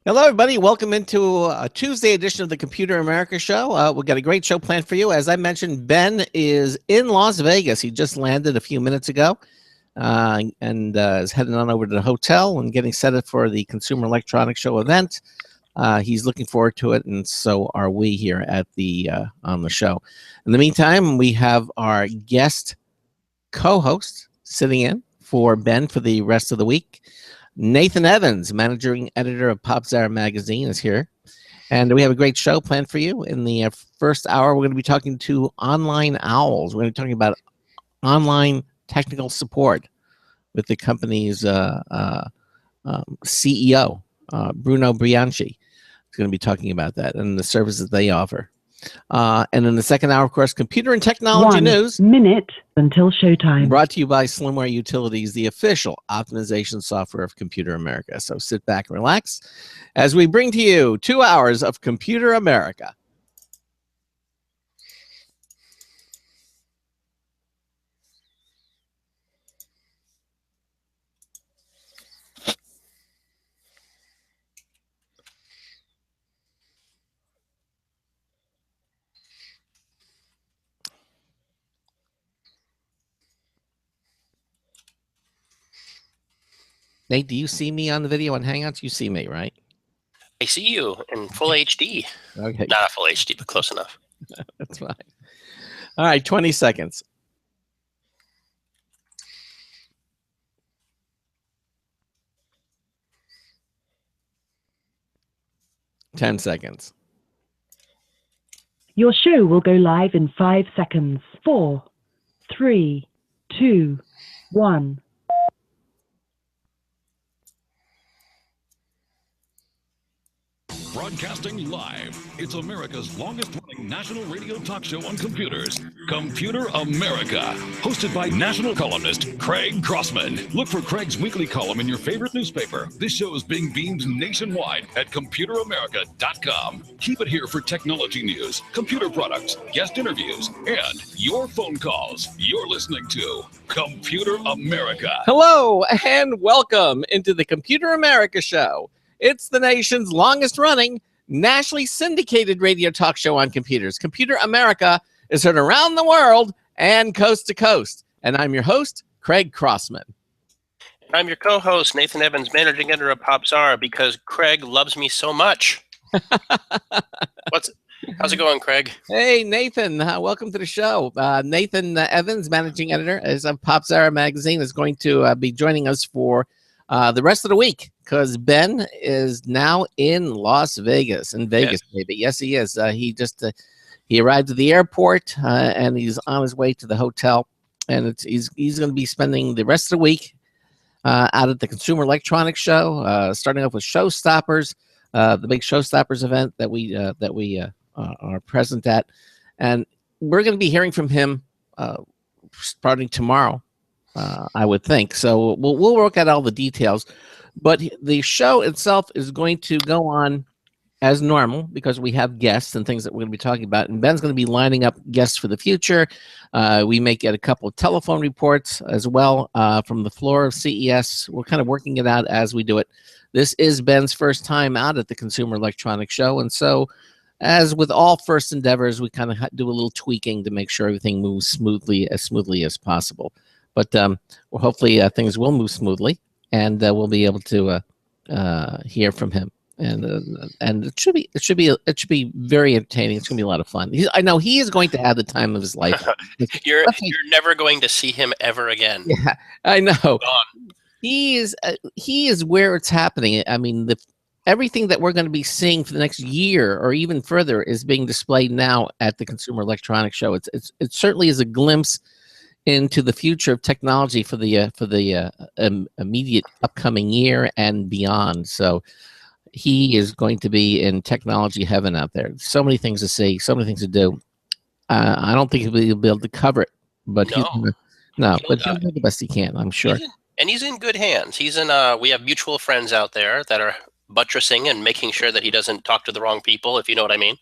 Hello, everybody. Welcome into a Tuesday edition of the Computer America Show. We've got a great show planned for you. As I mentioned, Ben is in Las Vegas. He just landed a few minutes ago and is heading on over to the hotel and getting set up for the Consumer Electronics Show event. He's looking forward to it, and so are we here at the on the show. In the meantime, we have our guest co-host sitting in for Ben for the rest of the week. Nathan Evans, managing editor of PopZara magazine, is here. And we have a great show planned for you. In the first hour, we're going to be talking to Online Owls. We're going to be talking about online technical support with the company's CEO, Bruno Bianchi. He's going to be talking about that and the services they offer. And in the second hour, of course, computer and technology news. 1 minute until showtime. Brought to you by Slimware Utilities, the official optimization software of Computer America. So sit back and relax as we bring to you 2 hours of Computer America. Nate, do you see me on the video on Hangouts? You see me, right? I see you in full HD. Okay. Not a full HD, but close enough. That's fine. All right, 20 seconds. Ten seconds. Your show will go live in 5 seconds. 4, 3, 2, 1. Broadcasting live. It's America's longest-running national radio talk show on computers, Computer America. Hosted by national columnist Craig Crossman. Look for Craig's weekly column in your favorite newspaper. This show is being beamed nationwide at ComputerAmerica.com. Keep it here for technology news, computer products, guest interviews, and your phone calls. You're listening to Computer America. Hello, and welcome into the Computer America Show. It's the nation's longest-running, nationally syndicated radio talk show on computers. Computer America is heard around the world and coast to coast. And I'm your host, Craig Crossman. I'm your co-host, Nathan Evans, managing editor of PopZara, because Craig loves me so much. How's it going, Craig? Hey, Nathan. Welcome to the show. Nathan Evans, managing editor of PopZara magazine, is going to be joining us for the rest of the week, because Ben is now in Las Vegas, baby. Yes, he is. He arrived at the airport and he's on his way to the hotel, and he's going to be spending the rest of the week out at the Consumer Electronics Show, starting off with Showstoppers, the big Showstoppers event that we are present at, and we're going to be hearing from him starting tomorrow. I would think. So we'll work out all the details. But the show itself is going to go on as normal because we have guests and things that we're going to be talking about. And Ben's going to be lining up guests for the future. We may get a couple of telephone reports as well from the floor of CES. We're kind of working it out as we do it. This is Ben's first time out at the Consumer Electronics Show. And so, as with all first endeavors, we kind of do a little tweaking to make sure everything moves smoothly as possible. But hopefully things will move smoothly, and we'll be able to hear from him. And it should be very entertaining. It's going to be a lot of fun. I know he is going to have the time of his life. You're never going to see him ever again. Yeah, I know. He is where it's happening. I mean, everything that we're going to be seeing for the next year or even further is being displayed now at the Consumer Electronics Show. It certainly is a glimpse into the future of technology for the immediate upcoming year and beyond. So he is going to be in technology heaven out there. So many things to see, so many things to do. I don't think he'll be able to cover it, but he'll do the best he can, I'm sure. He's in good hands. He's in. We have mutual friends out there that are buttressing and making sure that he doesn't talk to the wrong people, if you know what I mean.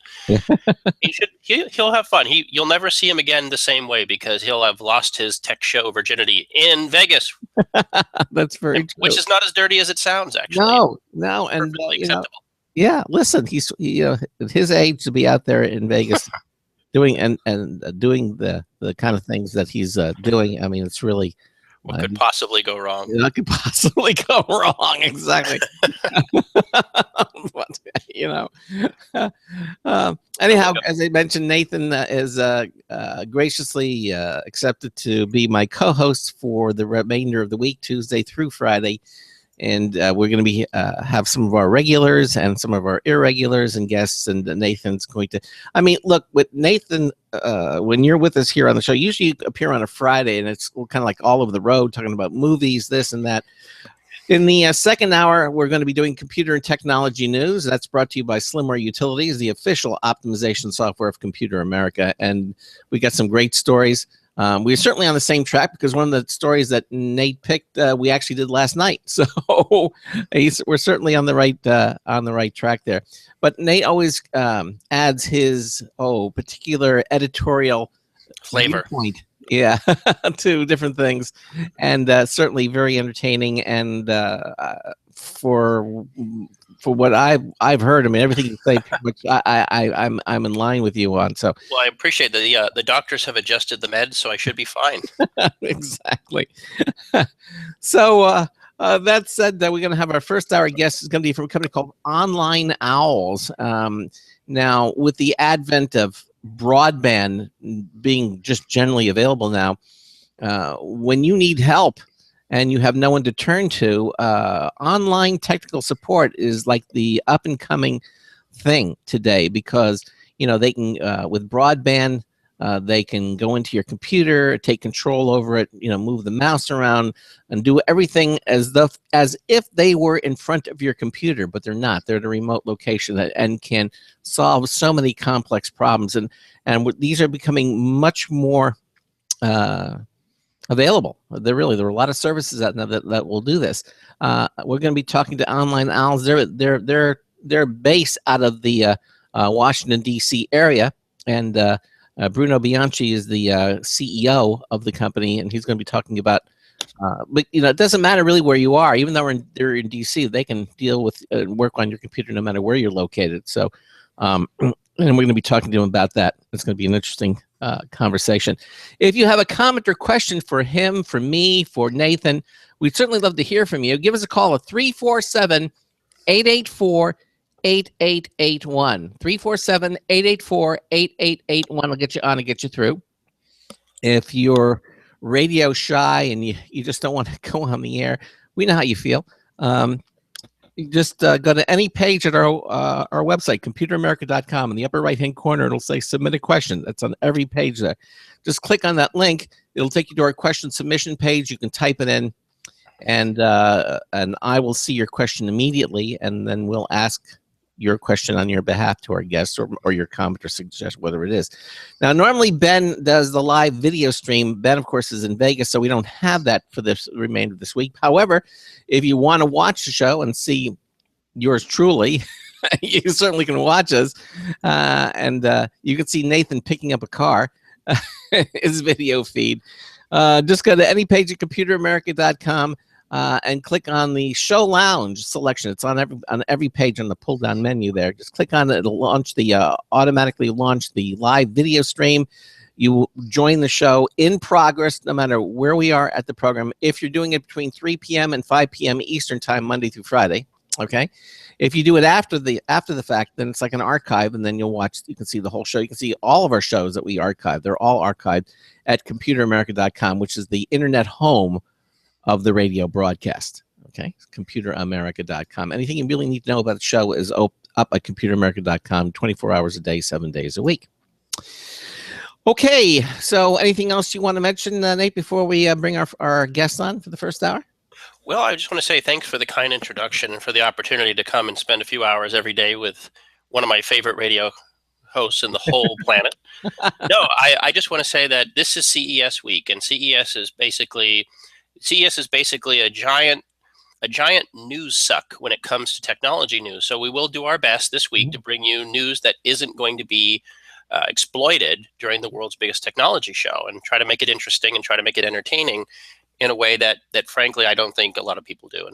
He'll have fun. You'll never see him again the same way because he'll have lost his tech show virginity in Vegas. That's very true. Which is not as dirty as it sounds, actually. No, and perfectly acceptable. Yeah, listen, at his age to be out there in Vegas doing doing the kind of things that he's doing. I mean, it's really What could possibly go wrong? What could possibly go wrong? Exactly. But, anyhow, as I mentioned, Nathan is graciously accepted to be my co-host for the remainder of the week, Tuesday through Friday. And we're going to be have some of our regulars and some of our irregulars and guests. And Nathan's going to, I mean, look, with Nathan, when you're with us here on the show, usually you appear on a Friday and it's kind of like all over the road talking about movies, this and that. In the second hour, we're going to be doing computer and technology news. That's brought to you by Slimware Utilities, the official optimization software of Computer America. And we got some great stories. We're certainly on the same track because one of the stories that Nate picked, we actually did last night. So we're certainly on the right track there. But Nate always adds his particular editorial flavor viewpoint, to different things, and certainly very entertaining. And for what I've heard, I mean, everything you say, which I'm in line with you on. So, well, I appreciate that the doctors have adjusted the meds, so I should be fine. Exactly. So that said, that we're going to have our first hour guest is going to be from a company called Online Owls. Now, with the advent of broadband being just generally available now, when you need help and you have no one to turn to, online technical support is like the up and coming thing today, because they can with broadband they can go into your computer, take control over it, move the mouse around and do everything as if they were in front of your computer, but they're not. They're at a remote location and can solve so many complex problems, and these are becoming much more available. There are a lot of services out now that will do this. We're going to be talking to Online Owls. They're based out of the Washington D.C. area, and Bruno Bianchi is the CEO of the company, and he's going to be talking about. But it doesn't matter really where you are, even though they're in D.C. They can deal with work on your computer no matter where you're located. So, and we're going to be talking to him about that. It's going to be an interesting conversation. If you have a comment or question for him, for me, for Nathan, we'd certainly love to hear from you. Give us a call at 347-884-8881. 347-884-8881. I'll get you on and get you through. If you're radio shy and you just don't want to go on the air, we know how you feel. You just go to any page at our website, computeramerica.com. In the upper right-hand corner, it'll say submit a question. That's on every page there. Just click on that link. It'll take you to our question submission page. You can type it in, and I will see your question immediately, and then we'll ask your question on your behalf to our guests, or your comment or suggestion, whatever it is. Now, normally Ben does the live video stream. Ben, of course, is in Vegas, so we don't have that for this remainder of this week. However, if you want to watch the show and see yours truly, you certainly can watch us. And you can see Nathan picking up a car, his video feed. Just go to any page at computeramerica.com. And click on the Show Lounge selection. It's on every page on the pull-down menu there. Just click on it. It'll automatically launch the live video stream. You will join the show in progress no matter where we are at the program. If you're doing it between 3 p.m. and 5 p.m. Eastern time, Monday through Friday, okay? If you do it after the fact, then it's like an archive, and then you can see the whole show. You can see all of our shows that we archive. They're all archived at computeramerica.com, which is the internet home of the radio broadcast. Okay, computeramerica.com. Anything you really need to know about the show is up at computeramerica.com 24 hours a day, 7 days a week. Okay, so anything else you want to mention, Nate, before we bring our guest on for the first hour? Well, I just want to say thanks for the kind introduction and for the opportunity to come and spend a few hours every day with one of my favorite radio hosts in the whole planet. No, I just want to say that this is CES week, and CES is basically a giant news suck when it comes to technology news. So we will do our best this week to bring you news that isn't going to be exploited during the world's biggest technology show, and try to make it interesting and try to make it entertaining in a way that frankly I don't think a lot of people do.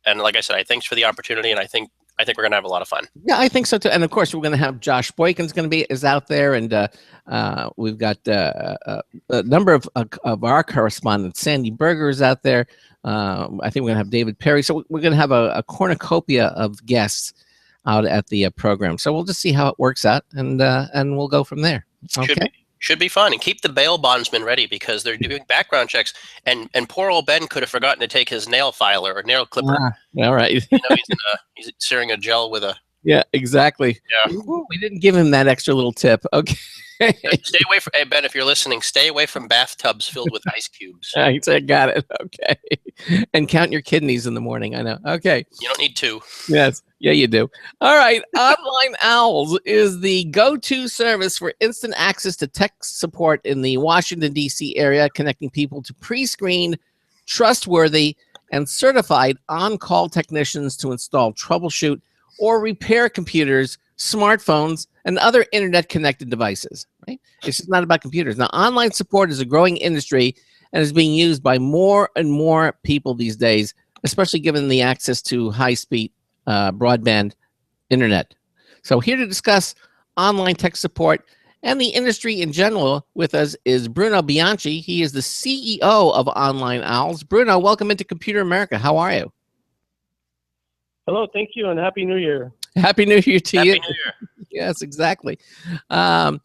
And like I said, I thanks for the opportunity, and I think I think we're going to have a lot of fun. Yeah, I think so too. And of course, we're going to have Josh Boykin's is out there, and we've got a number of our correspondents. Sandy Berger is out there. I think we're going to have David Perry. So we're going to have a cornucopia of guests out at the program. So we'll just see how it works out, and we'll go from there. Okay. Should be fun, and keep the bail bondsmen ready because they're doing background checks. And poor old Ben could have forgotten to take his nail filer or nail clipper. All right. He's sharing a gel with a. Yeah, exactly. Yeah. We didn't give him that extra little tip. Okay. Stay away from. Hey Ben, if you're listening, stay away from bathtubs filled with ice cubes. I got it. Okay. And count your kidneys in the morning. I know. Okay. You don't need two. Yes. Yeah, you do. All right. Online Owls is the go-to service for instant access to tech support in the Washington, D.C. area, connecting people to pre-screened, trustworthy, and certified on-call technicians to install, troubleshoot, or repair computers, smartphones, and other internet-connected devices. Right? It's just not about computers. Now, online support is a growing industry and is being used by more and more people these days, especially given the access to high-speed broadband internet. So here to discuss online tech support and the industry in general with us is Bruno Bianchi. He is the CEO of Online Owls. Bruno, welcome into Computer America. How are you? Hello, thank you, and Happy New Year. Happy New Year to you. Happy New Year. Yes, exactly. Thanks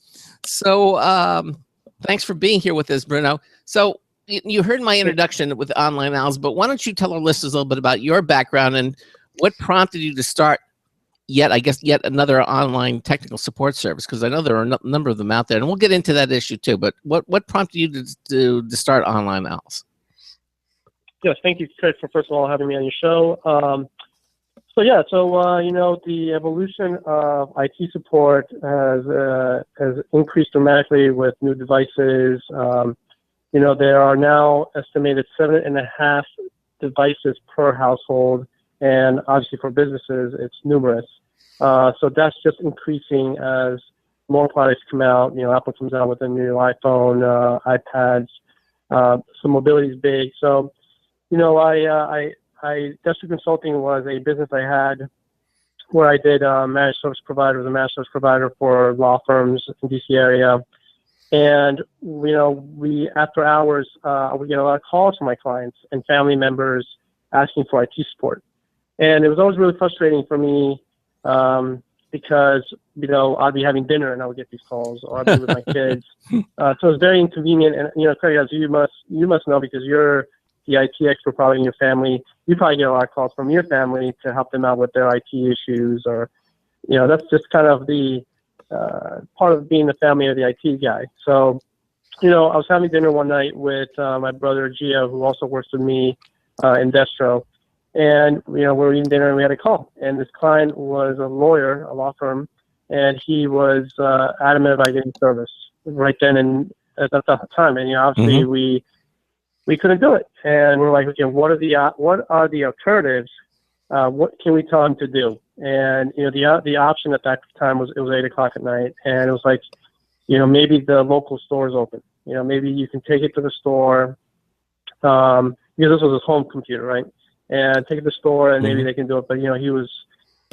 for being here with us, Bruno. So you heard my introduction with Online Owls, but why don't you tell our listeners a little bit about your background and what prompted you to start yet another online technical support service? Because I know there are a number of them out there, and we'll get into that issue too. But what prompted you to start Online Owls? Yes, thank you, Craig, for first of all having me on your show. The evolution of IT support has increased dramatically with new devices. There are now estimated 7.5 devices per household. And obviously for businesses, it's numerous. So that's just increasing as more products come out. Apple comes out with a new iPhone, iPads. So mobility is big. So, Desktop Consulting was a business I had where I did managed service provider, was a managed service provider for law firms in the DC area. And, we after hours, we get a lot of calls from my clients and family members asking for IT support. And it was always really frustrating for me because, I'd be having dinner and I would get these calls, or I'd be with my kids. So it's very inconvenient. And, Craig, as you must know, because you're the IT expert probably in your family, you probably get a lot of calls from your family to help them out with their IT issues, or, that's just kind of the part of being the family of the IT guy. So, I was having dinner one night with my brother, Gio, who also works with me in Destro. And, we were eating dinner and we had a call. And this client was a lawyer, a law firm, and he was adamant about getting service right then and at that time. And, obviously we couldn't do it. And we're like, okay, what are the alternatives? What can we tell him to do? And, the option at that time was, it was 8 o'clock at night. And it was like, maybe the local store is open. Maybe you can take it to the store. Because this was his home computer, right? And take it to the store and maybe they can do it. But, he was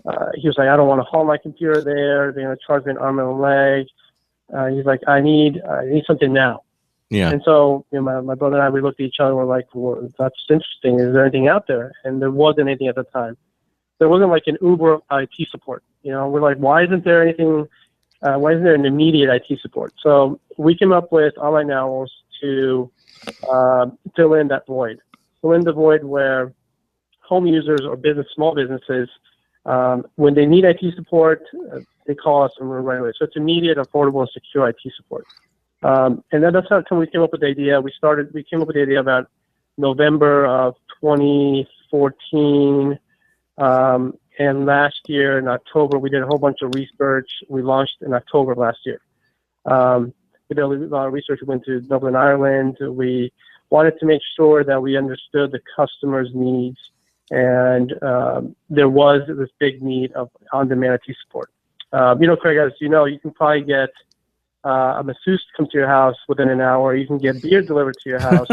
like, I don't want to haul my computer there. They're going to charge me an arm and a leg. He's like, I need something now. Yeah. And so, my brother and I, we looked at each other and we're like, well, that's interesting. Is there anything out there? And there wasn't anything at the time. There wasn't like an Uber IT support. We're like, why isn't there anything? Why isn't there an immediate IT support? So we came up with Online Owls to fill in that void. Fill in the void where home users or small businesses, when they need IT support, they call us and we're right away. So it's immediate, affordable, and secure IT support. And then that's how we came up with the idea. We came up with the idea about November of 2014. And last year in October, we did a whole bunch of research. We launched in October of last year. We did a lot of research. We went to Dublin, Ireland. We wanted to make sure that we understood the customer's needs. And there was this big need of on-demand IT support. Craig, as you know, you can probably get a masseuse to come to your house within an hour. You can get beer delivered to your house.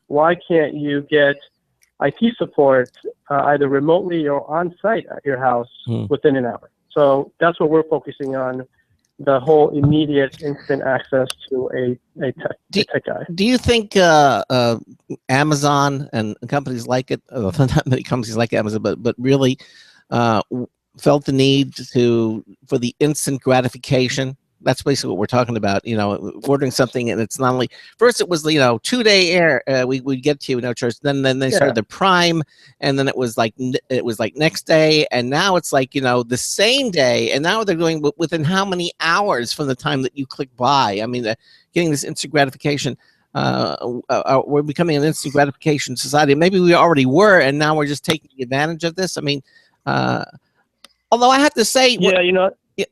Why can't you get IT support either remotely or on site at your house within an hour. So that's what we're focusing on, the whole immediate instant access to a tech guy. Do you think Amazon and companies like it, not many companies like Amazon, but really felt the need for the instant gratification? That's basically what we're talking about. Ordering something, and it's not only first it was 2-day air. We get to you no charge. Then they started the Prime, and then it was like next day, and now it's like the same day, and now they're doing within how many hours from the time that you click buy. I mean, getting this instant gratification. We're becoming an instant gratification society. Maybe we already were, and now we're just taking advantage of this. I mean, although I have to say,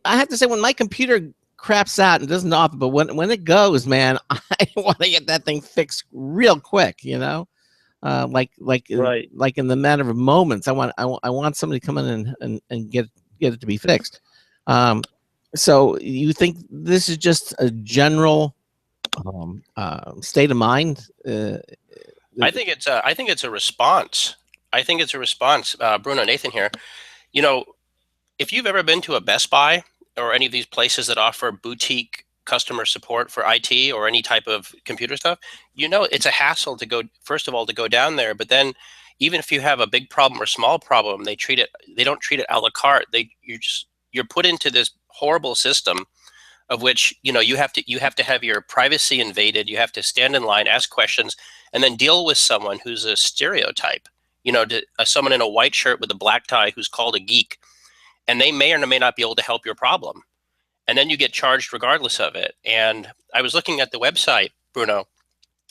I have to say when my computer craps out and doesn't offer, but when it goes, man, I want to get that thing fixed real quick, like in the matter of moments. I want somebody to come in and get it to be fixed. So you think this is just a general state of mind? I think it's a response. Bruno, Nathan here. If you've ever been to a Best Buy or any of these places that offer boutique customer support for IT or any type of computer stuff, it's a hassle to go down there. But then even if you have a big problem or small problem, they don't treat it a la carte. You're put into this horrible system of which, you have to have your privacy invaded. You have to stand in line, ask questions, and then deal with someone who's a stereotype, someone in a white shirt with a black tie who's called a geek. And they may or may not be able to help your problem. And then you get charged regardless of it. And I was looking at the website, Bruno,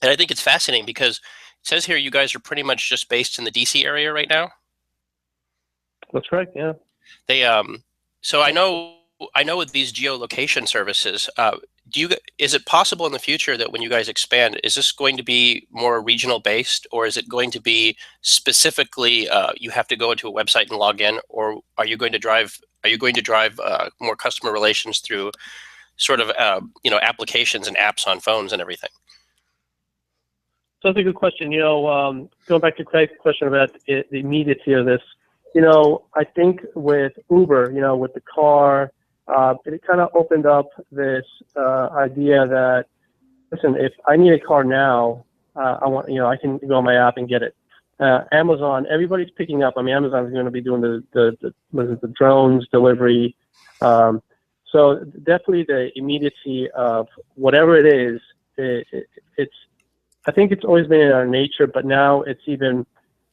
and I think it's fascinating because it says here you guys are pretty much just based in the DC area right now. That's right, yeah. They so I know with these geolocation services, is it possible in the future that when you guys expand, is this going to be more regional based, or is it going to be specifically you have to go into a website and log in, or are you going to drive more customer relations through sort of applications and apps on phones and everything? So that's a good question. Going back to Craig's question about the immediacy of this, I think with Uber, with the car, it kind of opened up this idea that, listen, if I need a car now, I can go on my app and get it. Amazon, everybody's picking up. I mean, Amazon is going to be doing the drones delivery. So definitely the immediacy of whatever it is, I think it's always been in our nature, but now it's even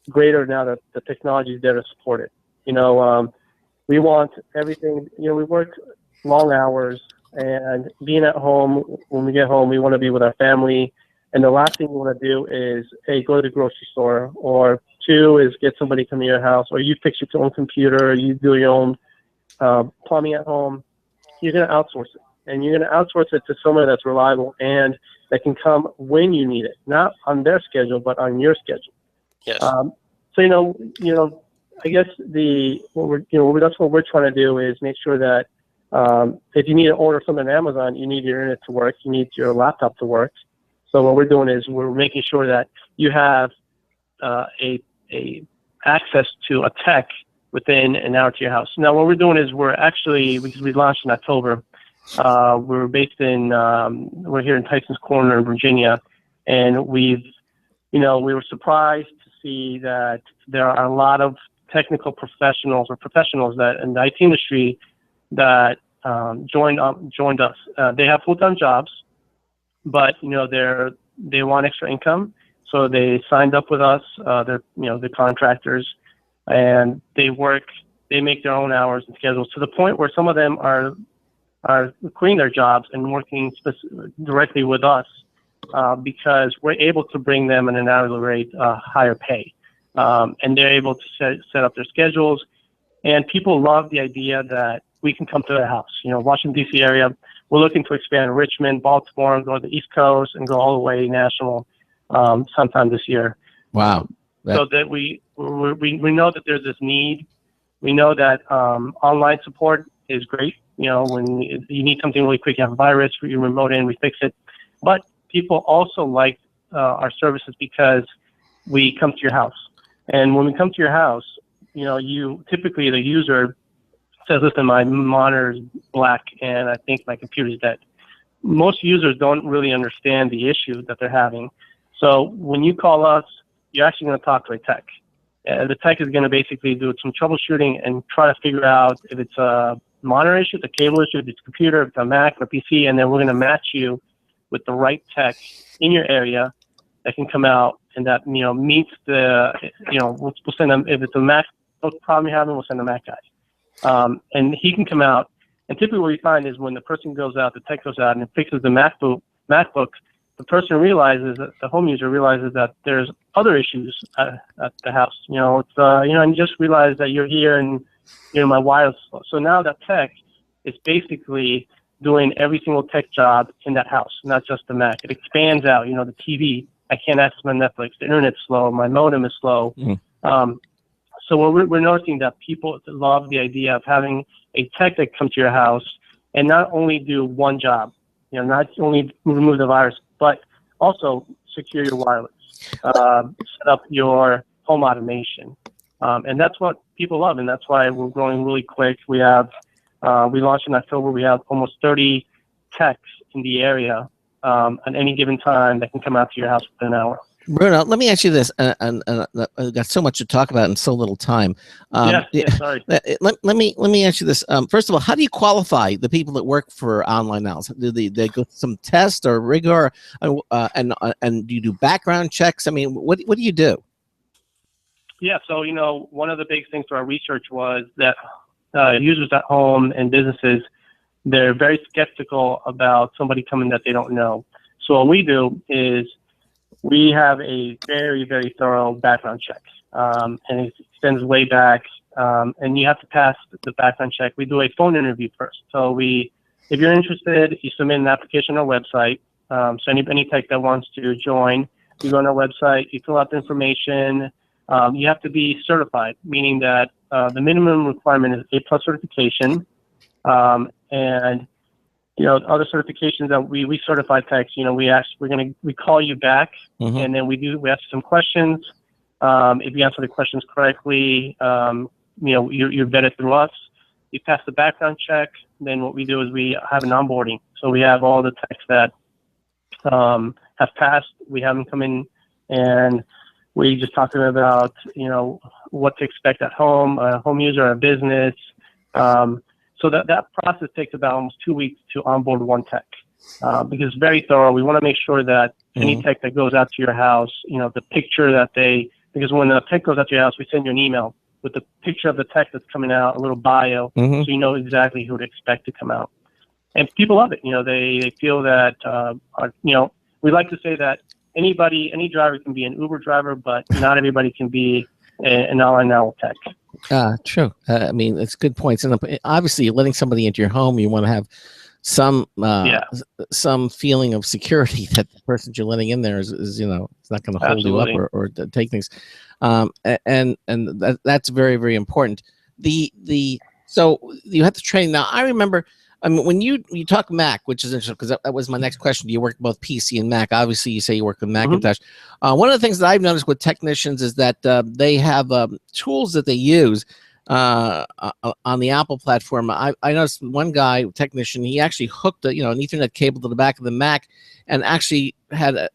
greater now that the technology is there to support it. We want everything, we work long hours, and being at home, when we get home, we want to be with our family. And the last thing we want to do is, A, go to the grocery store, or 2 is get somebody come to your house, or you fix your own computer, or you do your own plumbing at home. You're going to outsource it. And you're going to outsource it to someone that's reliable and that can come when you need it, not on their schedule, but on your schedule. Yes. So, I guess that's what we're trying to do is make sure that if you need to order something on Amazon, you need your internet to work, you need your laptop to work. So what we're doing is we're making sure that you have a access to a tech within an hour to your house. Now, what we're doing is because we launched in October, we're here in Tyson's Corner in Virginia, and we were surprised to see that there are a lot of technical professionals that in the IT industry that joined us. They have full-time jobs, but they want extra income, so they signed up with us. They're contractors, and they make their own hours and schedules to the point where some of them are quitting their jobs and working directly with us because we're able to bring them at an hourly rate higher pay. And they're able to set up their schedules. And people love the idea that we can come to their house. Washington, D.C. area, we're looking to expand Richmond, Baltimore, and go to the East Coast and go all the way national sometime this year. Wow. So that we know that there's this need. We know that online support is great. When you need something really quick, you have a virus, you remote in, we fix it. But people also like our services because we come to your house. And when we come to your house, you typically the user says, listen, my monitor is black and I think my computer is dead. Most users don't really understand the issue that they're having. So when you call us, you're actually going to talk to a tech. The tech is going to basically do some troubleshooting and try to figure out if it's a monitor issue, it's a cable issue, if it's a computer, if it's a Mac or PC, and then we're going to match you with the right tech in your area that can come out and that meets the we'll send them. If it's a Mac problem you're having, we'll send the Mac guy, and he can come out. And typically what we find is when the person goes out, the tech goes out and it fixes the MacBook, the person realizes that the home user realizes that there's other issues at the house. And you just realize that you're here and my wire's slow. So now that tech is basically doing every single tech job in that house, not just the Mac. It expands out. The TV, I can't access my Netflix. The internet's slow. My modem is slow. So we're noticing that people love the idea of having a tech that comes to your house and not only do one job, not only remove the virus, but also secure your wireless, set up your home automation. And that's what people love, and that's why we're growing really quick. We launched in October. We have almost 30 techs in the area at any given time that can come out to your house within an hour. Bruno, let me ask you this, and I've got so much to talk about in so little time. Sorry. Let me ask you this. First of all, how do you qualify the people that work for Online Owls? Do they go through some test or rigor, and do you do background checks? I mean, what do you do? Yeah, so one of the big things for our research was that users at home and businesses, they're very skeptical about somebody coming that they don't know. So what we do is we have a very, very thorough background check, and it extends way back, and you have to pass the background check. We do a phone interview first. So if you're interested, you submit an application on our website. So any tech that wants to join, you go on our website, you fill out the information. You have to be certified, meaning that the minimum requirement is A+ certification, and other certifications that we certify techs. We call you back, and then we ask some questions. If you answer the questions correctly, you're vetted through us. You pass the background check. Then what we do is we have an onboarding. So we have all the techs that have passed. We have them come in, and we just talk to them about what to expect at home, a home user, a business. So that process takes about almost 2 weeks to onboard one tech, because it's very thorough. We want to make sure that any tech that goes out to your house, the picture because when the tech goes out to your house, we send you an email with the picture of the tech that's coming out, a little bio, so you know exactly who to expect to come out. And people love it. They feel that, we like to say that any driver can be an Uber driver, but not everybody can be an Online Owl tech. True. I mean, it's good points. And obviously, you're letting somebody into your home. You want to have some feeling of security that the person you're letting in there is it's not going to hold you up or take things. And that's very, very important. So you have to train. Now, I remember, when you talk Mac, which is interesting because that was my next question. Do you work both PC and Mac? Obviously, you say you work with Macintosh. One of the things that I've noticed with technicians is that they have tools that they use on the Apple platform. I noticed one guy, technician, he actually hooked an Ethernet cable to the back of the Mac and actually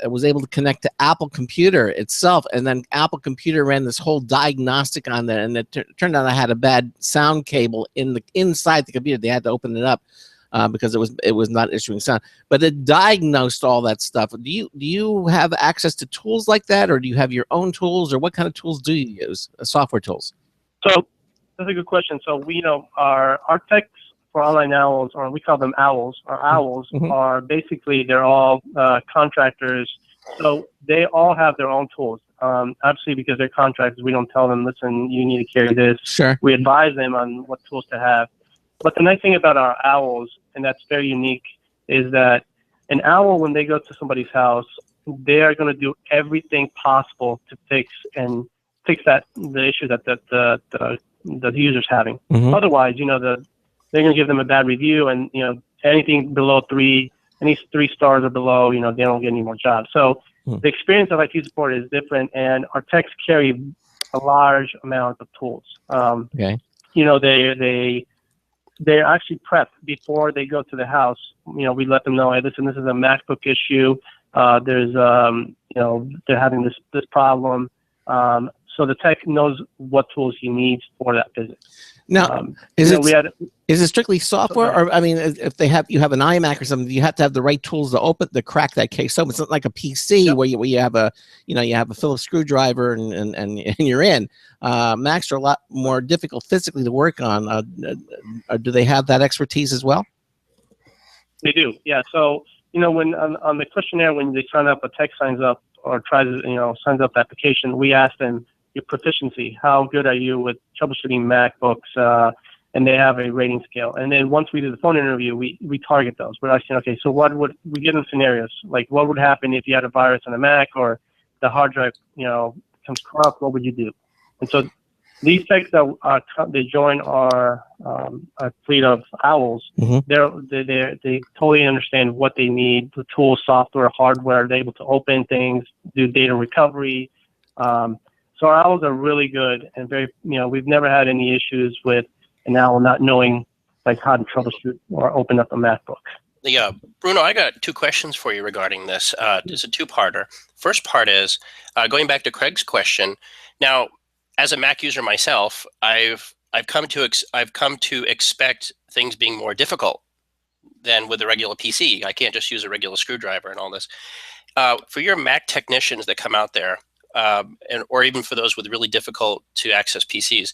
was able to connect to Apple Computer itself, and then Apple Computer ran this whole diagnostic on that, and it turned out I had a bad sound cable inside the computer. They had to open it up because it was not issuing sound, but it diagnosed all that stuff. Do you have access to tools like that, or do you have your own tools, or what kind of tools do you use? Software tools. So that's a good question. So we our techs for Online Owls, or we call them owls. Our owls are basically, they're all contractors, so they all have their own tools. Obviously, because they're contractors, we don't tell them, listen, you need to carry this. Sure. We advise them on what tools to have. But the nice thing about our owls, and that's very unique, is that an owl, when they go to somebody's house, they are going to do everything possible to fix the issue that the user's having. Otherwise, they're going to give them a bad review, and anything below any 3 stars or below, they don't get any more jobs. So the experience of IT support is different, and our techs carry a large amount of tools. Okay. You know, they're actually prepped before they go to the house. You know, we let them know, hey, listen, this is a MacBook issue. There's, you know, they're having this problem. So the tech knows what tools he needs for that visit. Now, is it strictly software, or I mean, if you have an iMac or something, you have to have the right tools to crack that case open. It's not like a PC where you have a Phillips screwdriver and you're in. Macs are a lot more difficult physically to work on. Do they have that expertise as well? They do, yeah. So you know, when on the questionnaire, when they sign up, a tech signs up or signs up the application, we ask them your proficiency. How good are you with troubleshooting MacBooks? And they have a rating scale. And then once we do the phone interview, we target those. We're asking, okay, so what would we give them scenarios? Like what would happen if you had a virus on a Mac or the hard drive, you know, becomes corrupt? What would you do? And so these techs that they join our fleet of Owls, they totally understand what they need, the tools, software, hardware. They're able to open things, do data recovery. So our Owls are really good and very, you know, we've never had any issues with an Owl not knowing like how to troubleshoot or open up a MacBook. Yeah, Bruno, I got two questions for you regarding this. It's a two-parter. First part is going back to Craig's question. Now, as a Mac user myself, I've come to expect things being more difficult than with a regular PC. I can't just use a regular screwdriver and all this. For your Mac technicians that come out there, or even for those with really difficult to access PCs,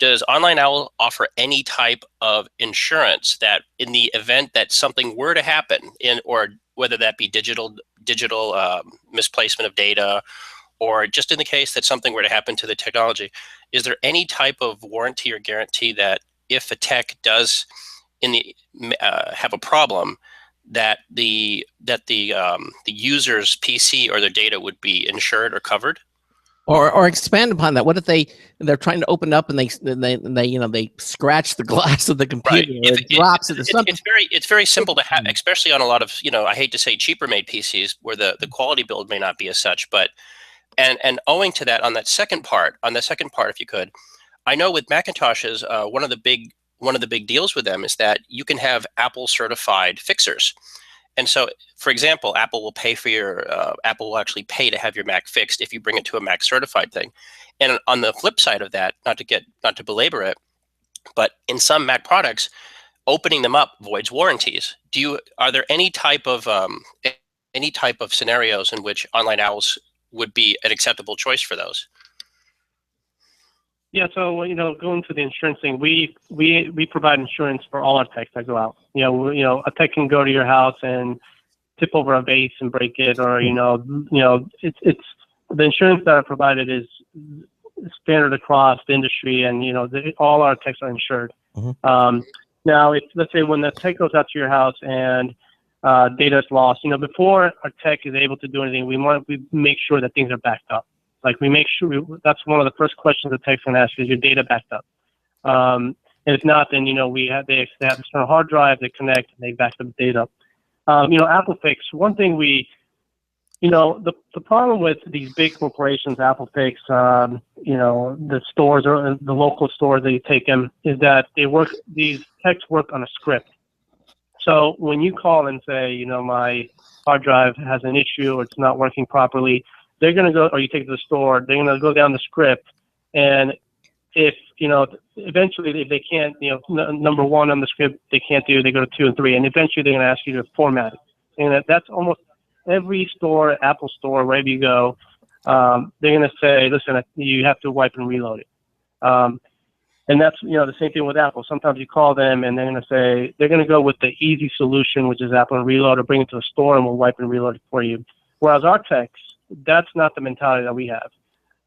does Online Owl offer any type of insurance that in the event that something were to happen, or whether that be digital misplacement of data, or just in the case that something were to happen to the technology, is there any type of warranty or guarantee that if a tech does have a problem, that the user's PC or their data would be insured or covered? Or expand upon that. What if they're trying to open up and they scratch the glass of the computer, right. or it drops it or something? It's very simple to have, especially on a lot of, I hate to say cheaper made PCs where the quality build may not be as such, but and owing to that, on the second part, if you could, I know with Macintoshes, one of the big deals with them is that you can have Apple certified fixers. And so, for example, Apple will pay for Apple will actually pay to have your Mac fixed if you bring it to a Mac certified thing. And on the flip side of that, not to belabor it, but in some Mac products, opening them up voids warranties. Are there any type of scenarios in which Online Owls would be an acceptable choice for those? Yeah, so going to the insurance thing, we provide insurance for all our techs that go out. A tech can go to your house and tip over a vase and break it, or it's the insurance that are provided is standard across the industry, and all our techs are insured. Mm-hmm. Now, let's say when the tech goes out to your house and data is lost, before our tech is able to do anything, we make sure that things are backed up. Like we make sure that's one of the first questions the tech's going to ask: is your data backed up? And if not, then they have external hard drive, they connect, and they back up the data. Apple Fix. One thing the problem with these big corporations, Apple Fix, the stores or the local stores that you take them, is that these techs work on a script. So when you call and say, my hard drive has an issue or it's not working properly, they're going to go, or you take it to the store, they're going to go down the script, and if, eventually if they can't, number one on the script they can't do, they go to 2 and 3, and eventually they're going to ask you to format it. And that's almost every store, Apple store, wherever you go, they're going to say, listen, you have to wipe and reload it. And that's, the same thing with Apple. Sometimes you call them and they're going to go with the easy solution, which is Apple and Reload, or bring it to the store and we'll wipe and reload it for you. Whereas our techs, that's not the mentality that we have.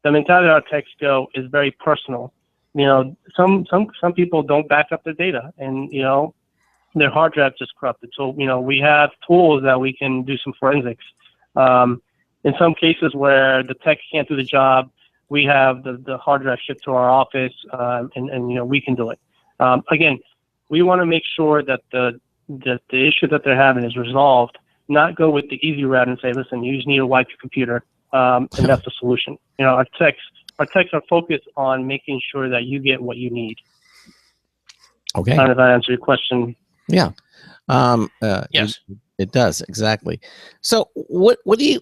The mentality our techs go is very personal. Some people don't back up their data, and their hard drive just corrupted. So we have tools that we can do some forensics. In some cases where the tech can't do the job, we have the hard drive shipped to our office, and we can do it. Again, we want to make sure that the issue that they're having is resolved. Not go with the easy route and say, listen, you just need to wipe your computer, and that's the solution. Our techs our techs are focused on making sure that you get what you need. Okay. I don't know if that answers your question. Yeah. Yes. It does, exactly. So what do you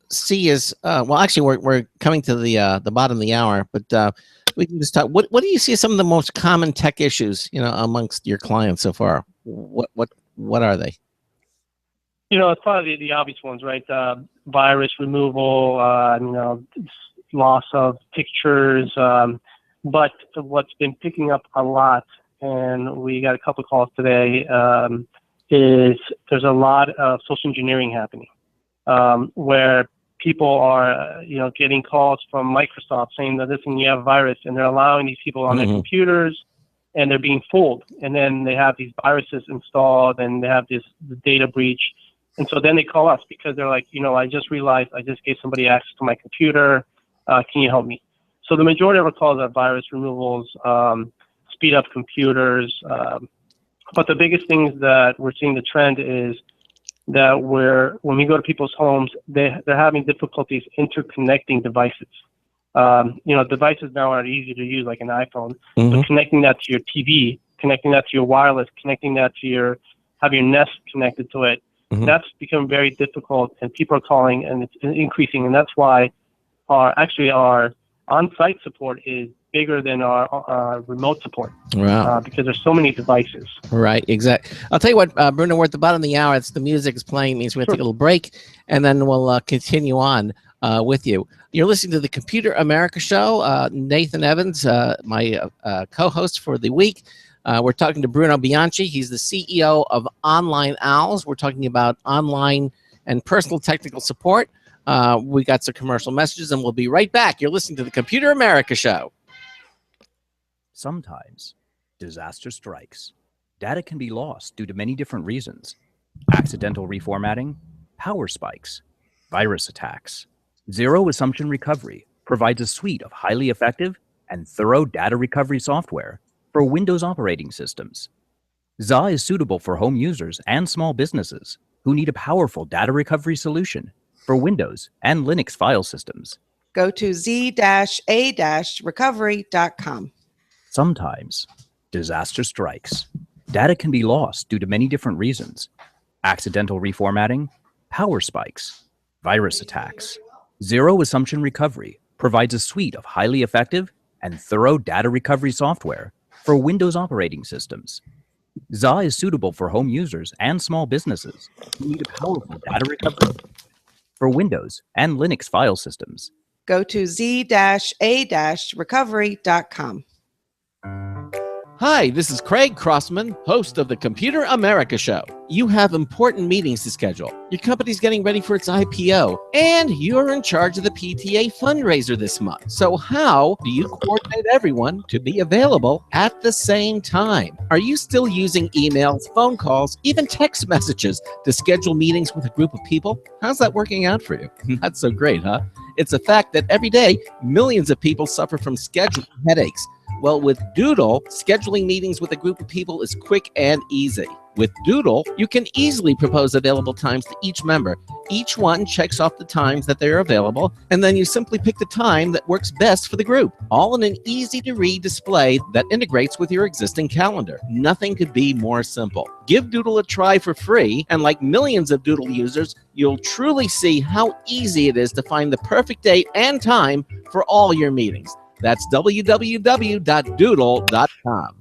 see as well, actually we're coming to the bottom of the hour, but we can just talk. What do you see as some of the most common tech issues, amongst your clients so far? What are they? It's probably the obvious ones, right? Virus removal, loss of pictures. But what's been picking up a lot, and we got a couple of calls today, is there's a lot of social engineering happening, where people are, getting calls from Microsoft saying that you have a virus, and they're allowing these people on their computers, and they're being fooled. And then they have these viruses installed, and they have the data breach. And so then they call us because they're like, I just realized I just gave somebody access to my computer. Can you help me? So the majority of our calls are virus removals, speed up computers. But the biggest things that we're seeing the trend is that when we go to people's homes, they're having difficulties interconnecting devices. Devices now are easy to use, like an iPhone, but connecting that to your TV, connecting that to your wireless, connecting that to have your Nest connected to it, that's become very difficult, and people are calling, and it's increasing, and that's why our on-site support is bigger than our remote support. Wow. Because there's so many devices. Right, exactly. I'll tell you what, Bruno, we're at the bottom of the hour. It's the music is playing. It means we have to take a little break, and then we'll continue on with you. You're listening to the Computer America Show. Nathan Evans, my co-host for the week. We're talking to Bruno Bianchi. He's the CEO of Online Owls. We're talking about online and personal technical support. We got some commercial messages, and we'll be right back. You're listening to the Computer America Show. Sometimes disaster strikes. Data can be lost due to many different reasons. Accidental reformatting, power spikes, virus attacks. Zero Assumption Recovery provides a suite of highly effective and thorough data recovery software for Windows operating systems. ZA is suitable for home users and small businesses who need a powerful data recovery solution for Windows and Linux file systems. Go to z-a-recovery.com. Sometimes disaster strikes. Data can be lost due to many different reasons. Accidental reformatting, power spikes, virus attacks. Zero Assumption Recovery provides a suite of highly effective and thorough data recovery software for Windows operating systems. ZA is suitable for home users and small businesses who need a powerful data recovery for Windows and Linux file systems. Go to z-a-recovery.com. Hi, this is Craig Crossman, host of the Computer America Show. You have important meetings to schedule. Your company's getting ready for its IPO, and you're in charge of the PTA fundraiser this month. So how do you coordinate everyone to be available at the same time? Are you still using emails, phone calls, even text messages to schedule meetings with a group of people? How's that working out for you? Not so great, huh? It's a fact that every day, millions of people suffer from scheduling headaches. Well, with Doodle, scheduling meetings with a group of people is quick and easy. With Doodle, you can easily propose available times to each member. Each one checks off the times that they're available, and then you simply pick the time that works best for the group, all in an easy-to-read display that integrates with your existing calendar. Nothing could be more simple. Give Doodle a try for free, and like millions of Doodle users, you'll truly see how easy it is to find the perfect date and time for all your meetings. That's www.doodle.com.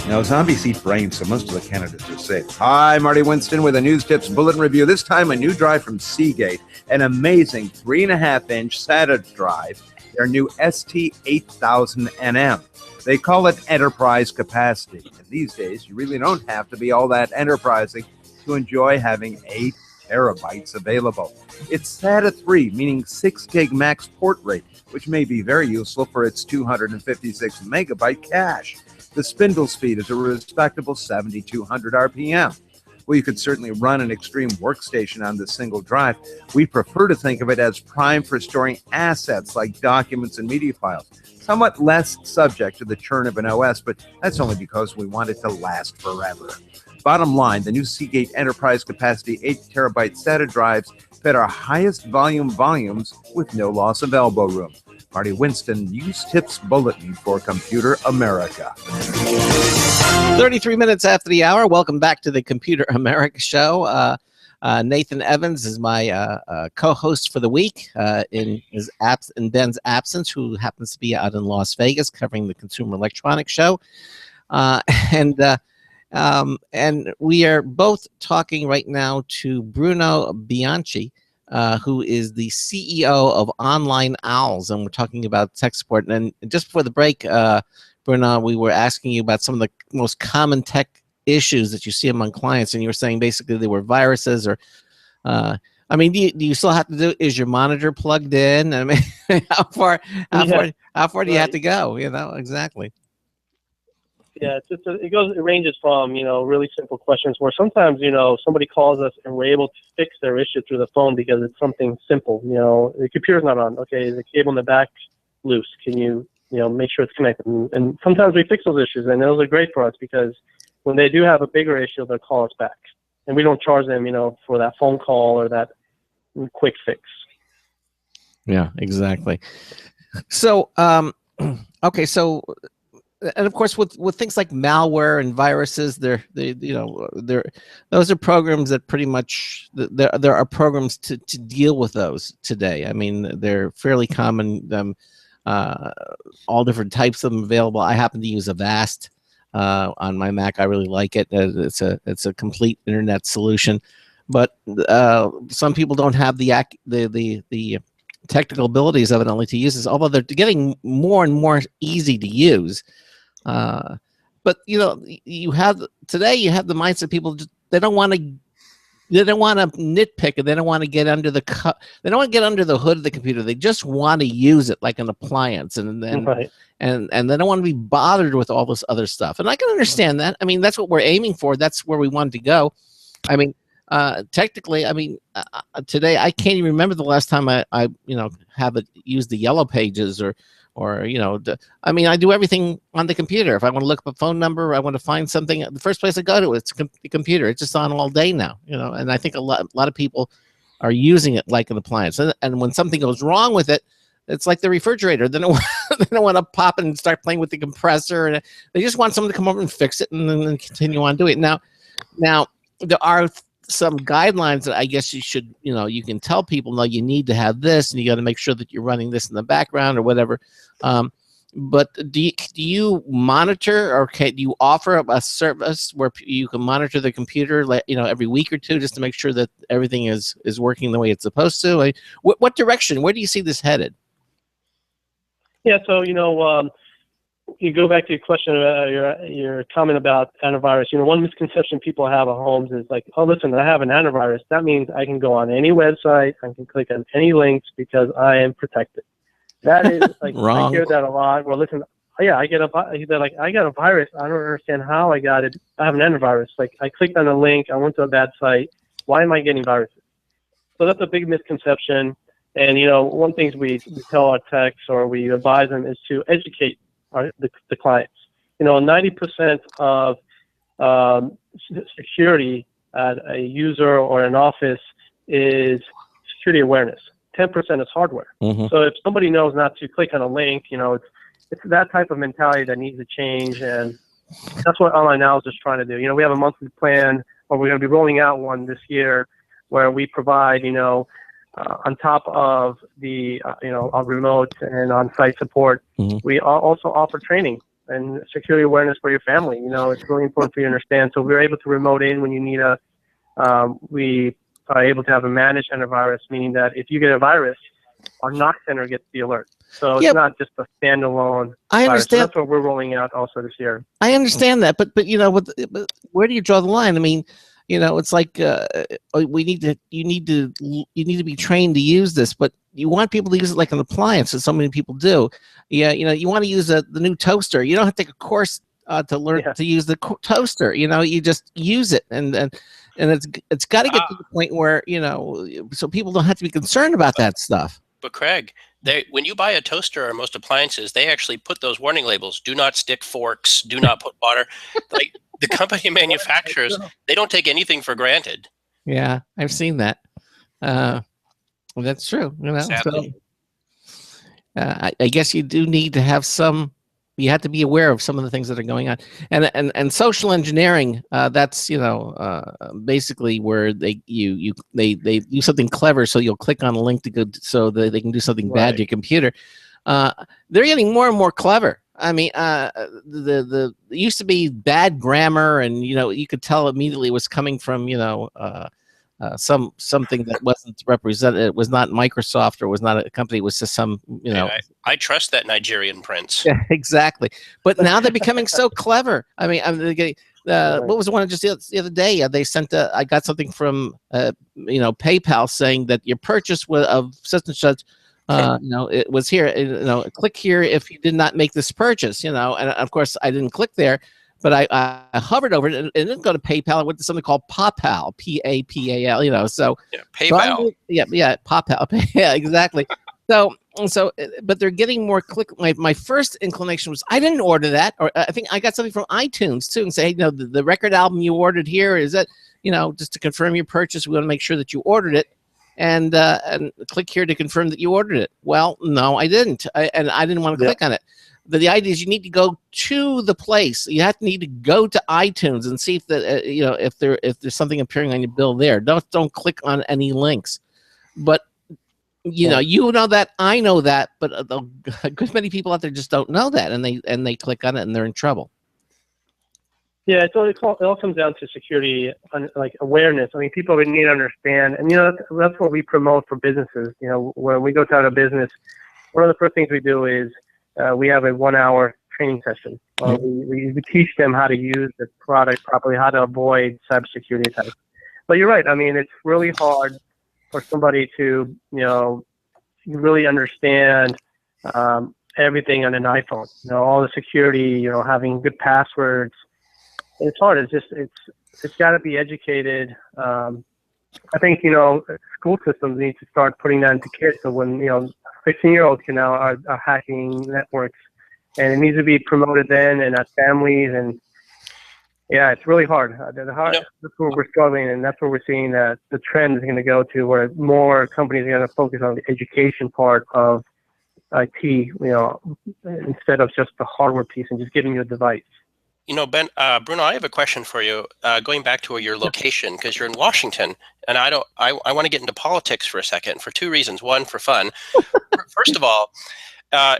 Now, zombie seat brains, so most of the candidates are safe. Hi, Marty Winston with a News Tips Bulletin Review. This time, a new drive from Seagate, an amazing 3.5-inch SATA drive, their new ST8000NM. They call it enterprise capacity. And these days, you really don't have to be all that enterprising to enjoy having 8 terabytes available. It's SATA 3, meaning 6 gig max port rate, which may be very useful for its 256 megabyte cache. The spindle speed is a respectable 7,200 RPM. Well, you could certainly run an Extreme workstation on this single drive. We prefer to think of it as prime for storing assets like documents and media files. Somewhat less subject to the churn of an OS, but that's only because we want it to last forever. Bottom line, the new Seagate Enterprise Capacity 8 terabyte SATA drives fit our highest volumes with no loss of elbow room. Marty Winston, News Tips Bulletin for Computer America. 33 minutes after the hour. Welcome back to the Computer America Show. Nathan Evans is my co-host for the week in Ben's absence, who happens to be out in Las Vegas covering the Consumer Electronics Show. And we are both talking right now to Bruno Bianchi, who is the CEO of Online Owls, and we're talking about tech support. And just before the break, Bruno, we were asking you about some of the most common tech issues that you see among clients, and you were saying basically they were viruses or I mean, do you still have to do, is your monitor plugged in? I mean, how far do you have to go? You know, exactly. Yeah, it ranges from, really simple questions where sometimes, somebody calls us and we're able to fix their issue through the phone because it's something simple. The computer's not on. Okay, the cable in the back loose. Can you, make sure it's connected? And sometimes we fix those issues, and those are great for us because when they do have a bigger issue, they'll call us back. And we don't charge them, for that phone call or that quick fix. Yeah, exactly. So, okay, so, and of course, with things like malware and viruses, those are programs that pretty much there are programs to deal with those today. I mean, they're fairly common. All different types of them available. I happen to use Avast on my Mac. I really like it. It's a complete internet solution, but some people don't have the technical abilities evidently to use this. Although they're getting more and more easy to use. But you have the mindset people they don't want to nitpick, and they don't want to get under the they don't want to get under the hood of the computer. They just want to use it like an appliance, and then Right. and they don't want to be bothered with all this other stuff. And I can understand that. I mean, that's what we're aiming for. That's where we want to go. I mean, technically, I mean, today I can't even remember the last time I have it use the Yellow Pages or I mean, I do everything on the computer. If I want to look up a phone number, I want to find something, the first place I go to, it's the computer. It's just on all day now, and I think a lot of people are using it like an appliance. And when something goes wrong with it, it's like the refrigerator. They don't want to pop and start playing with the compressor, and they just want someone to come over and fix it and then continue on doing it. Now there are some guidelines that I guess you should, you can tell people, no, you need to have this, and you got to make sure that you're running this in the background or whatever. But do you monitor, or do you offer a service where you can monitor the computer, every week or two, just to make sure that everything is working the way it's supposed to? Like, what direction? Where do you see this headed? Yeah, so you go back to your question, your comment about antivirus. One misconception people have of homes is like, oh, listen, I have an antivirus. That means I can go on any website, I can click on any links because I am protected. That is like Wrong. I hear that a lot. Well, listen, yeah, I got a virus. I don't understand how I got it. I have an antivirus. Like I clicked on a link, I went to a bad site. Why am I getting viruses? So that's a big misconception. And one thing we tell our techs or we advise them is to educate the clients. 90% of security at a user or an office is security awareness. 10% is hardware. Mm-hmm. So if somebody knows not to click on a link, it's that type of mentality that needs to change, and that's what Online Owls is trying to do. We have a monthly plan, or we're going to be rolling out one this year, where we provide, on top of the, our remote and on-site support, Mm-hmm. we also offer training and security awareness for your family. It's really important for you to understand. So we're able to remote in when you need we are able to have a managed antivirus, meaning that if you get a virus, our knock center gets the alert. So it's not just a standalone. I understand. So that's what we're rolling out also this year. I understand that, but where do you draw the line? I mean, it's like you need to be trained to use this, but you want people to use it like an appliance, as so many people do. Yeah, you want to use the new toaster. You don't have to take a course to learn to use the toaster. You just use it, and and it's got to get to the point where so people don't have to be concerned about that stuff. But Craig, when you buy a toaster or most appliances, they actually put those warning labels: "Do not stick forks. Do not put water." Like the company manufacturers, they don't take anything for granted. Yeah, I've seen that. That's true. Sadly. So, I guess you do need to have some. You have to be aware of some of the things that are going on, and social engineering. That's basically where they do something clever, so you'll click on a link to go so that they can do something bad to your computer. They're getting more and more clever. I mean, the it used to be bad grammar, and you could tell immediately it was coming from something that wasn't represented. It was not Microsoft, or was not a company. It was just some I trust that Nigerian prince. Yeah, exactly. But now they're becoming so clever. I mean, what was the one just the other day? They sent I got something from PayPal saying that your purchase of such and such. It was here. Click here if you did not make this purchase. And of course I didn't click there. But I hovered over it, and it didn't go to PayPal. I went to something called PayPal, PAPAL. So PayPal. PayPal. Yeah, exactly. So, but they're getting more click. My first inclination was I didn't order that, or I think I got something from iTunes too, and say, hey, the record album you ordered here, is that just to confirm your purchase, we want to make sure that you ordered it, and click here to confirm that you ordered it. Well, no, I didn't, and I didn't want to click on it. But the idea is you need to go to the place. You need to go to iTunes and see if if there's something appearing on your bill there. Don't click on any links. But you know that, I know that, but a good many people out there just don't know that, and they click on it and they're in trouble. Yeah, it all comes down to security, like awareness. I mean, people would need to understand, and that's what we promote for businesses. When we go to a business, one of the first things we do is we have a 1-hour training session. We teach them how to use the product properly, how to avoid cybersecurity attacks. But you're right. I mean, it's really hard for somebody to, really understand everything on an iPhone. All the security, having good passwords. It's hard. It's got to be educated. I think school systems need to start putting that into kids. So when 15-year-olds now are hacking networks, and it needs to be promoted then and at families, and it's really hard. That's where we're struggling, and that's where we're seeing that the trend is going to go to, where more companies are going to focus on the education part of IT, instead of just the hardware piece and just giving you a device. Ben, Bruno, I have a question for you. Going back to your location, because you're in Washington, and I want to get into politics for a second for two reasons. One, for fun. First of all,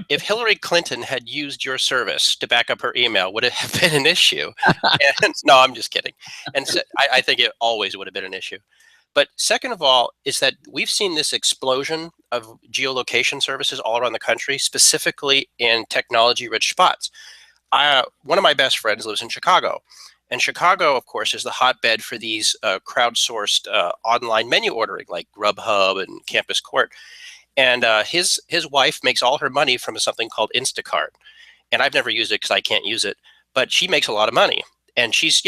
if Hillary Clinton had used your service to back up her email, would it have been an issue? No, I'm just kidding. And so, I think it always would have been an issue. But second of all, is that we've seen this explosion of geolocation services all around the country, specifically in technology-rich spots. One of my best friends lives in Chicago, and Chicago, of course, is the hotbed for these crowdsourced online menu ordering, like Grubhub and Campus Court. And his wife makes all her money from something called Instacart, and I've never used it because I can't use it, but she makes a lot of money, and she's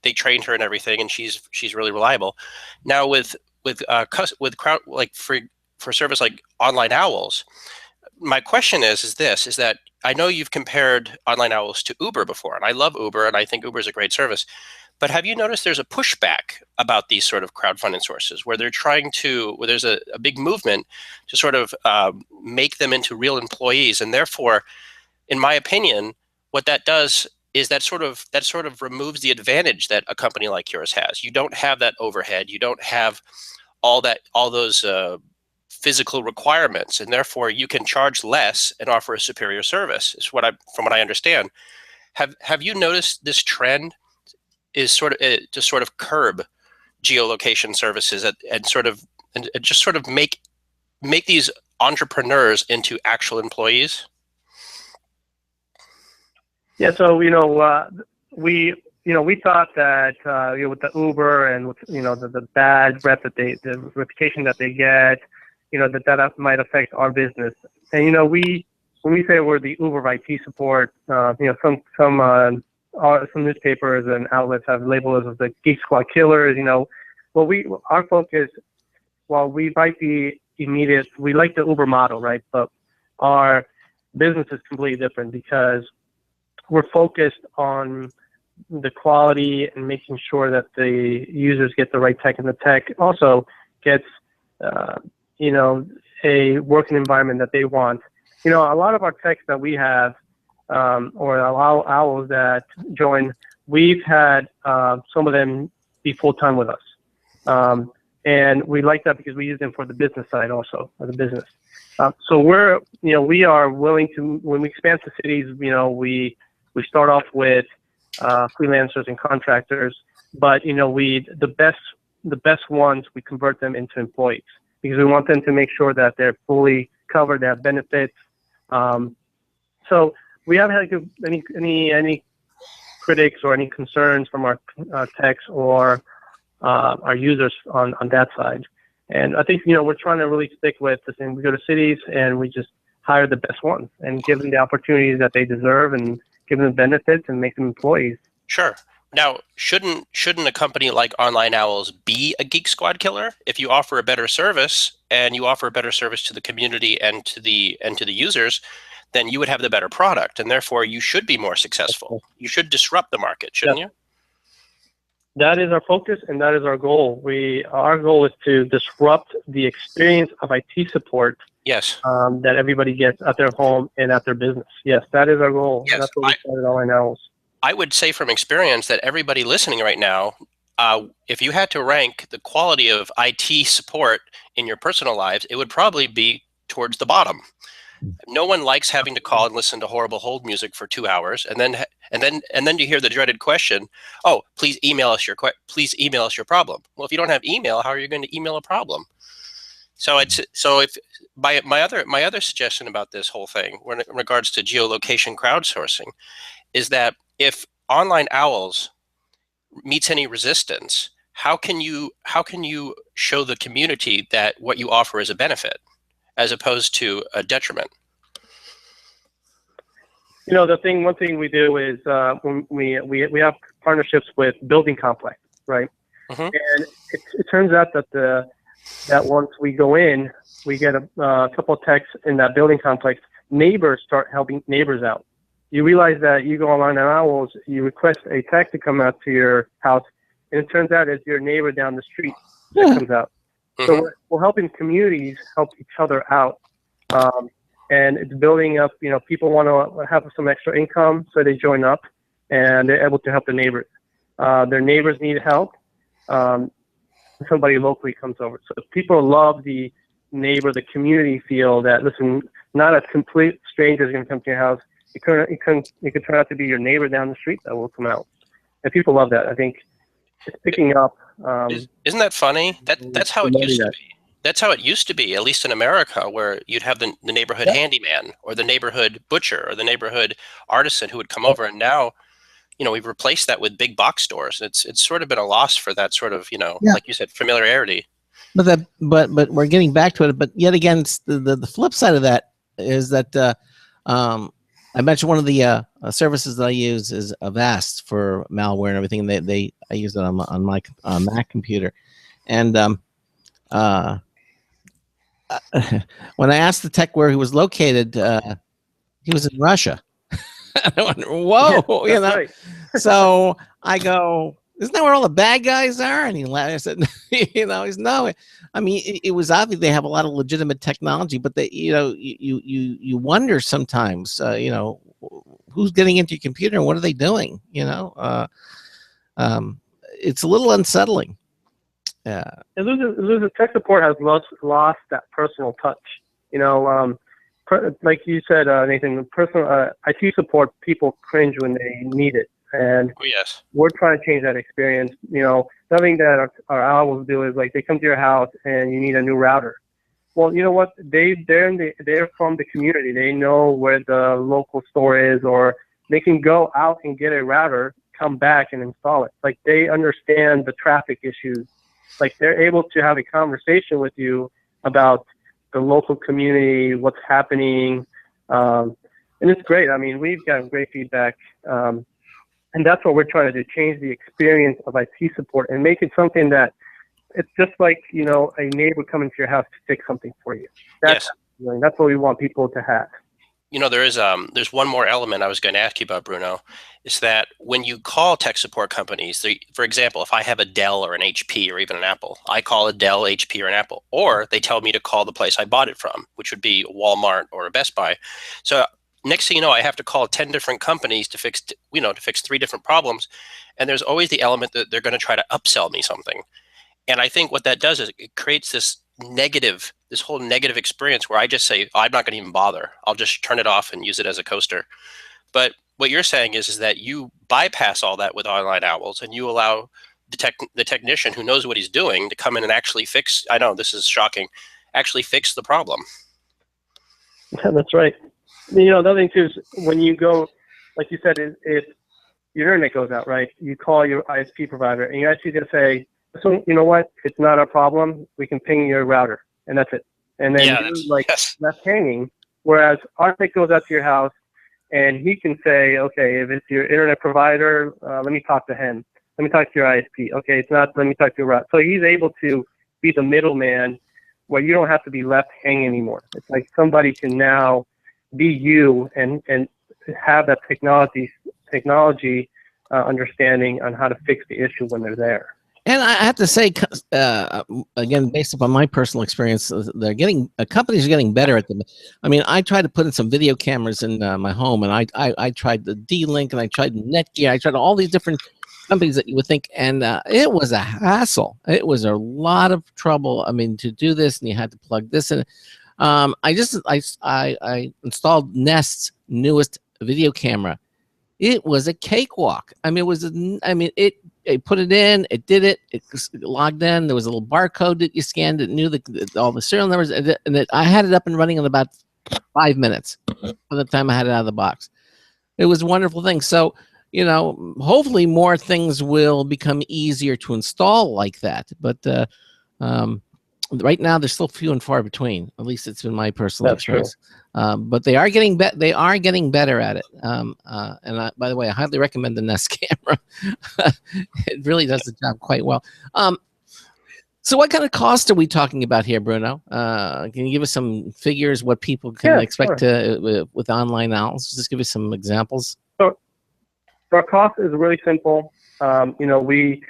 they trained her and everything, and she's really reliable. Now with crowd, like for service like Online Owls, my question is that I know you've compared Online Owls to Uber before, and I love Uber, and I think Uber is a great service. But have you noticed there's a pushback about these sort of crowdfunding sources, where where there's a big movement to sort of make them into real employees, and therefore, in my opinion, what that does is that sort of removes the advantage that a company like yours has. You don't have that overhead. You don't have all those physical requirements, and therefore you can charge less and offer a superior service. Is from what I understand. Have you noticed this trend is to sort of curb geolocation services and just sort of make these entrepreneurs into actual employees? Yeah. So we thought that with the Uber and with the bad the reputation that they get, that might affect our business. And when we say we're the Uber of IT support, some some newspapers and outlets have labeled us as the Geek Squad killers. Our focus, while we might be immediate, we like the Uber model, right? But our business is completely different because we're focused on the quality and making sure that the users get the right tech, and the tech also gets, a working environment that they want. A lot of our techs that we have, or our owls that join, we've had some of them be full-time with us. And we like that because we use them for the business side also, as a business. So we are willing to, when we expand to cities, we start off with freelancers and contractors, but the best ones, we convert them into employees because we want them to make sure that they're fully covered, they have benefits. So we haven't had any critics or any concerns from our techs or our users on that side. And I think, we're trying to really stick with the same. We go to cities and we just hire the best ones and give them the opportunities that they deserve and give them benefits and make them employees. Sure. Now, shouldn't a company like Online Owls be a Geek Squad killer? If you offer a better service and you offer a better service to the community and to the users, then you would have the better product, and therefore you should be more successful. You should disrupt the market, shouldn't you? That is our focus, and that is our goal. Our goal is to disrupt the experience of IT support. Yes. That everybody gets at their home and at their business. Yes, that is our goal. Yes, that's what we started Online Owls. I would say from experience that everybody listening right now, if you had to rank the quality of IT support in your personal lives, it would probably be towards the bottom. No one likes having to call and listen to horrible hold music for 2 hours, and then you hear the dreaded question, "Oh, please email us your problem." Well, if you don't have email, how are you going to email a problem? So if my other suggestion about this whole thing, in regards to geolocation crowdsourcing, is that if Online Owls meets any resistance, how can you show the community that what you offer is a benefit as opposed to a detriment? One thing we do is when we have partnerships with building complexes, right? Mm-hmm. And it turns out that once we go in, we get a couple of techs in that building complex. Neighbors start helping neighbors out. You realize that you go online on Owls, you request a tech to come out to your house, and it turns out it's your neighbor down the street that comes out. Mm-hmm. So we're helping communities help each other out. And it's building up, people want to have some extra income, so they join up, and they're able to help their neighbors. Their neighbors need help. Somebody locally comes over. So people love the community feel that, listen, not a complete stranger is going to come to your house. It could turn out to be your neighbor down the street that will come out. And people love that. I think it's picking up. Isn't that funny? That's how it used to be. That's how it used to be, at least in America, where you'd have the neighborhood handyman or the neighborhood butcher or the neighborhood artisan who would come over. And now, we've replaced that with big box stores. It's sort of been a loss for that sort of, like you said, familiarity. But we're getting back to it. But yet again, it's the flip side of that is that I mentioned one of the services that I use is Avast for malware and everything. I use it on my Mac computer, and when I asked the tech where he was located, he was in Russia. I went, whoa, right. So I go, isn't that where all the bad guys are? And he laughed. I said, he's no. I mean, it was obvious they have a lot of legitimate technology, but they, you wonder sometimes, who's getting into your computer and what are they doing? It's a little unsettling. Yeah. And tech support has lost that personal touch. Like you said, Nathan, personal IT support, people cringe when they need it. And we're trying to change that experience. Something that our owls do is, like, they come to your house and you need a new router. Well, you know what? They're from the community. They know where the local store is, or they can go out and get a router, come back and install it. Like, they understand the traffic issues. Like, they're able to have a conversation with you about the local community, what's happening, and it's great. I mean, we've got great feedback. And that's what we're trying to do, change the experience of IT support and make it something that it's just like, you know, a neighbor coming to your house to fix something for you. That's, that's what we want people to have. You know, there's one more element I was going to ask you about, Bruno, is that when you call tech support companies, for example, if I have a Dell or an HP or even an Apple, I call a Dell, HP, or an Apple, or they tell me to call the place I bought it from, which would be Walmart or a Best Buy. So next thing you know, I have to call 10 different companies to fix 3 different problems. And there's always the element that they're going to try to upsell me something. And I think what that does is it creates this whole negative experience where I just say, I'm not going to even bother. I'll just turn it off and use it as a coaster. But what you're saying is that you bypass all that with Online Owls and you allow the technician who knows what he's doing to come in and actually fix, I know this is shocking, actually fix the problem. Yeah, that's right. You know, another thing too is when you go, like you said, if your internet goes out, right, you call your ISP provider and you're actually going to say, so you know what? It's not a problem. We can ping your router, and that's it. And then that's hanging. Whereas our tech goes out to your house, and he can say, okay, if it's your internet provider, let me talk to him. Let me talk to your ISP. Okay, it's not. Let me talk to your router. So he's able to be the middleman, where you don't have to be left hanging anymore. It's like somebody can now be you and have that technology understanding on how to fix the issue when they're there. And I have to say, again, based upon my personal experience, companies are getting better at them. I mean, I tried to put in some video cameras in my home, and I tried the D-Link, and I tried Netgear, I tried all these different companies that you would think, and it was a hassle. It was a lot of trouble. I mean, to do this, and you had to plug this in. I installed Nest's newest video camera. It was a cakewalk. I mean, it put it in, it did it, it logged in. There was a little barcode that you scanned. It knew all the serial numbers, and I had it up and running in about 5 minutes by the time I had it out of the box. It was a wonderful thing. So, you know, hopefully more things will become easier to install like that. But right now, they're still few and far between. At least it's been my personal experience. But they are getting better at it. And by the way, I highly recommend the Nest camera. It really does the job quite well. So what kind of cost are we talking about here, Bruno? Can you give us some figures, what people can expect with Online Owls? Just give us some examples. So our cost is really simple. You know, we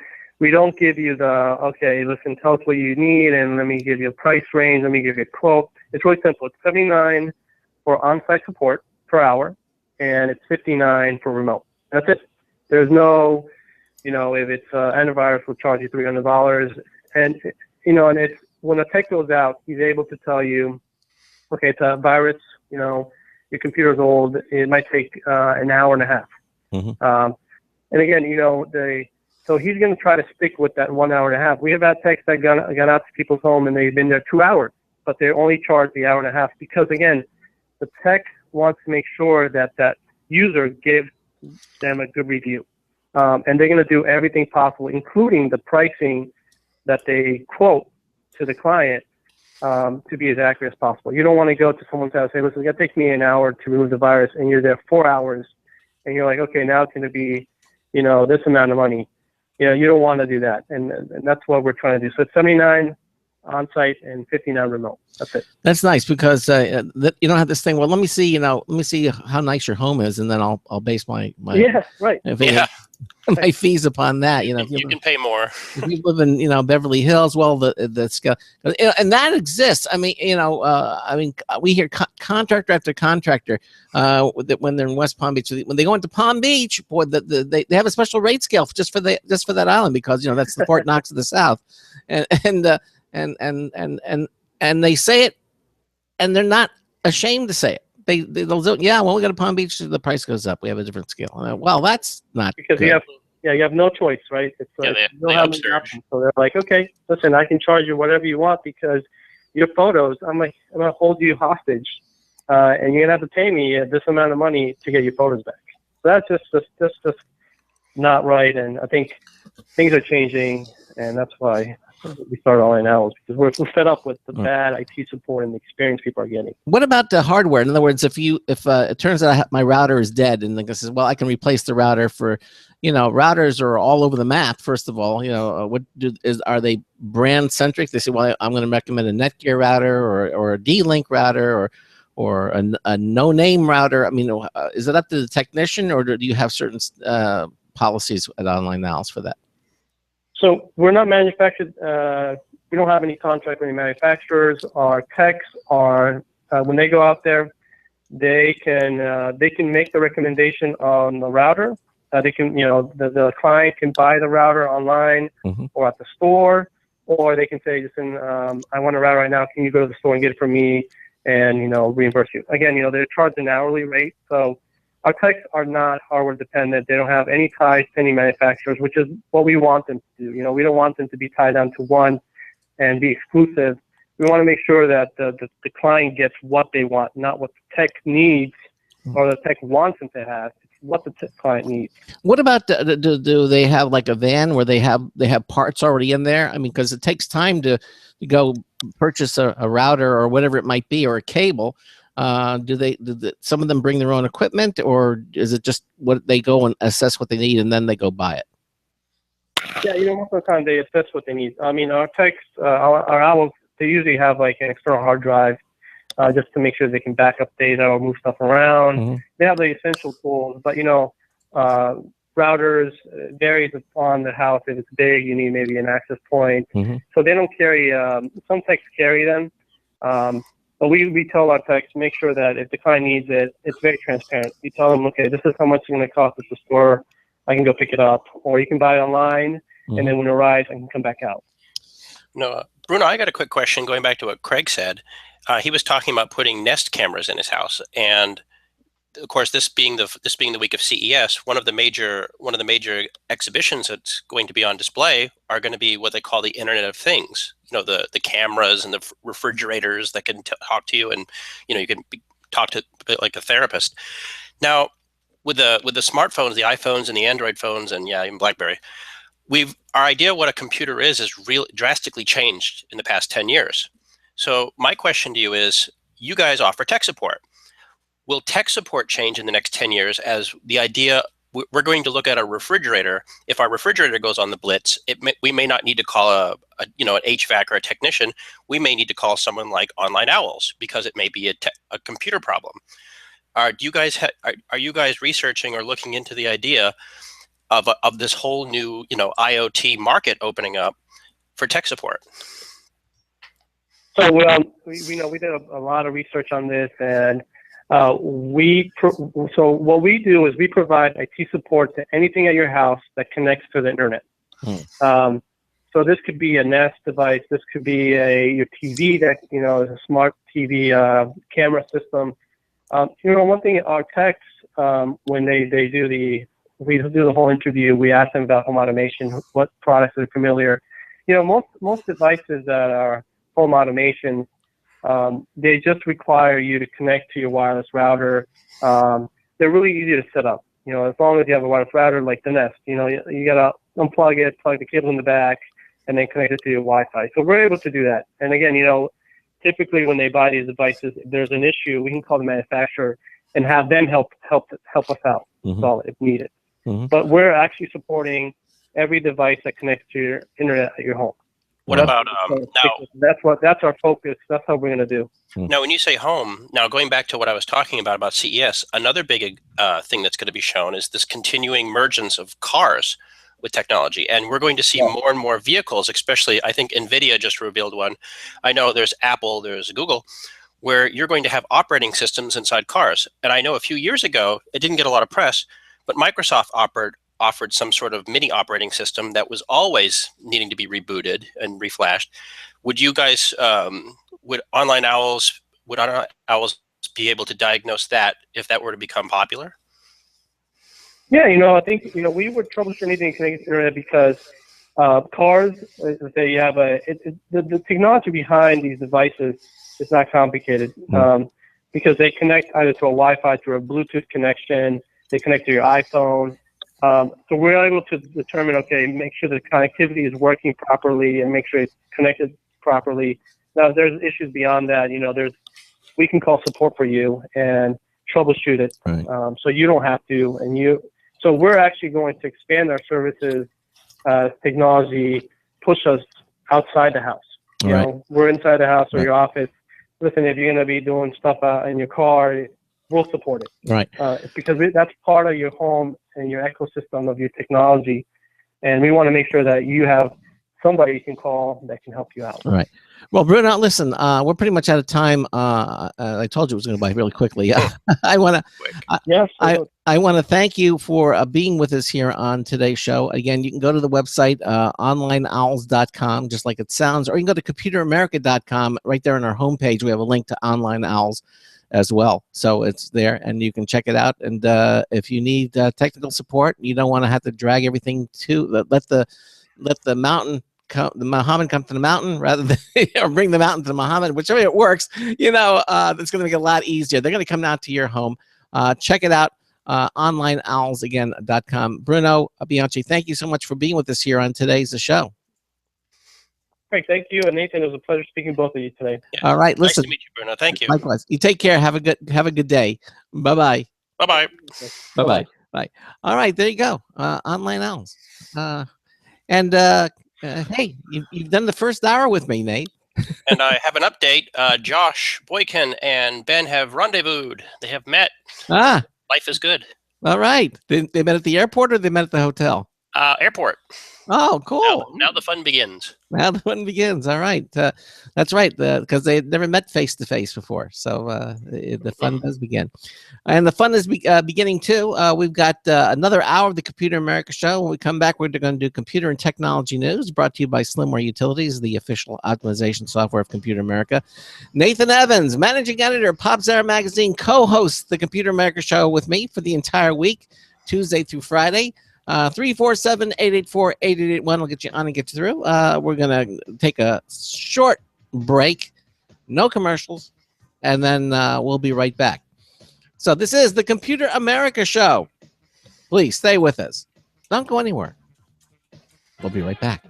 don't give you okay, listen, tell us what you need, and let me give you a price range, let me give you a quote. It's really simple. It's $79 for on-site support per hour, and it's $59 for remote. That's it. There's no, you know, if it's antivirus, we'll charge you $300. And, you know, and it's when the tech goes out, he's able to tell you, okay, it's a virus, you know, your computer's old, it might take an hour and a half. Mm-hmm. And again, you know, so he's going to try to stick with that 1 hour and a half. We have had techs that got out to people's home and they've been there 2 hours, but they only charge the hour and a half because, again, the tech wants to make sure that that user gives them a good review. And they're going to do everything possible, including the pricing that they quote to the client to be as accurate as possible. You don't want to go to someone's house and say, listen, it's going to take me an hour to remove the virus, and you're there 4 hours, and you're like, okay, now it's going to be, you know, this amount of money. You know, you don't want to do that, and that's what we're trying to do. So it's $79 on-site and $59 remote. That's it. That's nice because you don't have this thing. Well, let me see how nice your home is, and then I'll base my my fees upon that. You know, you can pay more. If you live in Beverly Hills, well, the scale, and that exists. I mean, we hear contractor after contractor that when they're in West Palm Beach, when they go into Palm Beach, boy, they have a special rate scale just for that island because that's the Fort Knox of the South, and they say it, and they're not ashamed to say it. They'll do, when we go to Palm Beach, the price goes up. We have a different scale. Well, that's not because good. you have no choice, right? It's like you don't have any option. So they're like, okay, listen, I can charge you whatever you want because your photos, I'm gonna hold you hostage, and you're gonna have to pay me this amount of money to get your photos back. So that's just not right. And I think things are changing, and that's why we started Online Owls, because we're fed up with the bad IT support and the experience people are getting. What about the hardware? In other words, if it turns out my router is dead, and like I says, well, I can replace the router for, routers are all over the map. First of all, are they brand centric? They say, well, I'm going to recommend a Netgear router or a D-Link router or a no-name router. I mean, is it up to the technician, or do you have certain policies at Online Owls for that? So we're not manufactured. We don't have any contract with any manufacturers. Our techs are when they go out there, they can make the recommendation on the router. They can, the client can buy the router online or at the store, or they can say, listen, I want a router right now. Can you go to the store and get it for me, and reimburse you? Again, they're charged an hourly rate. So our techs are not hardware dependent. They don't have any ties to any manufacturers, which is what we want them to do. We don't want them to be tied down to one and be exclusive. We want to make sure that the client gets what they want, not what the tech needs or the tech wants them to have. It's what the client needs. What about do they have like a van where they have parts already in there? I mean, because it takes time to go purchase a router or whatever it might be, or a cable. Do some of them bring their own equipment, or is it just what they go and assess what they need and then they go buy it? Yeah, most of the time they assess what they need. I mean, our techs, our owls, they usually have like an external hard drive just to make sure they can back up data or move stuff around. They have the essential tools, but routers varies upon the house. If it's big, you need maybe an access point. So they don't carry. Some techs carry them. But we tell our techs, make sure that if the client needs it, it's very transparent. We tell them, okay, this is how much it's going to cost at the store. I can go pick it up, or you can buy it online, and then when it arrives, I can come back out. No, Bruno, I got a quick question going back to what Craig said. He was talking about putting Nest cameras in his house, and of course, this being the week of CES, one of the major exhibitions that's going to be on display are going to be what they call the Internet of Things. The cameras and the refrigerators that can talk to you, and you can talk to like a therapist. Now, with the smartphones, the iPhones and the Android phones, and even BlackBerry, our idea of what a computer is really drastically changed in the past 10 years. So my question to you is, you guys offer tech support. Will tech support change in the next 10 years as the idea we're going to look at a refrigerator? If our refrigerator goes on the blitz, we may not need to call an HVAC or a technician. We may need to call someone like Online Owls because it may be a computer problem. Are you guys researching or looking into the idea of this whole new IoT market opening up for tech support? So we did a lot of research on this, and so what we do is we provide IT support to anything at your house that connects to the internet. So this could be a Nest device. This could be your TV that is a smart TV camera system. One thing our techs, when we do the whole interview, we ask them about home automation, what products are familiar. Most devices that are home automation, they just require you to connect to your wireless router. They're really easy to set up. As long as you have a wireless router like the Nest, you gotta unplug it, plug the cable in the back, and then connect it to your Wi-Fi. So we're able to do that. And again, typically when they buy these devices, if there's an issue, we can call the manufacturer and have them help us out, install it if needed. But we're actually supporting every device that connects to your internet at your home. What about now? That's our focus. That's how we're going to do. Now, when you say home, now going back to what I was talking about CES, another big thing that's going to be shown is this continuing emergence of cars with technology, and we're going to see more and more vehicles. Especially, I think NVIDIA just revealed one. I know there's Apple, there's Google, where you're going to have operating systems inside cars. And I know a few years ago it didn't get a lot of press, but Microsoft offered some sort of mini operating system that was always needing to be rebooted and reflashed. Would you guys, would Online Owls be able to diagnose that if that were to become popular? Yeah, I think we would troubleshoot anything connected to the internet because cars, say you have the technology behind these devices is not complicated because they connect either to a Wi-Fi, through a Bluetooth connection, they connect to your iPhone. So we're able to determine, okay, make sure the connectivity is working properly and make sure it's connected properly. Now, if there's issues beyond that, we can call support for you and troubleshoot it. Right. So you don't have to. So we're actually going to expand our services. Technology push us outside the house. We're inside the house or your office. Listen, if you're going to be doing stuff in your car, we'll support it. Right. Because that's part of your home and your ecosystem of your technology. And we want to make sure that you have somebody you can call that can help you out. Right. Well, Bruno, listen, we're pretty much out of time. I told you it was going to buy really quickly. I want to I want to thank you for being with us here on today's show. Again, you can go to the website, onlineowls.com, just like it sounds, or you can go to computeramerica.com. Right there on our homepage, we have a link to Online Owls as well. So it's there, and you can check it out. And if you need technical support, you don't want to have to drag everything to let the mountain. The Muhammad come to the mountain rather than or bring the mountain to the Muhammad, whichever it works, it's going to make it a lot easier. They're going to come out to your home. Check it out, onlineowlsagain.com. Bruno Bianchi, thank you so much for being with us here on today's show. Great, thank you. And Nathan, it was a pleasure speaking to both of you today. Yeah. All right, listen. Nice to meet you, Bruno. Thank you. Likewise. You take care. Have a good day. Bye-bye. Bye-bye. Bye-bye. Bye. All right, there you go. Online Owls. Hey, you've done the first hour with me, Nate. And I have an update. Josh Boykin and Ben have rendezvoused. They have met. Life is good. All right. They met at the airport or they met at the hotel? Airport. Oh, cool. Now the fun begins. Now the fun begins. All right. That's right. Because they had never met face to face before. So the fun does begin. And the fun is beginning too. We've got another hour of the Computer America Show. When we come back, we're going to do computer and technology news brought to you by Slimware Utilities, the official optimization software of Computer America. Nathan Evans, managing editor, PopZara Magazine, co-hosts the Computer America Show with me for the entire week, Tuesday through Friday. 347-884-8881 will get you on and get you through. We're going to take a short break, no commercials, and then we'll be right back. So this is the Computer America Show. Please stay with us. Don't go anywhere. We'll be right back.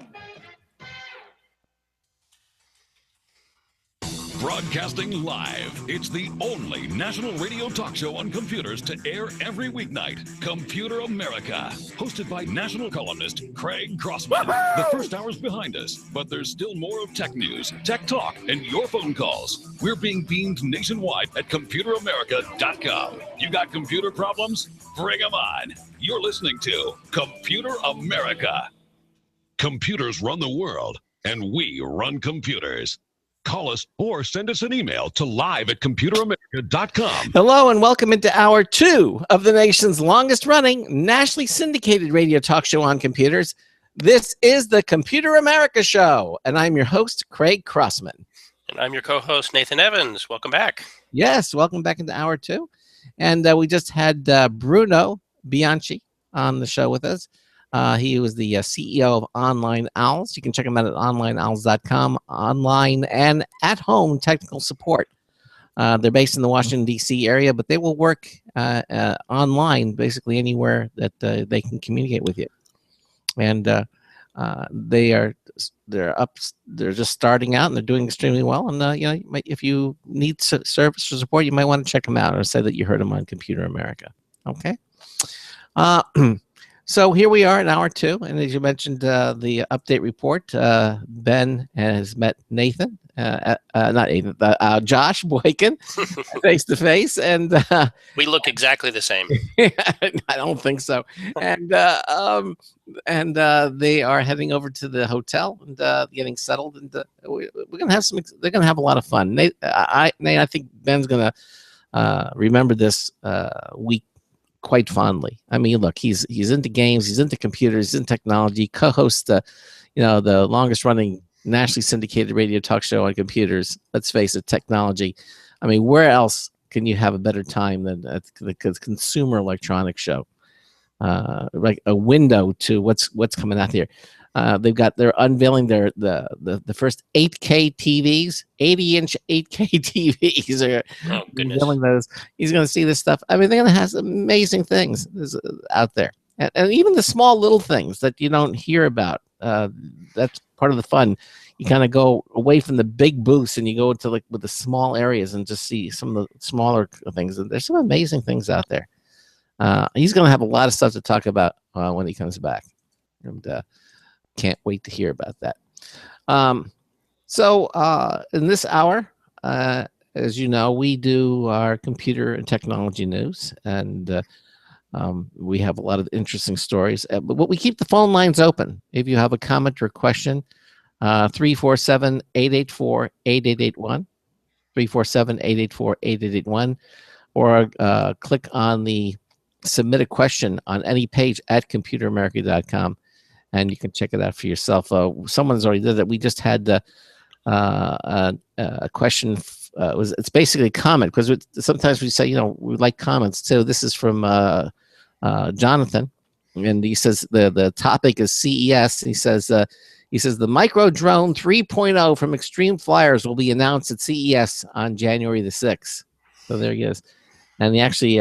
Broadcasting live, it's the only national radio talk show on computers to air every weeknight. Computer America, hosted by national columnist Craig Crossman. The first hour's behind us, but there's still more of tech news, tech talk, and your phone calls. We're being beamed nationwide at computeramerica.com. You got computer problems? Bring them on. You're listening to Computer America. Computers run the world, and we run computers. Call us or send us an email to live@computeramerica.com. Hello and welcome into hour 2 of the nation's longest running nationally syndicated radio talk show on computers. This is the Computer America Show, and I'm your host, Craig Crossman. And I'm your co-host, Nathan Evans. Welcome back. Yes, welcome back into hour 2. And we just had Bruno Bianchi on the show with us. He was the CEO of Online Owls. You can check him out at onlineowls.com, online and at-home technical support. They're based in the Washington, D.C. area, but they will work online basically anywhere that they can communicate with you. And they're just starting out, and they're doing extremely well. And if you need service or support, you might want to check them out or say that you heard them on Computer America. Okay. So here we are in hour 2, and as you mentioned, the update report, Ben has met Nathan, not Nathan, Josh Boykin, face to face, and we look exactly the same. I don't think so. And they are heading over to the hotel and getting settled, and we're gonna have they're gonna have a lot of fun. Nate, I think Ben's gonna remember this week quite fondly. I mean, look, he's into games, he's into computers, he's in technology, co-hosts the longest running nationally syndicated radio talk show on computers. Let's face it, technology. I mean, where else can you have a better time than at the Consumer Electronics Show? Like a window to what's coming out here. They're unveiling the first 8K TVs, 80-inch 8K TVs. Are unveiling those. He's going to see this stuff. I mean, they're going to have some amazing things out there. and even the small little things that you don't hear about. That's part of the fun. You kind of go away from the big booths and you go to like with the small areas and just see some of the smaller things. And there's some amazing things out there. He's going to have a lot of stuff to talk about when he comes back, and can't wait to hear about that. So in this hour, as you know, we do our computer and technology news, and we have a lot of interesting stories. But we keep the phone lines open. If you have a comment or a question, 347-884-8881, 347-884-8881, or click on the submit a question on any page at computeramerica.com, and you can check it out for yourself. Someone's already did it. We just had a question. It's basically a comment, because sometimes we say, we like comments too. This is from Jonathan, and he says the topic is CES. And he says the Micro Drone 3.0 from Extreme Flyers will be announced at CES on January the 6th. So there he is, and he actually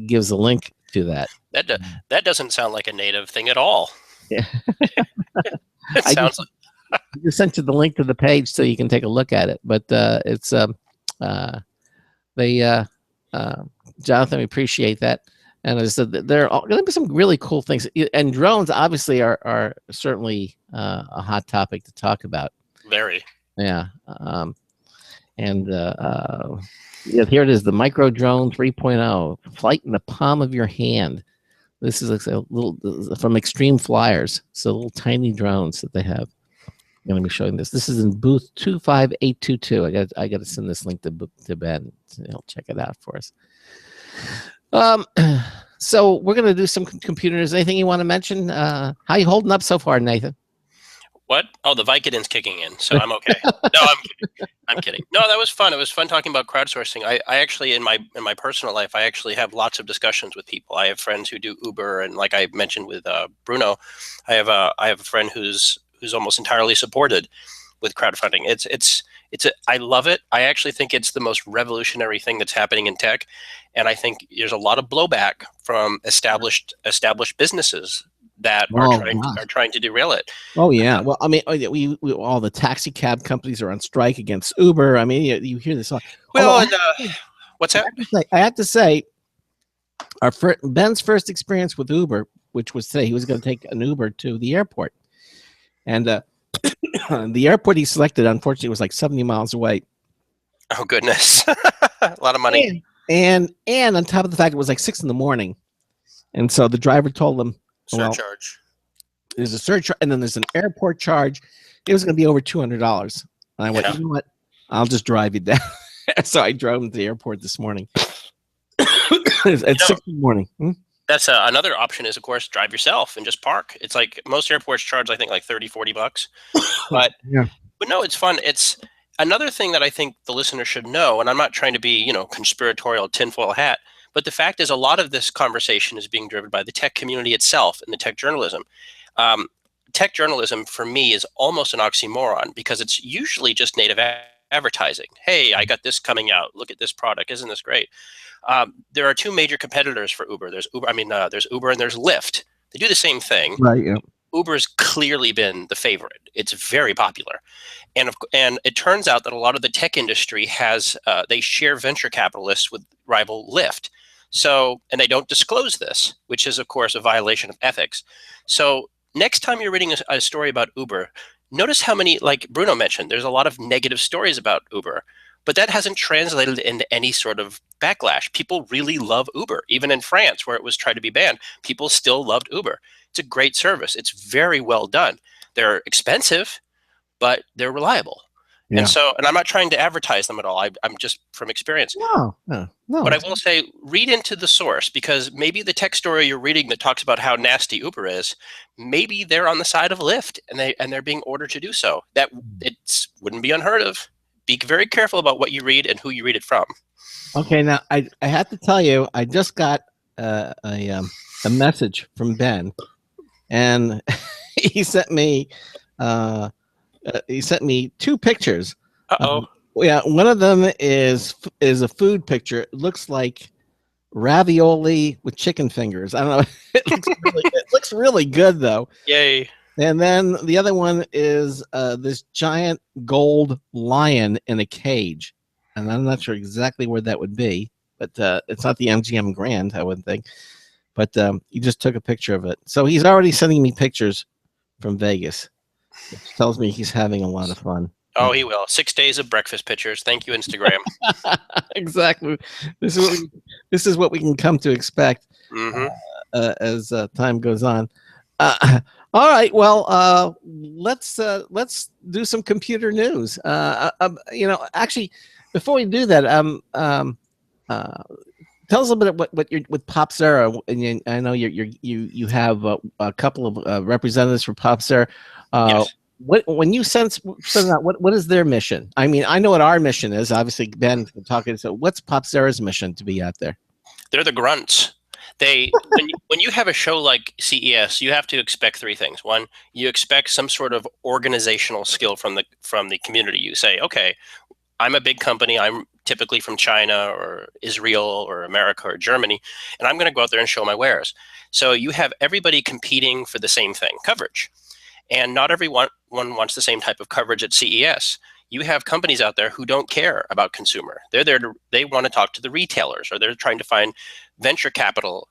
gives a link to that. That doesn't sound like a native thing at all. Yeah. It sounds like. I just sent you the link to the page so you can take a look at it. But it's Jonathan, we appreciate that. And as I said, there are going to be some really cool things. And drones obviously are certainly a hot topic to talk about. Very. Yeah. Here it is, the Micro Drone 3.0, flight in the palm of your hand. This is a little from Extreme Flyers. So little tiny drones that they have. I'm going to be showing this. This is in booth 25822. I got to send this link to Ben. He'll check it out for us. So we're going to do some computer news. Anything you want to mention? How you holding up so far, Nathan? What? Oh, the Vicodin's kicking in, so I'm okay. No, I'm kidding. I'm kidding. No, that was fun. It was fun talking about crowdsourcing. I actually, in my personal life, I actually have lots of discussions with people. I have friends who do Uber, and like I mentioned with Bruno, I have a friend who's almost entirely supported with crowdfunding. I love it. I actually think it's the most revolutionary thing that's happening in tech, and I think there's a lot of blowback from established businesses that are trying to derail it. Oh yeah. Well, I mean, we all the taxi cab companies are on strike against Uber. I mean, you hear this. Well, what's that? I have to say, Ben's first experience with Uber, which was today, he was going to take an Uber to the airport, and the airport he selected, unfortunately, was like 70 miles away. Oh goodness, a lot of money. And on top of the fact, it was like 6 a.m, and so the driver told him, surcharge. There's a surcharge, and then there's an airport charge. It was going to be over $200. And I went, you know what? I'll just drive you down. So I drove him to the airport this morning. At 6 a.m. That's another option is, of course, drive yourself and just park. It's like most airports charge, I think, like $30-$40. But no, it's fun. It's another thing that I think the listener should know, and I'm not trying to be, conspiratorial tinfoil hat, but the fact is a lot of this conversation is being driven by the tech community itself and the tech journalism. Tech journalism, for me, is almost an oxymoron because it's usually just native advertising. Hey, I got this coming out. Look at this product. Isn't this great? There are two major competitors for Uber. There's Uber and there's Lyft. They do the same thing. Right. Yeah. Uber's clearly been the favorite. It's very popular. And it turns out that a lot of the tech industry they share venture capitalists with rival Lyft. So, and they don't disclose this, which is, of course, a violation of ethics. So next time you're reading a story about Uber, notice how many, like Bruno mentioned, there's a lot of negative stories about Uber, but that hasn't translated into any sort of backlash. People really love Uber. Even in France, where it was tried to be banned, people still loved Uber. It's a great service. It's very well done. They're expensive, but they're reliable. Yeah. And I'm not trying to advertise them at all. I'm just from experience. No. But I will say, read into the source, because maybe the tech story you're reading that talks about how nasty Uber is, maybe they're on the side of Lyft and they're being ordered to do so. That wouldn't be unheard of. Be very careful about what you read and who you read it from. Okay, now I have to tell you, I just got a message from Ben, and he sent me two pictures. Uh-oh. Yeah, one of them is a food picture. It looks like ravioli with chicken fingers. I don't know. It looks really good though. Yay. And then the other one is this giant gold lion in a cage. And I'm not sure exactly where that would be, but it's not the MGM Grand, I wouldn't think. But he just took a picture of it. So he's already sending me pictures from Vegas, which tells me he's having a lot of fun. Oh, he will. 6 days of breakfast pictures. Thank you, Instagram. Exactly. This is what we can come to expect as time goes on. All right. Well, let's do some computer news. Actually, before we do that, tell us a bit what you're with PopZera. And I know you have a couple of representatives for PopZera. Yes. When you send out, what is their mission? I mean, I know what our mission is. Obviously, Ben talking. So, what's PopZera's mission to be out there? They're the grunts. When you have a show like CES, you have to expect three things. One, you expect some sort of organizational skill from the community. You say, okay, I'm a big company. I'm typically from China or Israel or America or Germany, and I'm going to go out there and show my wares. So you have everybody competing for the same thing, coverage. And not everyone wants the same type of coverage at CES. You have companies out there who don't care about consumer. They want to talk to the retailers, or they're trying to find venture capital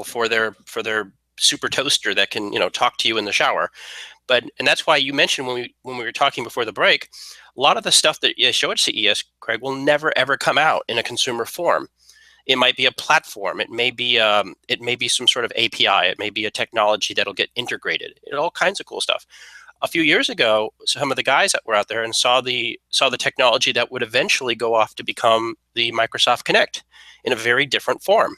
for their super toaster that can talk to you in the shower. And that's why you mentioned when we were talking before the break, a lot of the stuff that you show at CES, Craig, will never ever come out in a consumer form. It might be a platform. It may be some sort of API. It may be a technology that'll get integrated. All kinds of cool stuff. A few years ago, some of the guys that were out there and saw the technology that would eventually go off to become the Microsoft Kinect in a very different form.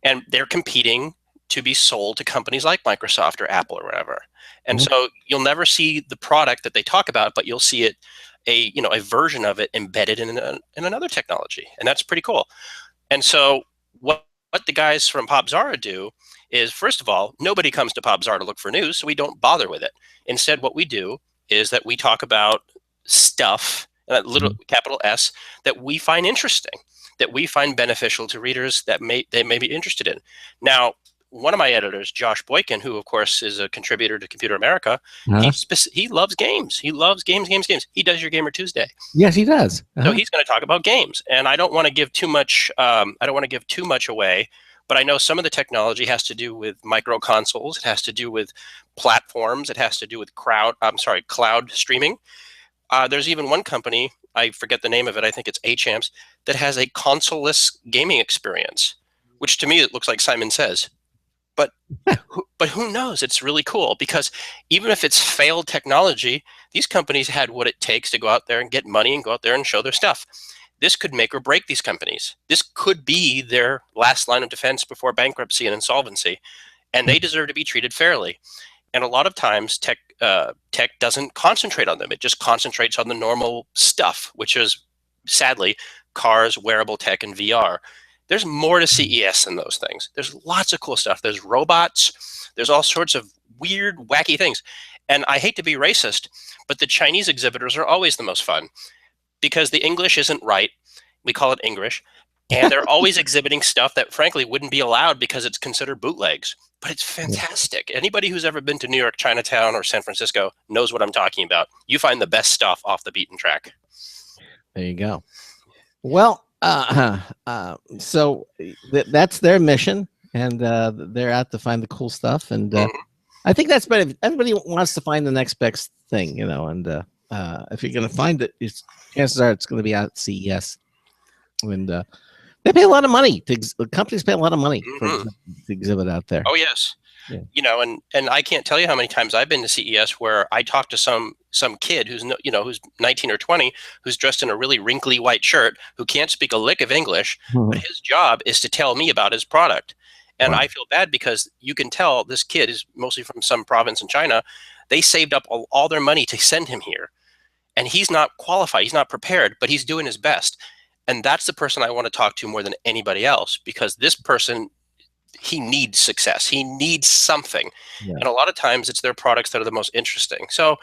And they're competing to be sold to companies like Microsoft or Apple or whatever. And so you'll never see the product that they talk about, but you'll see it, a version of it embedded in another technology. And that's pretty cool. And so what the guys from PopZera do is, first of all, nobody comes to PopZera to look for news, so we don't bother with it. Instead, what we do is that we talk about stuff, little capital S, that we find interesting, that we find beneficial to readers that they may be interested in. Now, one of my editors, Josh Boykin, who of course is a contributor to Computer America, he loves games. He loves games. He does your Gamer Tuesday. Yes, he does. So he's going to talk about games, and I don't want to give too much. I don't want to give too much away, but I know some of the technology has to do with micro consoles. It has to do with platforms. It has to do with cloud streaming. There's even one company, I forget the name of it. I think it's Achamps, that has a console-less gaming experience, which to me it looks like Simon Says. But who knows? It's really cool, because even if it's failed technology, these companies had what it takes to go out there and get money and go out there and show their stuff. This could make or break these companies. This could be their last line of defense before bankruptcy and insolvency, and they deserve to be treated fairly. And a lot of times tech doesn't concentrate on them. It just concentrates on the normal stuff, which is sadly cars, wearable tech, and VR. There's more to CES than those things. There's lots of cool stuff. There's robots. There's all sorts of weird, wacky things. And I hate to be racist, but the Chinese exhibitors are always the most fun, because the English isn't right. We call it English. And they're always exhibiting stuff that frankly wouldn't be allowed because it's considered bootlegs. But it's fantastic. Anybody who's ever been to New York, Chinatown, or San Francisco knows what I'm talking about. You find the best stuff off the beaten track. There you go. Well, so that's their mission, and they're out to find the cool stuff. And I think that's better. Everybody wants to find the next best thing, and if you're going to find it, chances are it's going to be out at CES. And they pay a lot of money. Companies pay a lot of money to exhibit out there. Oh, yes. Yeah. And I can't tell you how many times I've been to CES where I talked to some kid who's 19 or 20, who's dressed in a really wrinkly white shirt, who can't speak a lick of English, but his job is to tell me about his product. And I feel bad because you can tell this kid is mostly from some province in China. They saved up all their money to send him here, and he's not qualified. He's not prepared, but he's doing his best. And that's the person I want to talk to more than anybody else, because this person, he needs success. He needs something. Yeah. And a lot of times it's their products that are the most interesting. So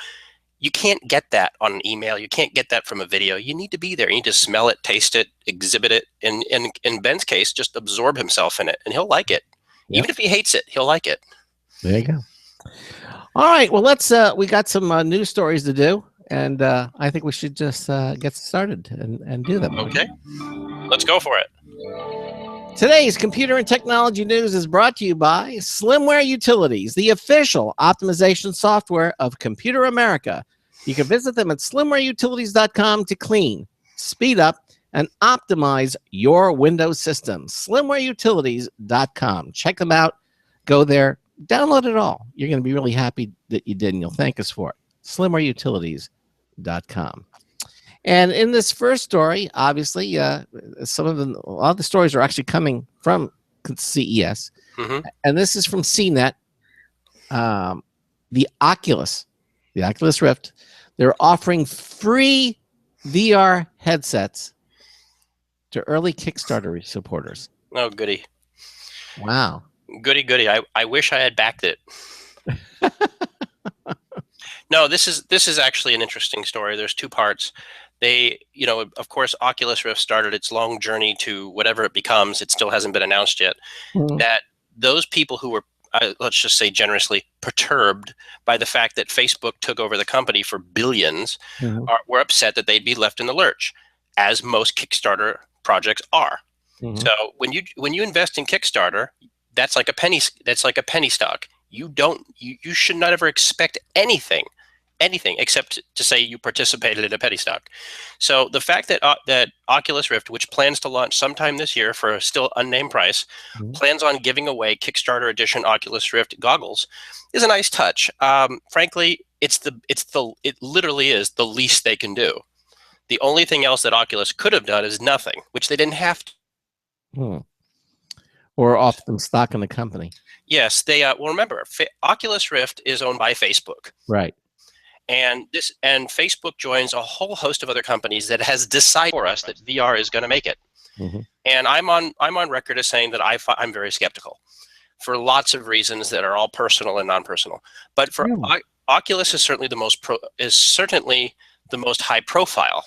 You can't get that on an email. You can't get that from a video. You need to be there. You need to smell it, taste it, exhibit it. And in Ben's case, just absorb himself in it, and he'll like it. Yep. Even if he hates it, he'll like it. There you go. All right. Well, we got some news stories to do, and I think we should just get started and do them. Okay. Let's go for it. Today's computer and technology news is brought to you by Slimware Utilities, the official optimization software of Computer America. You can visit them at slimwareutilities.com to clean, speed up, and optimize your Windows system. Slimwareutilities.com. Check them out. Go there. Download it all. You're going to be really happy that you did, and you'll thank us for it. Slimwareutilities.com. And in this first story, obviously, a lot of the stories are actually coming from CES. Mm-hmm. And this is from CNET. The Oculus Rift, they're offering free VR headsets to early Kickstarter supporters. Oh, goody. Wow. Goody. I wish I had backed it. No, this is actually an interesting story. There's two parts. They, of course, Oculus Rift started its long journey to whatever it becomes. It still hasn't been announced yet. Mhm. That those people who were, let's just say generously, perturbed by the fact that Facebook took over the company for billions, Mhm. were upset that they'd be left in the lurch, as most Kickstarter projects are. Mhm. So when you invest in Kickstarter, that's like a penny stock. You should not ever expect anything except to say you participated in a penny stock. So the fact that that Oculus Rift, which plans to launch sometime this year for a still unnamed price, Mhm. plans on giving away Kickstarter edition Oculus Rift goggles, is a nice touch. Frankly, it literally is the least they can do. The only thing else that Oculus could have done is nothing, which they didn't have to. Or off them stock in the company. Yes, they remember Oculus Rift is owned by Facebook. Right. And Facebook joins a whole host of other companies that has decided for us that VR is going to make it. Mhm. And I'm on record as saying that I'm very skeptical for lots of reasons that are all personal and non-personal. But for Oculus is certainly the most high profile.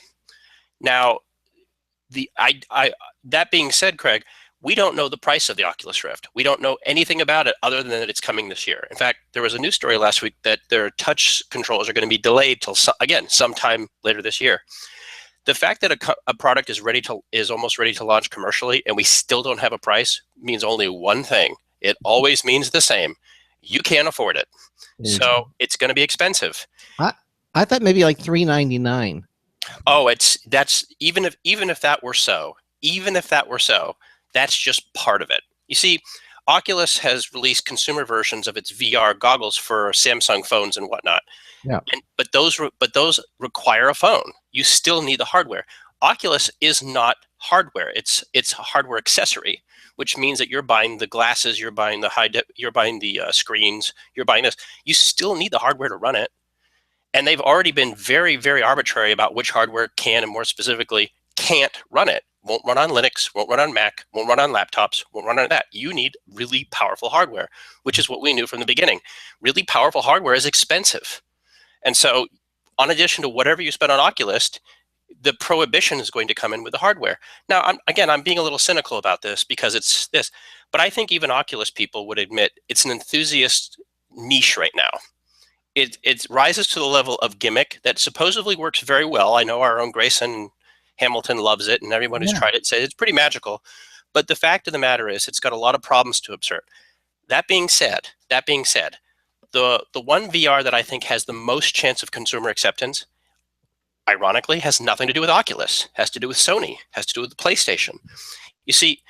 Now, that being said, Craig, we don't know the price of the Oculus Rift. We don't know anything about it other than that it's coming this year. In fact, there was a news story last week that their touch controllers are going to be delayed till sometime later this year. The fact that a product is almost ready to launch commercially and we still don't have a price means only one thing. It always means the same. You can't afford it. So it's going to be expensive. I thought maybe like $399. Oh, that's even if that were so, that's just part of it. You see, Oculus has released consumer versions of its VR goggles for Samsung phones and whatnot. Yeah. But those require a phone. You still need the hardware. Oculus is not hardware. It's a hardware accessory, which means that you're buying the glasses, you're buying the screens, you're buying this. You still need the hardware to run it. And they've already been very, very arbitrary about which hardware can, and more specifically, can't run it. Won't run on Linux, won't run on Mac, won't run on laptops, won't run on that. You need really powerful hardware, which is what we knew from the beginning. Really powerful hardware is expensive. And so, in addition to whatever you spend on Oculus, the prohibition is going to come in with the hardware. Now, I'm being a little cynical about this because it's this, but I think even Oculus people would admit it's an enthusiast niche right now. It rises to the level of gimmick that supposedly works very well. I know our own Grayson Hamilton loves it, and everyone who's tried it says it's pretty magical. But the fact of the matter is, it's got a lot of problems to observe. That being said, the one VR that I think has the most chance of consumer acceptance, ironically, has nothing to do with Oculus. Has to do with Sony. Has to do with the PlayStation. You see,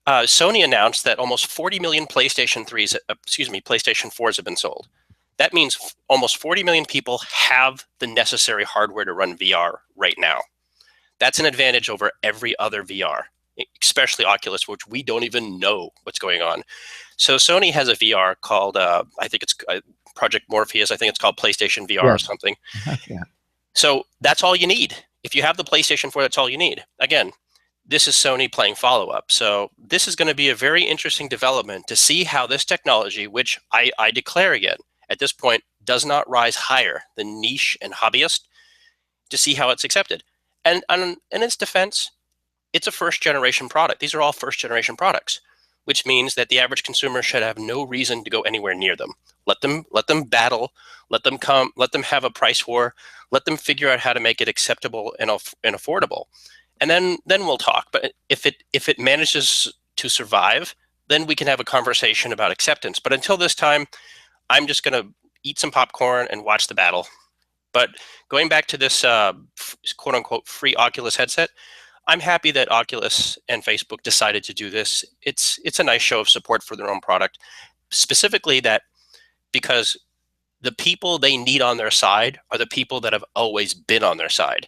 Sony announced that almost 40 million PlayStation 4s have been sold. That means almost 40 million people have the necessary hardware to run VR right now. That's an advantage over every other VR, especially Oculus, which we don't even know what's going on. So Sony has a VR called, I think it's Project Morpheus. I think it's called PlayStation VR or something. Yeah. So that's all you need. If you have the PlayStation 4, that's all you need. Again, this is Sony playing follow-up. So this is going to be a very interesting development to see how this technology, which I declare again, at this point does not rise higher than niche and hobbyist to see how it's accepted. And in its defense, it's a first-generation product. These are all first-generation products, which means that the average consumer should have no reason to go anywhere near them. Let them battle, let them have a price war, let them figure out how to make it acceptable and affordable. And then we'll talk. But if it manages to survive, then we can have a conversation about acceptance. But until this time, I'm just going to eat some popcorn and watch the battle. But going back to this quote unquote free Oculus headset, I'm happy that Oculus and Facebook decided to do this. It's a nice show of support for their own product, specifically that because the people they need on their side are the people that have always been on their side.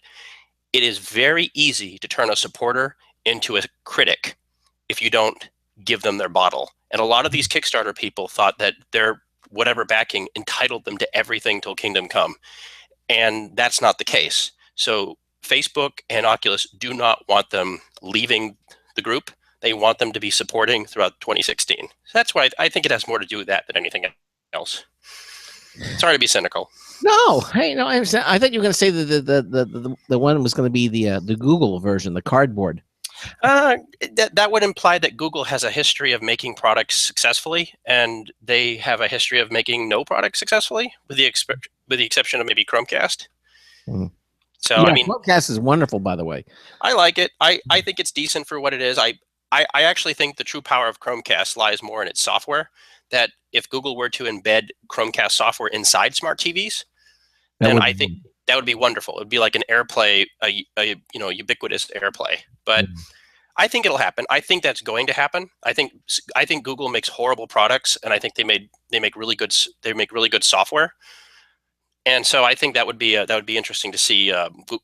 It is very easy to turn a supporter into a critic if you don't give them their bottle. And a lot of these Kickstarter people thought that their whatever backing entitled them to everything till kingdom come. And that's not the case. So Facebook and Oculus do not want them leaving the group. They want them to be supporting throughout 2016. So that's why I think it has more to do with that than anything else. Sorry to be cynical. No, hey, no, I understand. I thought you were going to say the one was going to be the Google version, the cardboard. That would imply that Google has a history of making products successfully, and they have a history of making no products successfully, with the exception of maybe Chromecast. Mm. So Yeah, I mean, Chromecast is wonderful, by the way. I like it. I think it's decent for what it is. I actually think the true power of Chromecast lies more in its software. That if Google were to embed Chromecast software inside smart TVs, then I think that would be wonderful. It would be like an AirPlay, a ubiquitous AirPlay. But I think it'll happen. I think that's going to happen. I think Google makes horrible products, and I think they make really good software. And so I think that would be interesting to see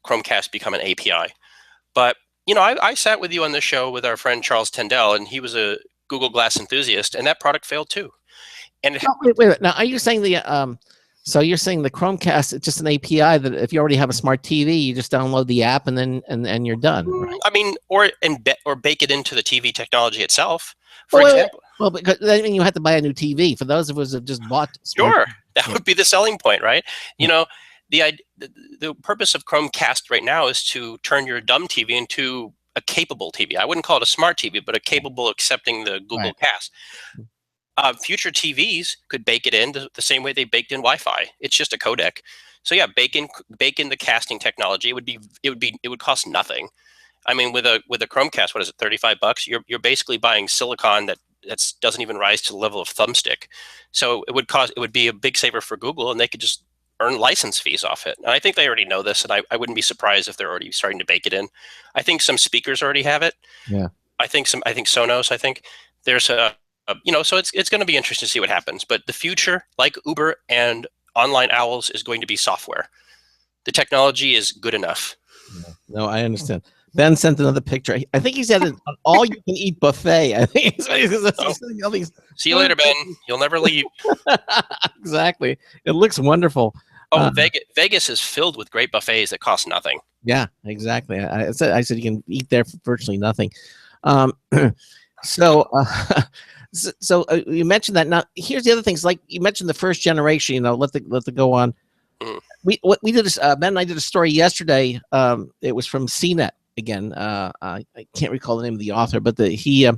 Chromecast become an API. But I sat with you on this show with our friend Charles Tendell, and he was a Google Glass enthusiast, and that product failed too. And wait. Now, are you saying so you're saying the Chromecast is just an API that if you already have a smart TV, you just download the app and then and you're done? Right? I mean, or bake it into the TV technology itself. For example, well, because I mean, you have to buy a new TV. For those of us who have just bought, sure, that would be the selling point, right? The purpose of Chromecast right now is to turn your dumb TV into a capable TV. I wouldn't call it a smart TV, but a capable accepting the Google Cast. Future TVs could bake it in the same way they baked in Wi-Fi. It's just a codec. So yeah, bake in the casting technology. It would cost nothing. I mean, with a Chromecast, what is it, $35? You're basically buying silicon that doesn't even rise to the level of thumbstick. So it would be a big saver for Google, and they could just earn license fees off it. And I think they already know this, and I wouldn't be surprised if they're already starting to bake it in. I think some speakers already have it. Yeah. I think Sonos. I think there's so it's going to be interesting to see what happens. But the future, like Uber and Online Owls, is going to be software. The technology is good enough. No, I understand. Ben sent another picture. I think he's at an all-you-can-eat buffet. I think See you later, Ben. You'll never leave. Exactly. It looks wonderful. Oh, Vegas is filled with great buffets that cost nothing. Yeah, exactly. I said you can eat there for virtually nothing. So you mentioned that. Now, here's the other things. Like you mentioned the first generation. Let the go on. Mm. We did this. Ben and I did a story yesterday. It was from CNET again. I can't recall the name of the author, but he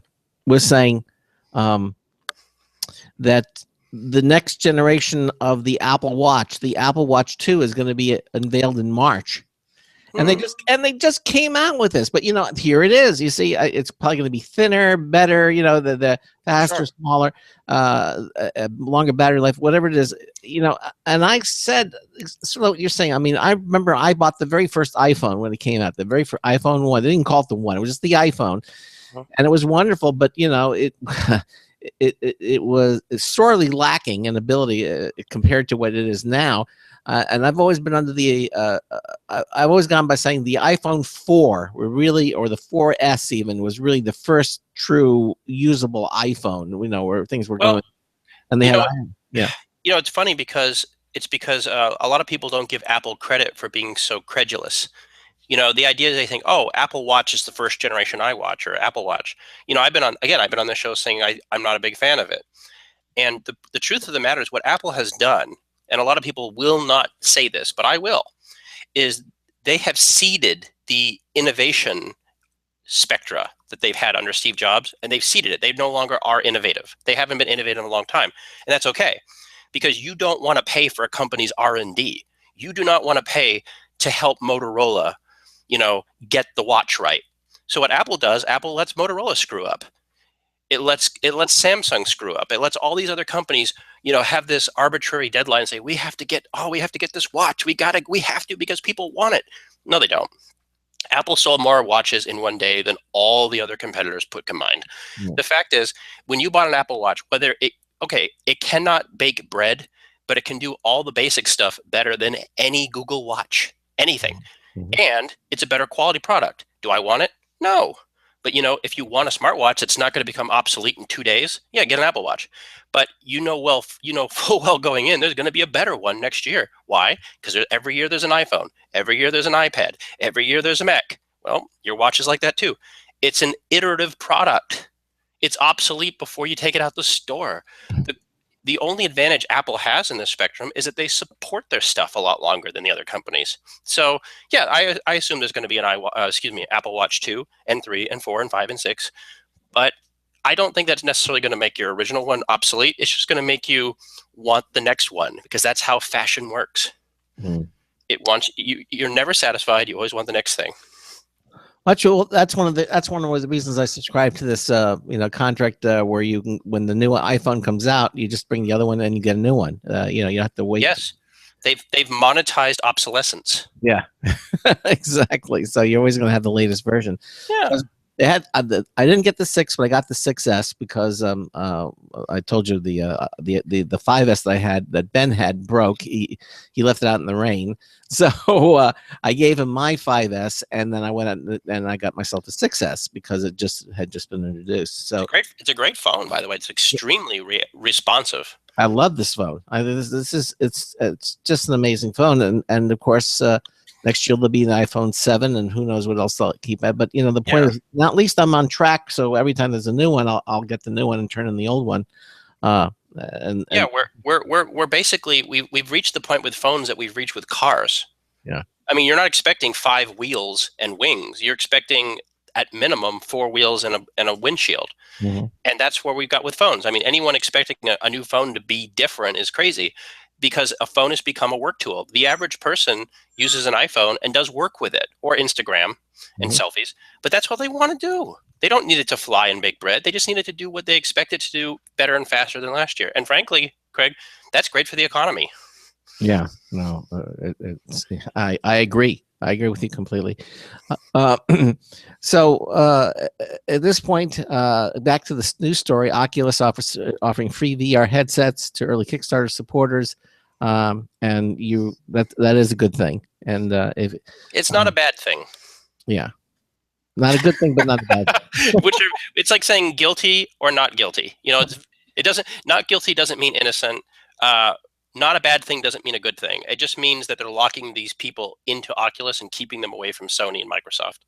was saying that the next generation of the Apple Watch 2, is going to be unveiled in March. And they just came out with this, but here it is. You see, it's probably going to be thinner, better. The faster, Sure. smaller, longer battery life, whatever it is. And I said, sort of what you're saying. I mean, I remember I bought the very first iPhone when it came out. The very first iPhone 1. They didn't call it the 1. It was just the iPhone, and it was wonderful. But it was sorely lacking in ability compared to what it is now. And I've always been under I've always gone by saying the iPhone 4 or the 4S even was really the first true usable iPhone. Where things were going, and they had it's funny because a lot of people don't give Apple credit for being so credulous. The idea is they think, oh, Apple Watch is the first generation iWatch or Apple Watch. I've been on the show saying I'm not a big fan of it. And the truth of the matter is what Apple has done, and a lot of people will not say this, but I will, is they have seeded the innovation spectra that they've had under Steve Jobs, and they've seeded it. They no longer are innovative. They haven't been innovative in a long time. And that's okay, because you don't want to pay for a company's R&D. You do not want to pay to help Motorola, get the watch right. So what Apple does, Apple lets Motorola screw up. It lets Samsung screw up. It lets all these other companies, have this arbitrary deadline and say, we have to get this watch. We have to because people want it. No, they don't. Apple sold more watches in one day than all the other competitors put combined. Yeah. The fact is, when you bought an Apple Watch, it cannot bake bread, but it can do all the basic stuff better than any Google Watch, anything. Mm-hmm. And it's a better quality product. Do I want it? No. But, if you want a smartwatch, it's not going to become obsolete in 2 days. Yeah, get an Apple Watch. But full well going in, there's going to be a better one next year. Why? Because every year there's an iPhone. Every year there's an iPad. Every year there's a Mac. Well, your watch is like that too. It's an iterative product. It's obsolete before you take it out the store. The only advantage Apple has in this spectrum is that they support their stuff a lot longer than the other companies. So yeah, I assume there's going to be an Apple Watch 2 and 3 and 4 and 5 and 6, but I don't think that's necessarily going to make your original one obsolete. It's just going to make you want the next one, because that's how fashion works. Mm. You're never satisfied. You always want the next thing. That's one of the reasons I subscribe to this, contract where you can, when the new iPhone comes out, you just bring the other one and you get a new one. You have to wait. Yes, they've monetized obsolescence. Yeah, exactly. So you're always going to have the latest version. Yeah. I didn't get the 6, but I got the 6S because I told you the 5S that I had, that Ben had, broke. He left it out in the rain, so I gave him my 5S, and then I went out and I got myself a 6S because it had just been introduced. So it's a great phone, by the way. It's extremely responsive. I love this phone. It's just an amazing phone, and of course. Next year there'll be an iPhone 7, and who knows what else they'll keep at. But the point is, now at least I'm on track. So every time there's a new one, I'll get the new one and turn in the old one. We're basically we've reached the point with phones that we've reached with cars. Yeah, I mean, you're not expecting 5 wheels and wings. You're expecting at minimum 4 wheels and a windshield. Mm-hmm. And that's where we've got with phones. I mean, anyone expecting a new phone to be different is crazy, because a phone has become a work tool. The average person uses an iPhone and does work with it, or Instagram and selfies, but that's what they want to do. They don't need it to fly and bake bread. They just need it to do what they expect it to do better and faster than last year. And frankly, Craig, that's great for the economy. Yeah, no, I agree. I agree with you completely. So at this point, back to the news story. Oculus offering free VR headsets to early Kickstarter supporters, and that is a good thing. And if it's not a bad thing, yeah, not a good thing, but not a bad thing. It's like saying guilty or not guilty. Not guilty doesn't mean innocent. Not a bad thing doesn't mean a good thing. It just means that they're locking these people into Oculus and keeping them away from Sony and Microsoft,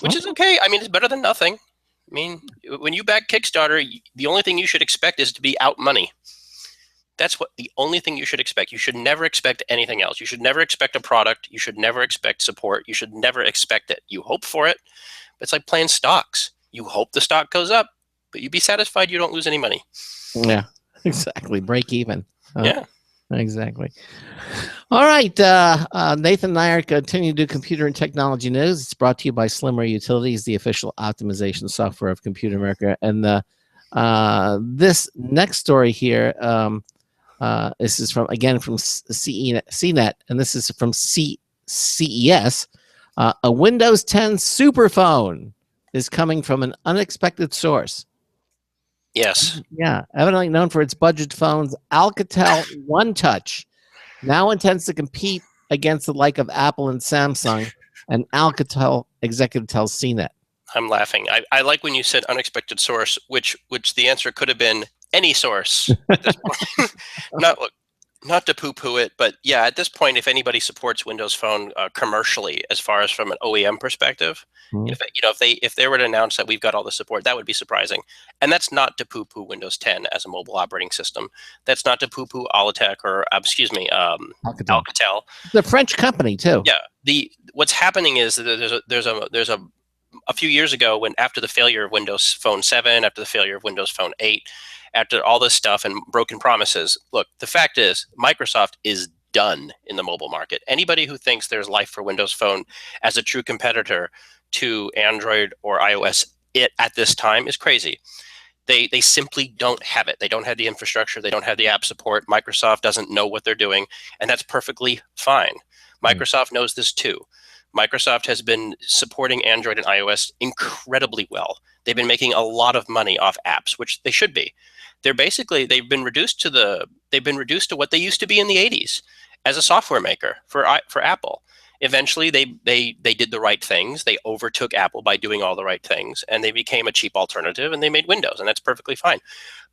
which is okay. I mean, it's better than nothing. I mean, when you back Kickstarter, the only thing you should expect is to be out money. That's the only thing you should expect. You should never expect anything else. You should never expect a product. You should never expect support. You should never expect it. You hope for it. But it's like playing stocks. You hope the stock goes up, but you be satisfied you don't lose any money. Yeah, exactly. Break even. Yeah, exactly. All right. Nathan and I are continuing to do computer and technology news. It's brought to you by Slimmer Utilities, the official optimization software of Computer America. And this next story here, this is from CNET, and this is from CES. A Windows 10 superphone is coming from an unexpected source. Yes. Yeah. Evidently known for its budget phones, Alcatel OneTouch now intends to compete against the like of Apple and Samsung, and Alcatel executive tells CNET. I'm laughing. I like when you said unexpected source, which the answer could have been any source at this point. Not to poo-poo it, but yeah, at this point, if anybody supports Windows Phone commercially, as far as from an OEM perspective, Mhm. if they were to announce that we've got all the support, that would be surprising. And that's not to poo-poo Windows 10 as a mobile operating system. That's not to poo-poo Alatec or Alcatel. The French company too. Yeah, what's happening is that there's a few years ago, when after the failure of Windows Phone 7, after the failure of Windows Phone 8, after all this stuff and broken promises, look, the fact is Microsoft is done in the mobile market. Anybody who thinks there's life for Windows Phone as a true competitor to Android or iOS at this time is crazy. They simply don't have it. They don't have the infrastructure. They don't have the app support. Microsoft doesn't know what they're doing, and that's perfectly fine. Microsoft knows this too. Microsoft has been supporting Android and iOS incredibly well. They've been making a lot of money off apps, which they should be. They've been reduced to what they used to be in the 80s as a software maker for Apple. Eventually, they did the right things. They overtook Apple by doing all the right things, and they became a cheap alternative, and they made Windows, and that's perfectly fine.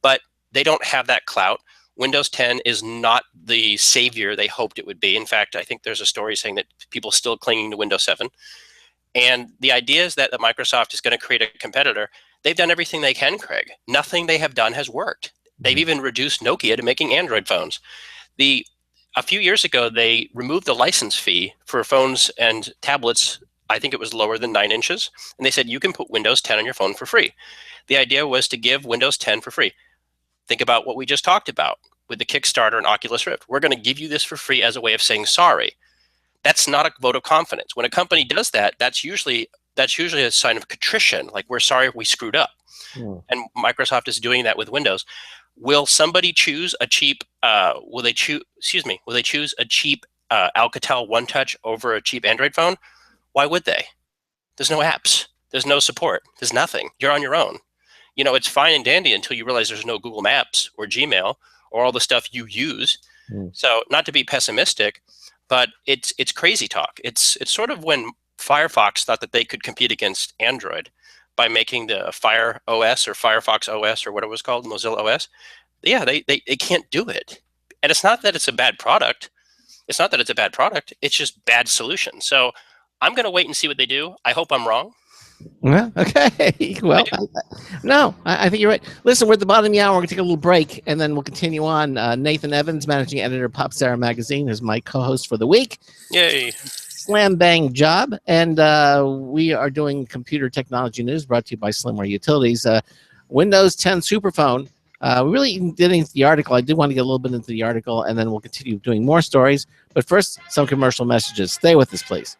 But they don't have that clout. Windows 10 is not the savior they hoped it would be. In fact, I think there's a story saying that people are still clinging to Windows 7. And the idea is that Microsoft is going to create a competitor. They've done everything they can, Craig. Nothing they have done has worked. They've even reduced Nokia to making Android phones. A few years ago, they removed the license fee for phones and tablets. I think it was lower than 9 inches. And they said, you can put Windows 10 on your phone for free. The idea was to give Windows 10 for free. Think about what we just talked about with the Kickstarter and Oculus Rift. We're going to give you this for free as a way of saying sorry. That's not a vote of confidence. When a company does that, that's usually a sign of contrition, like we're sorry we screwed up. And Microsoft is doing that with Windows. Will somebody choose a cheap? Will they choose a cheap Alcatel One Touch over a cheap Android phone? Why would they? There's no apps. There's no support. There's nothing. You're on your own. It's fine and dandy until you realize there's no Google Maps or Gmail or all the stuff you use. So, not to be pessimistic, but it's crazy talk. It's sort of when Firefox thought that they could compete against Android by making the Fire OS or Firefox OS or what it was called, Mozilla OS. Yeah, they can't do it. And it's not that it's a bad product. It's just bad solution. So I'm going to wait and see what they do. I hope I'm wrong. Well, okay. Well, I think you're right. Listen, we're at the bottom of the hour. We're going to take a little break, and then we'll continue on. Nathan Evans, managing editor of PopZara Magazine, is my co-host for the week. Yay. Slam bang job. And we are doing computer technology news brought to you by Slimware Utilities. Windows 10 Superphone. We really did into the article. I did want to get a little bit into the article, and then we'll continue doing more stories. But first, some commercial messages. Stay with us, please.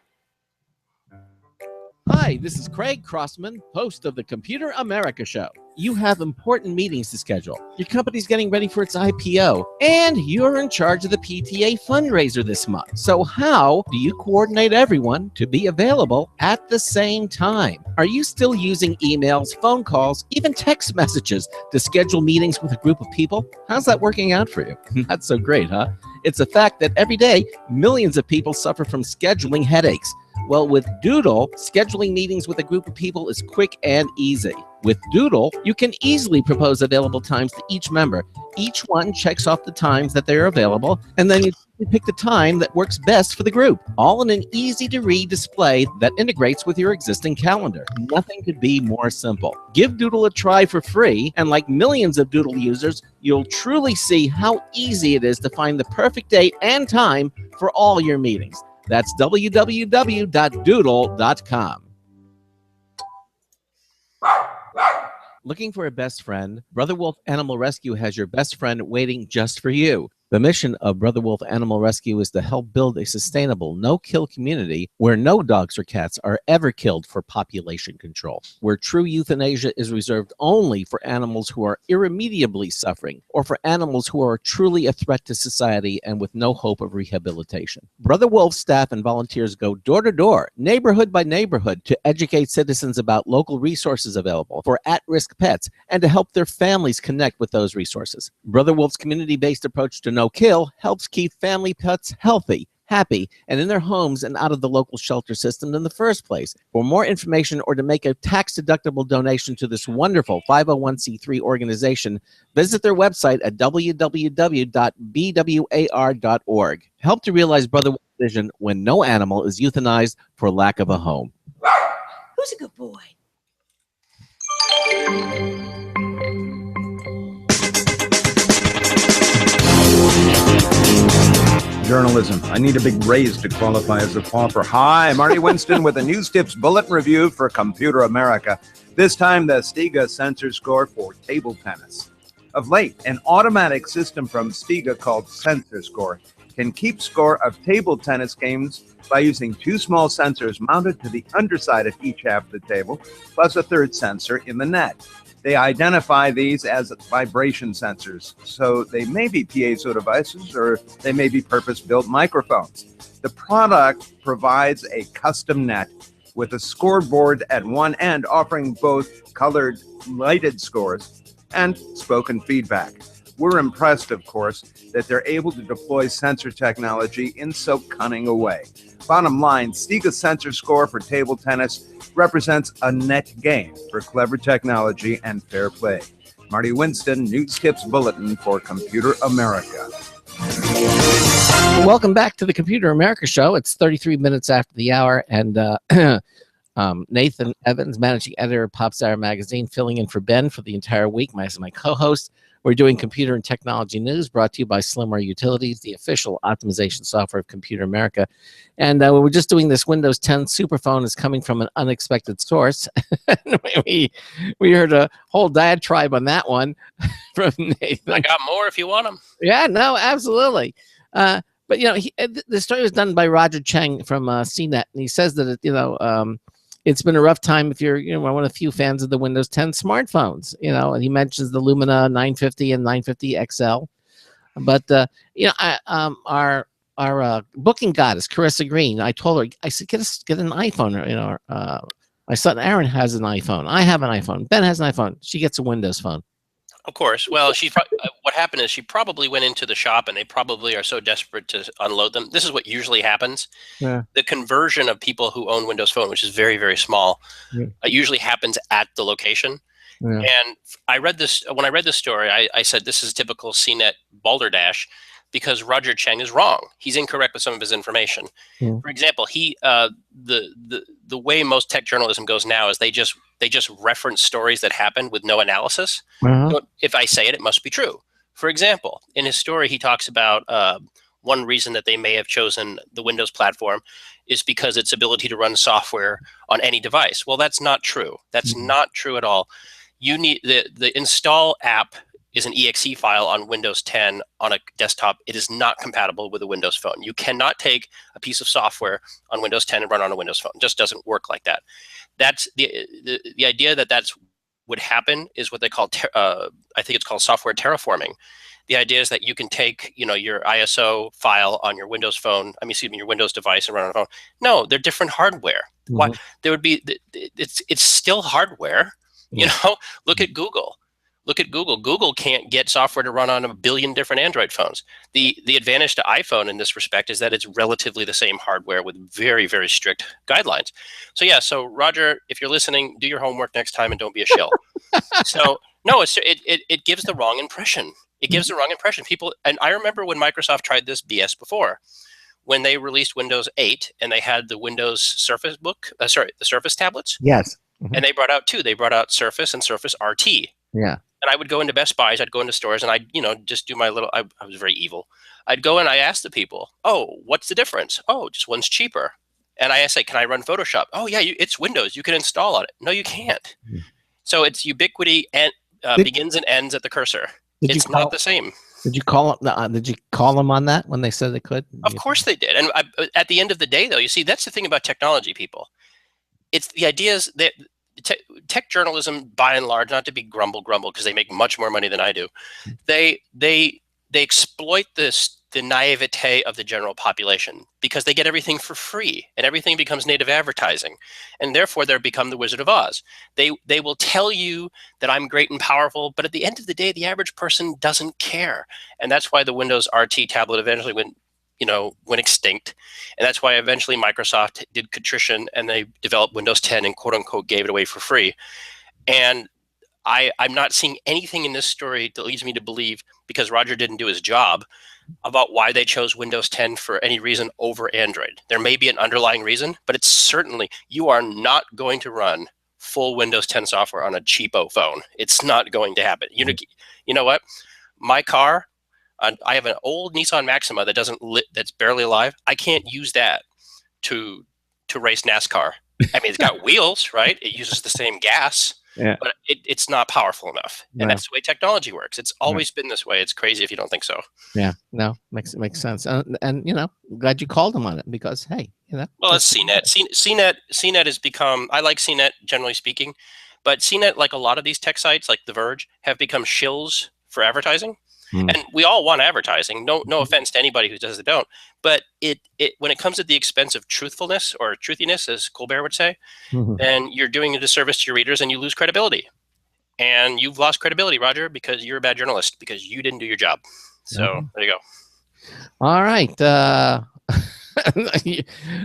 Hi, this is Craig Crossman, host of the Computer America Show. You have important meetings to schedule. Your company's getting ready for its IPO, and you're in charge of the PTA fundraiser this month. So how do you coordinate everyone to be available at the same time? Are you still using emails, phone calls, even text messages to schedule meetings with a group of people? How's that working out for you? Not so great, huh? It's a fact that every day, millions of people suffer from scheduling headaches. Well, with Doodle, scheduling meetings with a group of people is quick and easy. With Doodle, you can easily propose available times to each member. Each one checks off the times that they're available, and then you pick the time that works best for the group, all in an easy-to-read display that integrates with your existing calendar. Nothing could be more simple. Give Doodle a try for free, and like millions of Doodle users, you'll truly see how easy it is to find the perfect date and time for all your meetings. That's www.doodle.com. Looking for a best friend? Brother Wolf Animal Rescue has your best friend waiting just for you. The mission of Brother Wolf Animal Rescue is to help build a sustainable, no-kill community where no dogs or cats are ever killed for population control, where true euthanasia is reserved only for animals who are irremediably suffering or for animals who are truly a threat to society and with no hope of rehabilitation. Brother Wolf staff and volunteers go door to door, neighborhood by neighborhood, to educate citizens about local resources available for at-risk pets and to help their families connect with those resources. Brother Wolf's community-based approach to no-kill helps keep family pets healthy, happy, and in their homes and out of the local shelter system in the first place. For more information or to make a tax-deductible donation to this wonderful 501c3 organization, visit their website at www.bwar.org. Help to realize Brotherwell's vision when no animal is euthanized for lack of a home. Who's a good boy? Journalism. I need a big raise to qualify as a pauper. Hi, Marty Winston with a News Tips Bulletin Review for Computer America. This time, the Stiga sensor score for table tennis. Of late, an automatic system from Stiga called Sensor Score can keep score of table tennis games by using two small sensors mounted to the underside of each half of the table, plus a third sensor in the net. They identify these as vibration sensors, so they may be piezo devices or they may be purpose-built microphones. The product provides a custom net with a scoreboard at one end offering both colored lighted scores and spoken feedback. We're impressed, of course, that they're able to deploy sensor technology in so cunning a way. Bottom line, Stiga Sensor Score for table tennis represents a net gain for clever technology and fair play. Marty Winston, News Tips Bulletin for Computer America. Welcome back to the Computer America Show. It's 33 minutes after the hour, and Nathan Evans, managing editor of PopZara magazine, filling in for Ben for the entire week. My co-host. We're doing computer and technology news brought to you by Slimware Utilities, the official optimization software of Computer America. And we were just doing this Windows 10 Superphone is coming from an unexpected source. we heard a whole diatribe on that one from Nathan. I got more if you want them. Yeah, no, absolutely. But, the story was done by Roger Cheng from CNET, and he says that, it's been a rough time if you're, one of the few fans of the Windows 10 smartphones, and he mentions the Lumina 950 and 950 XL. But, our booking goddess, Carissa Green, I told her, I said, get an iPhone. My son Aaron has an iPhone. I have an iPhone. Ben has an iPhone. She gets a Windows phone. Of course. Well, what happened is she probably went into the shop and they probably are so desperate to unload them. This is what usually happens. Yeah. The conversion of people who own Windows Phone, which is very, very small, usually happens at the location. Yeah. And when I read this story, I said, this is typical CNET balderdash because Roger Cheng is wrong. He's incorrect with some of his information. Yeah. For example, the way most tech journalism goes now is they just reference stories that happen with no analysis. So if I say it, it must be true. For example, in his story, he talks about one reason that they may have chosen the Windows platform is because its ability to run software on any device. Well, that's not true. That's not true at all. You need the install app is an exe file on Windows 10 on a desktop. It is not compatible with a Windows phone. You cannot take a piece of software on Windows 10 and run on a Windows phone. It just doesn't work like that. That's the idea that would happen is what they call, I think it's called software terraforming. The idea is that you can take, your ISO file on your Windows phone, your Windows device and run on a phone. No, they're different hardware. Why? There would be, it's still hardware. Look at Google. Look at Google. Google can't get software to run on a billion different Android phones. The advantage to iPhone in this respect is that it's relatively the same hardware with very, very strict guidelines. So Roger, if you're listening, do your homework next time and don't be a shill. So no, it gives the wrong impression. It gives the wrong impression. People, and I remember when Microsoft tried this BS before, when they released Windows 8 and they had the Windows Surface the Surface tablets. Yes. And they brought out two. They brought out Surface and Surface RT. Yeah. And I would go into Best Buys, I'd go into stores, and I'd, just do my little, I was very evil. I'd go and I asked the people, oh, what's the difference? Oh, just one's cheaper. And I say, can I run Photoshop? Oh, yeah, it's Windows. You can install on it. No, you can't. So it's ubiquity and begins and ends at the cursor. It's not the same. Did you call them on that when they said they could? Of course they did. And at the end of the day, though, you see, that's the thing about technology, people. It's the idea is that tech journalism, by and large, not to be grumble, because they make much more money than I do, they exploit the naivete of the general population because they get everything for free and everything becomes native advertising, and therefore they become the Wizard of Oz. They will tell you that I'm great and powerful, but at the end of the day, the average person doesn't care, and that's why the Windows RT tablet eventually went went extinct. And that's why eventually Microsoft did contrition and they developed Windows 10 and quote unquote gave it away for free. And I'm not seeing anything in this story that leads me to believe, because Roger didn't do his job, about why they chose Windows 10 for any reason over Android. There may be an underlying reason, but it's certainly, you are not going to run full Windows 10 software on a cheapo phone. It's not going to happen. You know what? My car, I have an old Nissan Maxima that that's barely alive. I can't use that to race NASCAR. I mean, it's got wheels, right? It uses the same gas. Yeah. But it's not powerful enough. And that's the way technology works. It's always been this way. It's crazy if you don't think so. Yeah, no, makes sense. And glad you called him on it, because, hey, Well, it's CNET. CNET has become, I like CNET generally speaking, but CNET, like a lot of these tech sites like The Verge, have become shills for advertising. And we all want advertising. No offense to anybody who does it, don't. But it when it comes at the expense of truthfulness or truthiness, as Colbert would say, then you're doing a disservice to your readers and you lose credibility. And you've lost credibility, Roger, because you're a bad journalist, because you didn't do your job. So there you go. All right.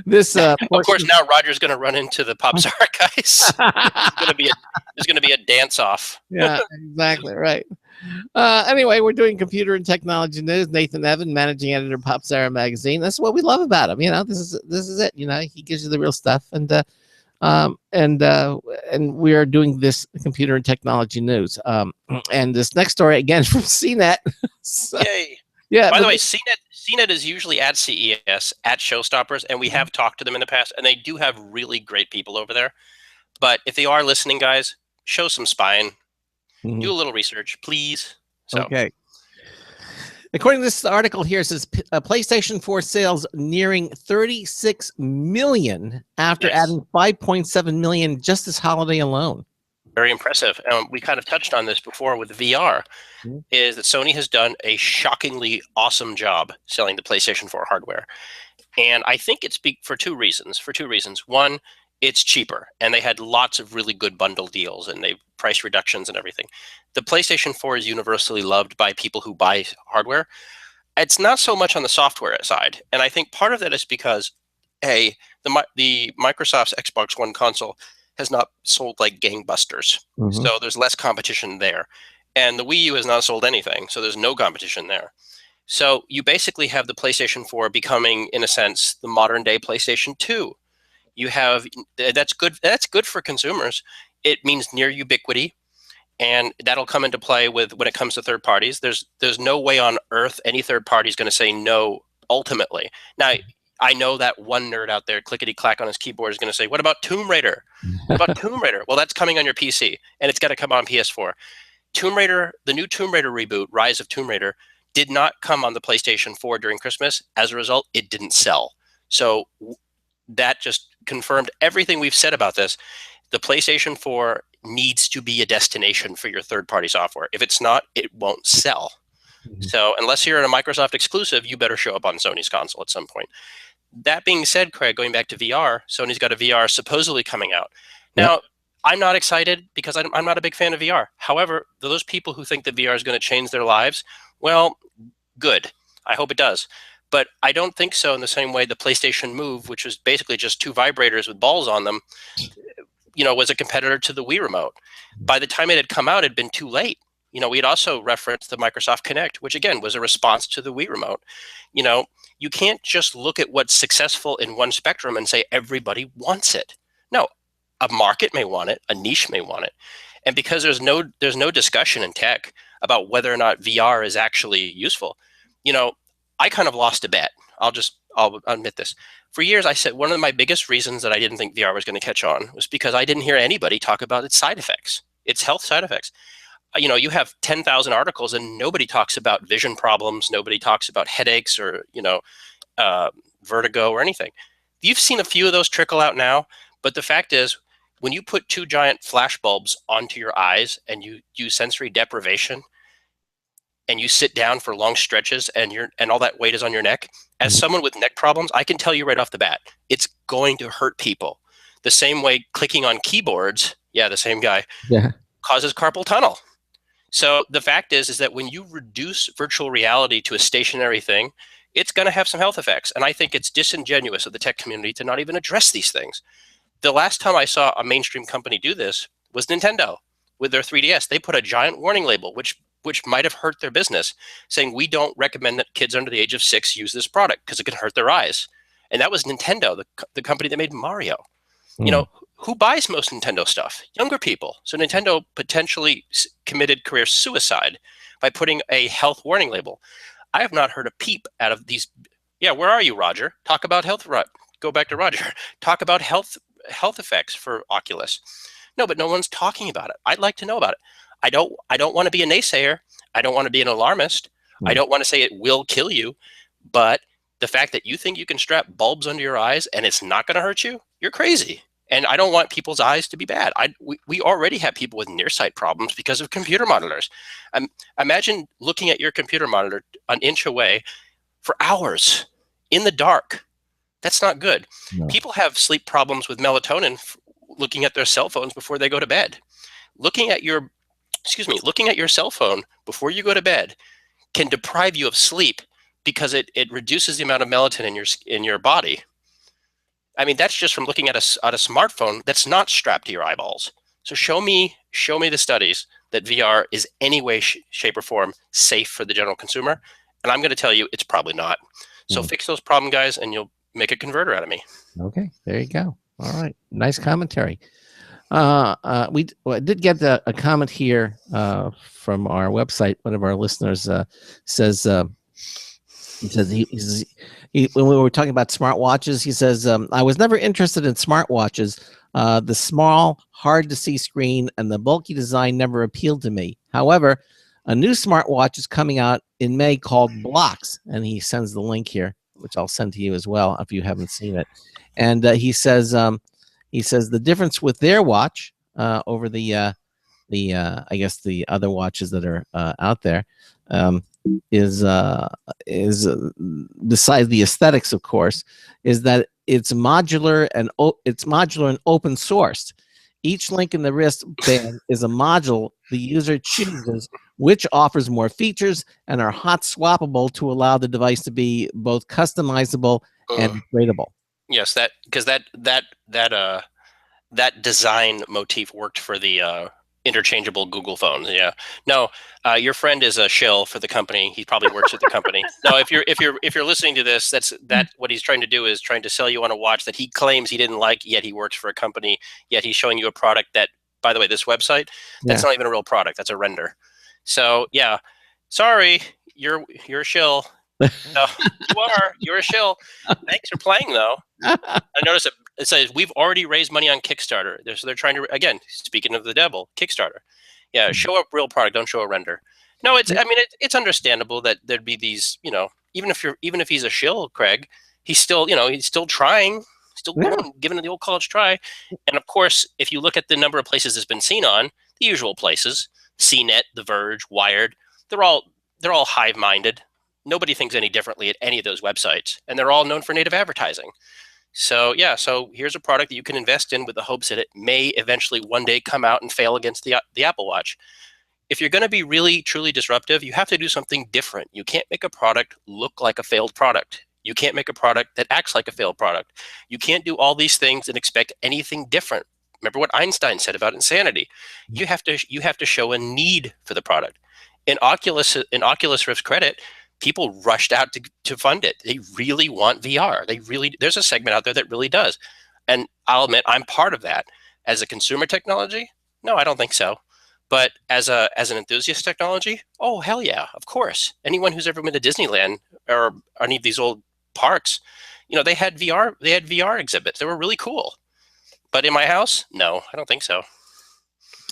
This of course, now Roger's going to run into the Pop Czar guys. There's going to be a dance off. Yeah, exactly right. Anyway, we're doing computer and technology news. Nathan Evan, managing editor of Pop Czar magazine. That's what we love about him. This is it. He gives you the real stuff. And we are doing this computer and technology news. And this next story again from CNET. So, yay! Yeah. By the way, CNET is usually at CES, at Showstoppers, and we have talked to them in the past, and they do have really great people over there. But if they are listening, guys, show some spine. Do a little research, please. So. Okay. According to this article here, it says PlayStation 4 sales nearing 36 million after adding 5.7 million just this holiday alone. Very impressive. We kind of touched on this before with VR, is that Sony has done a shockingly awesome job selling the PlayStation 4 hardware. And I think it's for two reasons. One, it's cheaper, and they had lots of really good bundle deals, and they price reductions and everything. The PlayStation 4 is universally loved by people who buy hardware. It's not so much on the software side, and I think part of that is because the Microsoft's Xbox One console has not sold like gangbusters, so there's less competition there, and the Wii U has not sold anything, so there's no competition there. So you basically have the PlayStation 4 becoming, in a sense, the modern day PlayStation 2. You have that's good for consumers. It means near ubiquity, and that'll come into play when it comes to third parties. There's no way on earth any third party is going to say no ultimately. Now, I know that one nerd out there, clickety clack on his keyboard, is going to say, "What about Tomb Raider? What about Tomb Raider?" Well, that's coming on your PC, and it's got to come on PS4. Tomb Raider, the new Tomb Raider reboot, Rise of Tomb Raider, did not come on the PlayStation 4 during Christmas. As a result, it didn't sell. So that just confirmed everything we've said about this. The PlayStation 4 needs to be a destination for your third-party software. If it's not, it won't sell. So unless you're in a Microsoft exclusive, you better show up on Sony's console at some point. That being said, Craig, going back to VR, Sony's got a VR supposedly coming out. Now, I'm not excited because I'm not a big fan of VR. However, those people who think that VR is going to change their lives, well, good. I hope it does. But I don't think so in the same way the PlayStation Move, which was basically just two vibrators with balls on them, was a competitor to the Wii Remote. By the time it had come out, it had been too late. We had also referenced the Microsoft Kinect, which again was a response to the Wii Remote. You can't just look at what's successful in one spectrum and say everybody wants it. No, a market may want it, a niche may want it. And because there's no discussion in tech about whether or not VR is actually useful, I kind of lost a bet. I'll admit this. For years, I said one of my biggest reasons that I didn't think VR was going to catch on was because I didn't hear anybody talk about its side effects, its health side effects. You have 10,000 articles and nobody talks about vision problems. Nobody talks about headaches or, vertigo or anything. You've seen a few of those trickle out now, but the fact is when you put two giant flash bulbs onto your eyes and you use sensory deprivation, and you sit down for long stretches and all that weight is on your neck, as someone with neck problems, I can tell you right off the bat, it's going to hurt people. The same way clicking on keyboards, the same guy, causes carpal tunnel. So the fact is that when you reduce virtual reality to a stationary thing, it's going to have some health effects. And I think it's disingenuous of the tech community to not even address these things. The last time I saw a mainstream company do this was Nintendo with their 3DS. They put a giant warning label, which might have hurt their business, saying we don't recommend that kids under the age of 6 use this product because it can hurt their eyes. And that was Nintendo, the company that made Mario. You know, who buys most Nintendo stuff? Younger people. So Nintendo potentially committed career suicide by putting a health warning label. I have not heard a peep out of these. Yeah, where are you, Roger? Talk about health. Go back to Roger. Talk about health effects for Oculus. No, but no one's talking about it. I'd like to know about it. I don't want to be a naysayer. I don't want to be an alarmist. I don't want to say it will kill you. But the fact that you think you can strap bulbs under your eyes and it's not going to hurt you, you're crazy. And I don't want people's eyes to be bad. We already have people with nearsight problems because of computer monitors. Imagine looking at your computer monitor an inch away for hours in the dark. That's not good. No. People have sleep problems with melatonin looking at their cell phones before they go to bed. Looking at your cell phone before you go to bed can deprive you of sleep because it reduces the amount of melatonin in your body. I mean, that's just from looking at a smartphone that's not strapped to your eyeballs. So show me the studies that VR is any way, shape, or form safe for the general consumer. And I'm going to tell you, it's probably not. So fix those problem guys, and you'll make a converter out of me. Okay, there you go. All right, nice commentary. I did get a comment here from our website. One of our listeners says. He says when we were talking about smartwatches, he says, I was never interested in smartwatches. The small, hard to see screen and the bulky design never appealed to me. However, a new smartwatch is coming out in May called Blocks. And he sends the link here, which I'll send to you as well if you haven't seen it. And he says the difference with their watch over the I guess the other watches that are out there is besides the aesthetics, of course, is that it's modular and open sourced. Each link in the wristband is a module the user chooses, which offers more features and are hot swappable to allow the device to be both customizable and upgradable. Yes, that design motif worked for the interchangeable Google phones. Yeah. No, your friend is a shill for the company. He probably works at the company. No, if you're listening to this, that's what he's trying to do is trying to sell you on a watch that he claims he didn't like, yet he works for a company, yet he's showing you a product that, by the way, this website, that's not even a real product. That's a render. So yeah, sorry, you're a shill. No, you're a shill. Thanks for playing though. I noticed it says we've already raised money on Kickstarter. So they're trying to, again, speaking of the devil, Kickstarter. Yeah, show a real product, don't show a render. No, it's understandable that there'd be these, even if he's a shill, Craig, he's still trying, giving it the old college try. And of course, if you look at the number of places it's been seen on, the usual places, CNET, The Verge, Wired, they're all hive-minded. Nobody thinks any differently at any of those websites, and they're all known for native advertising. So yeah, so here's a product that you can invest in with the hopes that it may eventually one day come out and fail against the Apple Watch. If you're going to be really, truly disruptive, you have to do something different. You can't make a product look like a failed product. You can't make a product that acts like a failed product. You can't do all these things and expect anything different. Remember what Einstein said about insanity. You have to show a need for the product. In Oculus Rift's credit, people rushed out to fund it. They really want VR. There's a segment out there that really does. And I'll admit, I'm part of that. As a consumer technology, no, I don't think so. But as an enthusiast technology, oh, hell yeah, of course. Anyone who's ever been to Disneyland or any of these old parks, they had VR exhibits. They were really cool. But in my house, no, I don't think so.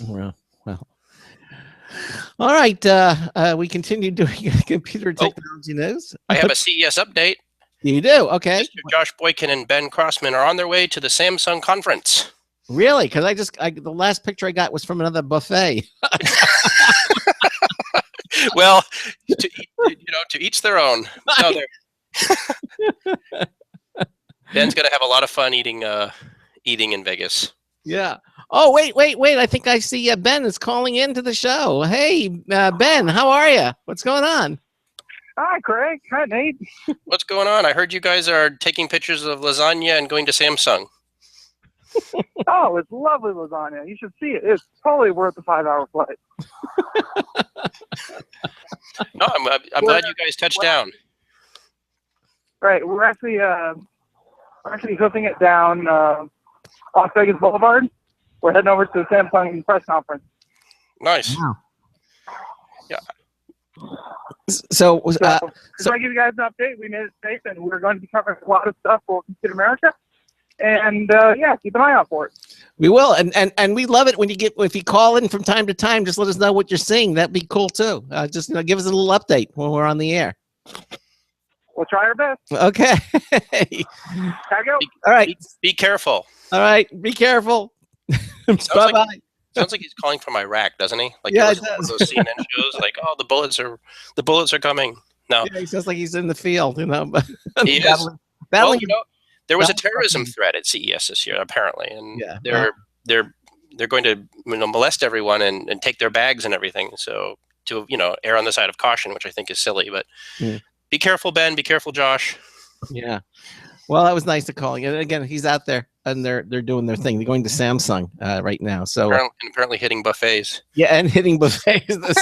Well. All right, we continue doing computer technology news. I have a CES update. You do? Okay. Mr. Josh Boykin and Ben Crossman are on their way to the Samsung conference. Really? Because the last picture I got was from another buffet. Well, to each their own. No, Ben's gonna have a lot of fun eating in Vegas. Yeah. Oh, wait. I think I see Ben is calling into the show. Hey, Ben, how are you? What's going on? Hi, Craig. Hi, Nate. What's going on? I heard you guys are taking pictures of lasagna and going to Samsung. Oh, it's lovely lasagna. You should see it. It's totally worth the 5-hour flight. No, I'm glad you guys touched down. Right. We're actually hoofing it down Las Vegas Boulevard. We're heading over to the Samsung press conference. Nice. Wow. Yeah. So, Just want to give you guys an update. We made it safe, and we're going to be covering a lot of stuff for Computer America. And yeah, keep an eye out for it. we will, and we love it when if you call in from time to time, just let us know what you're seeing. That'd be cool too. Just give us a little update when we're on the air. We'll try our best. Okay. Gotta go. All right. Be careful. All right. Be careful. Bye bye. Sounds like he's calling from Iraq, doesn't he? Like Yeah, it it was one of does. those CNN shows, like, oh, the bullets are coming. No, Yeah, he sounds like he's in the field, he is. battling Well, there was a battling- terrorism threat at CES this year, apparently, and Yeah. they're going to molest everyone and take their bags and everything. So to err on the side of caution, which I think is silly. But be careful, Ben. Be careful, Josh. Yeah. Well, that was nice to call. And again, he's out there and they're doing their thing. They're going to Samsung right now. So Apparently hitting buffets. yeah, and hitting buffets.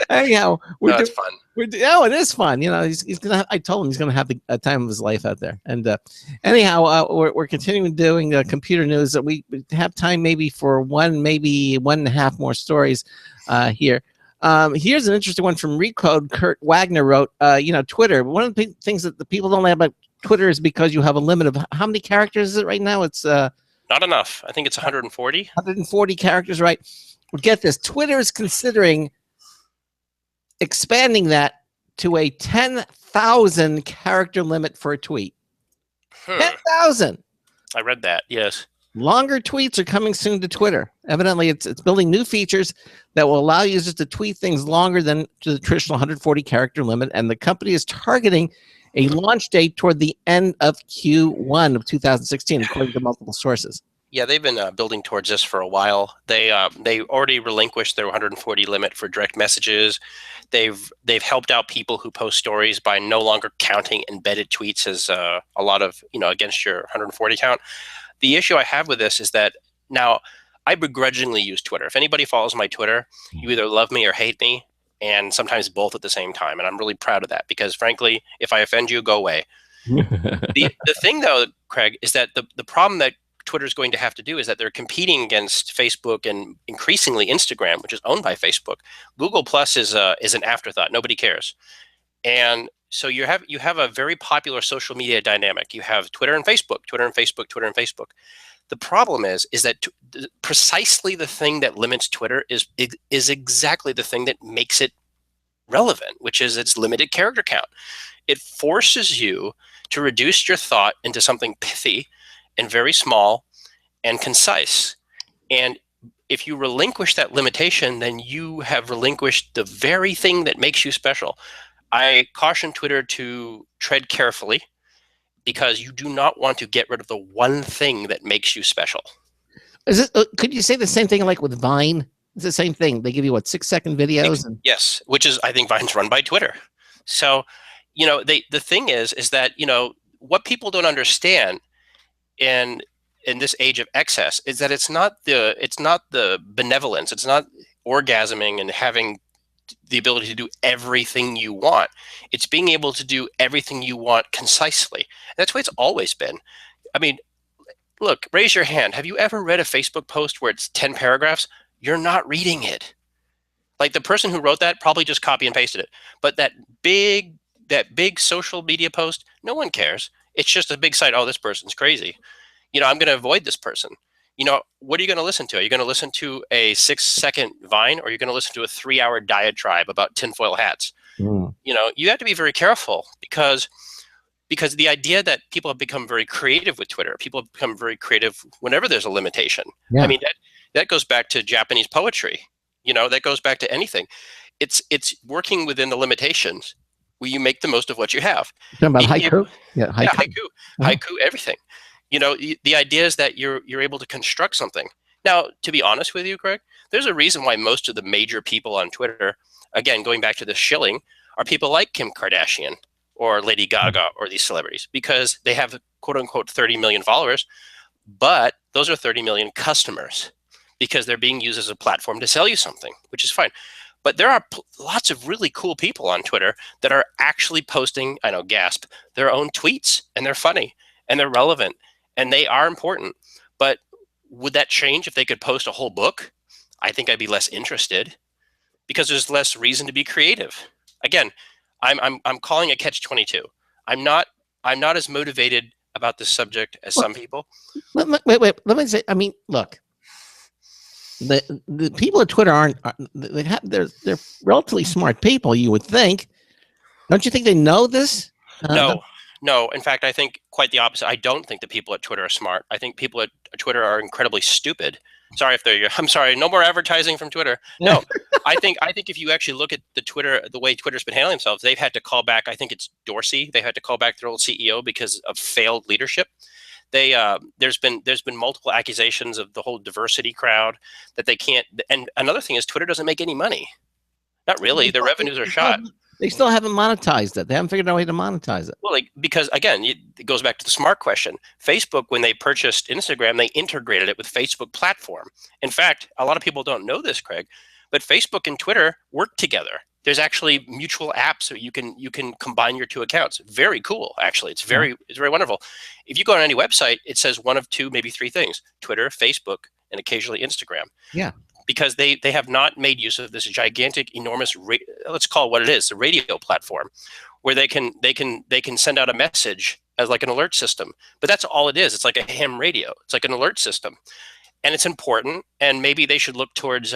Anyhow, No, it's fun. it is fun. He's gonna. I told him he's gonna have a time of his life out there. And anyhow, we're continuing doing computer news. That we have time maybe for maybe 1.5 more stories here. Here's an interesting one from Recode. Kurt Wagner wrote, Twitter. One of the things that the people don't know about Twitter is because you have a limit of how many characters is it right now? It's Not enough. I think it's 140. 140 characters, right? Well, get this. Twitter is considering expanding that to a 10,000 character limit for a tweet. 10,000. I read that. Yes. Longer tweets are coming soon to Twitter. Evidently, it's building new features that will allow users to tweet things longer than to the traditional 140 character limit. And the company is targeting a launch date toward the end of Q1 of 2016, according to multiple sources. Yeah, they've been building towards this for a while. They already relinquished their 140 limit for direct messages. They've helped out people who post stories by no longer counting embedded tweets as a lot of against your 140 count. The issue I have with this is that now I begrudgingly use Twitter. If anybody follows my Twitter, you either love me or hate me, and sometimes both at the same time. And I'm really proud of that because, frankly, if I offend you, go away. The thing, though, Craig, is that the problem that Twitter is going to have to do is that they're competing against Facebook and increasingly Instagram, which is owned by Facebook. Google Plus is an afterthought. Nobody cares. And so you have a very popular social media dynamic. You have Twitter and Facebook, Twitter and Facebook, Twitter and Facebook. The problem is that precisely the thing that limits Twitter is exactly the thing that makes it relevant, which is its limited character count. It forces you to reduce your thought into something pithy and very small and concise. And if you relinquish that limitation, then you have relinquished the very thing that makes you special. I caution Twitter to tread carefully because you do not want to get rid of the one thing that makes you special. Is it? Could you say the same thing like with Vine? It's the same thing. They give you 6-second videos. Yes, which is, I think Vine's run by Twitter. So, the thing is that, what people don't understand in this age of excess is that it's not the benevolence. It's not orgasming and having the ability to do everything you want. It's being able to do everything you want concisely. That's the way it's always been. I mean, look, raise your hand. Have you ever read a Facebook post where it's 10 paragraphs? You're not reading it. Like the person who wrote that probably just copy and pasted it. But that big social media post, no one cares. It's just a big site. Oh, this person's crazy. I'm going to avoid this person. What are you going to listen to? Are you going to listen to a 6-second Vine, or are you going to listen to a 3-hour diatribe about tinfoil hats? You have to be very careful because the idea that people have become very creative with Twitter, people have become very creative whenever there's a limitation. Yeah. I mean, that goes back to Japanese poetry. That goes back to anything. It's working within the limitations where you make the most of what you have. You're talking about haiku? Yeah, haiku. Yeah, haiku, everything. The idea is that you're able to construct something. Now, to be honest with you, Craig, there's a reason why most of the major people on Twitter, again, going back to the shilling, are people like Kim Kardashian or Lady Gaga or these celebrities, because they have quote unquote 30 million followers, but those are 30 million customers because they're being used as a platform to sell you something, which is fine. But there are lots of really cool people on Twitter that are actually posting, I know, gasp, their own tweets, and they're funny and they're relevant and they are important. But would that change if they could post a whole book? I think I'd be less interested because there's less reason to be creative. Again, I'm calling it catch-22. I'm not as motivated about this subject as some people. Wait. Let me say. I mean, look. The people at Twitter they're relatively smart people, you would think. Don't you think they know this? No. In fact, I think quite the opposite. I don't think the people at Twitter are smart. I think people at Twitter are incredibly stupid. I'm sorry. No more advertising from Twitter. No, I think if you actually look at the way Twitter's been handling themselves, they've had to call back. I think it's Dorsey. They had to call back their old CEO because of failed leadership. There's been multiple accusations of the whole diversity crowd that they can't. And another thing is Twitter doesn't make any money. Not really. Their revenues are shot. They still haven't monetized it. They haven't figured out a way to monetize it. Well, because again, it goes back to the smart question. Facebook, when they purchased Instagram, they integrated it with Facebook platform. In fact, a lot of people don't know this, Craig, but Facebook and Twitter work together. There's actually mutual apps so you can combine your two accounts. Very cool, actually. It's very wonderful. If you go on any website, it says one of two, maybe three things: Twitter, Facebook, and occasionally Instagram. Yeah. Because they have not made use of this gigantic, enormous, let's call it what it is, the radio platform, where they can send out a message as like an alert system. But that's all it is. It's like a ham radio. It's like an alert system, and it's important. And maybe they should look towards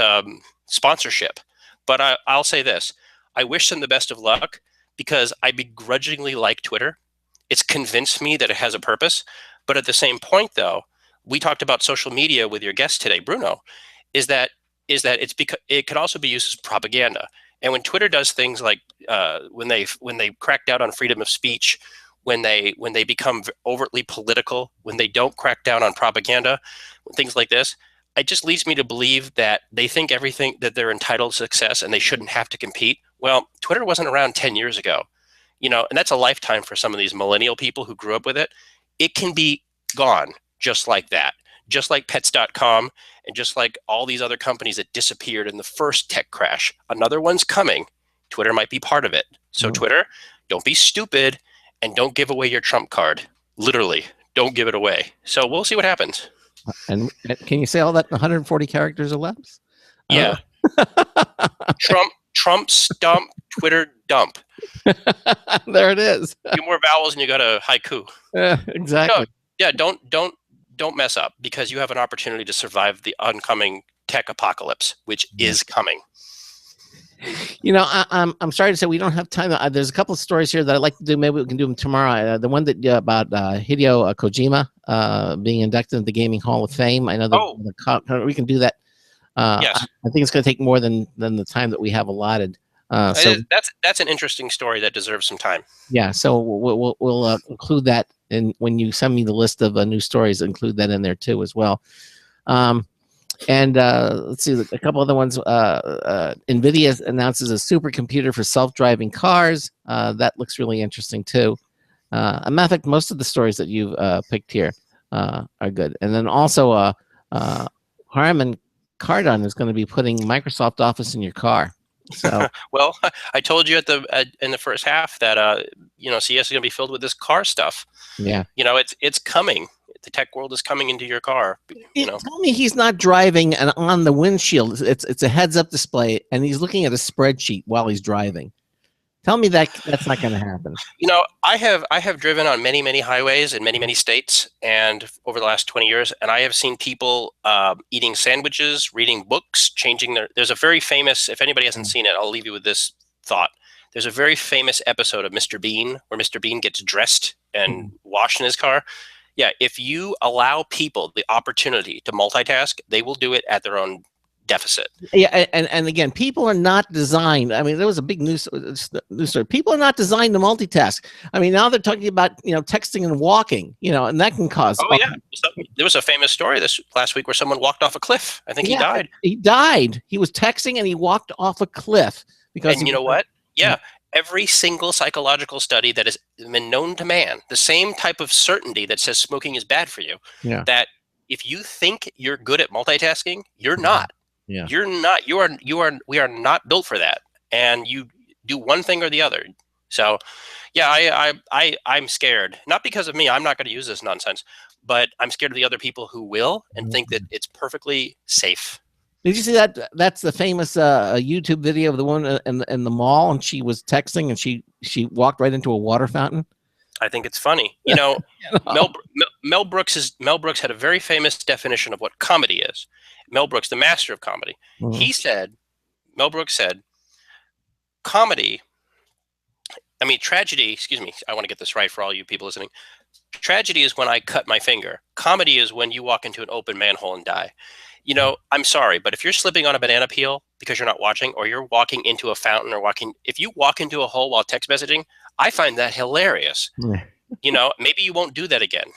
sponsorship. But I'll say this: I wish them the best of luck because I begrudgingly like Twitter. It's convinced me that it has a purpose. But at the same point, though, we talked about social media with your guest today, Bruno. Is that it's because it could also be used as propaganda. And when Twitter does things like when they crack down on freedom of speech, when they become overtly political, when they don't crack down on propaganda, things like this, it just leads me to believe that they think everything that they're entitled to success and they shouldn't have to compete. Well, Twitter wasn't around 10 years ago, and that's a lifetime for some of these millennial people who grew up with it. It can be gone just like that. Just like pets.com and just like all these other companies that disappeared in the first tech crash. Another one's coming. Twitter might be part of it. So Twitter, don't be stupid and don't give away your Trump card. Literally, don't give it away. So we'll see what happens. And can you say all that in 140 characters or less? Yeah. Trump stump, Twitter dump. There it is. A few more vowels and you got a haiku. Yeah, exactly. No, don't mess up because you have an opportunity to survive the oncoming tech apocalypse, which is coming. I'm sorry to say we don't have time. There's a couple of stories here that I'd like to do. Maybe we can do them tomorrow. The one that about Hideo Kojima being inducted into the Gaming Hall of Fame. I know that we can do that. Yes. I think it's going to take more than the time that we have allotted. So that's an interesting story that deserves some time. Yeah, so we'll include that in when you send me the list of news stories. Include that in there too as well. And let's see a couple other ones. NVIDIA announces a supercomputer for self-driving cars. That looks really interesting too. As a matter of fact, most of the stories that you've picked here are good. And then also Harman Kardon is going to be putting Microsoft Office in your car. So well, I told you in the first half that CES is going to be filled with this car stuff. Yeah, it's coming. The tech world is coming into your car. Tell me he's not driving and on the windshield it's a heads-up display and he's looking at a spreadsheet while he's driving. Tell me that's not going to happen. I have driven on many highways in many states, and over the last 20 years, and I have seen people eating sandwiches, reading books, changing there's a very famous, if anybody hasn't seen it, I'll leave you with this thought. There's a very famous episode of Mr. Bean where Mr. Bean gets dressed and washed in his car. Yeah, if you allow people the opportunity to multitask, they will do it at their own deficit. Yeah, and again, people are not designed. I mean, there was a big news story. People are not designed to multitask. I mean, now they're talking about texting and walking. And that can cause. Oh yeah, there was a famous story this last week where someone walked off a cliff. I think he died. He died. He was texting and he walked off a cliff because. And you know what? Yeah. Every single psychological study that has been known to man, the same type of certainty that says smoking is bad for you. Yeah. That if you think you're good at multitasking, you're not. Yeah. You're not. We are not built for that. And you do one thing or the other. So, yeah, I'm scared. Not because of me. I'm not going to use this nonsense. But I'm scared of the other people who will and think that it's perfectly safe. Did you see that? That's the famous YouTube video of the woman in the mall, and she was texting, and she walked right into a water fountain. I think it's funny. Mel Brooks had a very famous definition of what comedy is. Mel Brooks, the master of comedy. Mm-hmm. Mel Brooks said, tragedy, excuse me, I want to get this right for all you people listening. Tragedy is when I cut my finger. Comedy is when you walk into an open manhole and die. I'm sorry, but if you're slipping on a banana peel because you're not watching, or you're walking into a fountain, if you walk into a hole while text messaging, I find that hilarious. Maybe you won't do that again.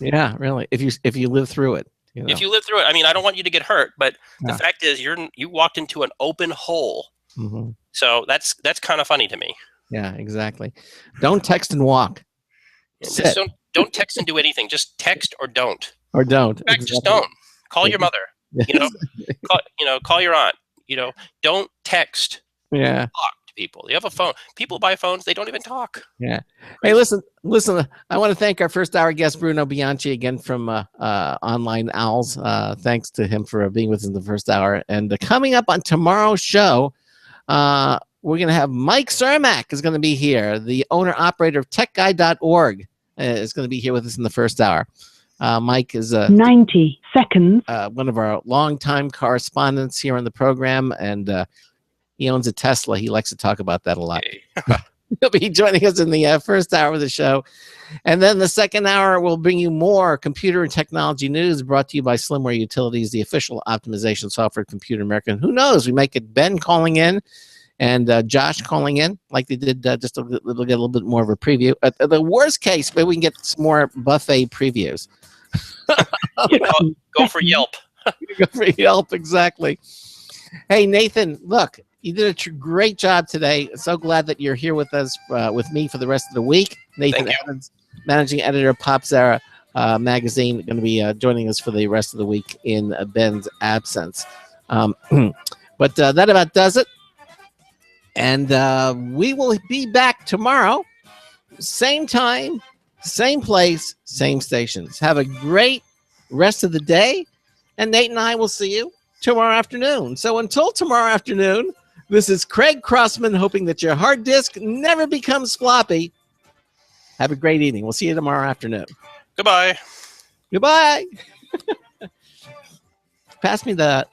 Yeah, really. If you live through it. If you live through it, I don't want you to get hurt, but the fact is you walked into an open hole. Mm-hmm. So that's kind of funny to me. Yeah, exactly. Don't text and walk. Just don't text and do anything. Just text or don't. Or don't. In fact, just don't. Call your mother. Call your aunt. Don't text. Yeah. Talk to people. You have a phone. People buy phones. They don't even talk. Yeah. Hey, listen. I want to thank our first hour guest, Bruno Bianchi, again from Online Owls. Thanks to him for being with us in the first hour. And coming up on tomorrow's show, we're going to have Mike Cermak is going to be here. The owner-operator of TechGuide.org is going to be here with us in the first hour. Mike is 90 seconds. One of our longtime correspondents here on the program, and he owns a Tesla. He likes to talk about that a lot. He'll be joining us in the first hour of the show. And then the second hour, we'll bring you more computer and technology news brought to you by Slimware Utilities, the official optimization software of Computer America. And who knows, we might get Ben calling in and Josh calling in like they did just we'll get a little bit more of a preview. The worst case, maybe we can get some more buffet previews. Go for Yelp. Go for Yelp, exactly. Hey, Nathan, look, you did a great job today. So glad that you're here with us, with me for the rest of the week. Nathan Evans, managing editor of PopZara magazine, going to be joining us for the rest of the week in Ben's absence. But that about does it. And we will be back tomorrow, same time, same place, same stations. Have a great rest of the day. And Nate and I will see you tomorrow afternoon. So until tomorrow afternoon, this is Craig Crossman, hoping that your hard disk never becomes floppy. Have a great evening. We'll see you tomorrow afternoon. Goodbye. Goodbye. Pass me the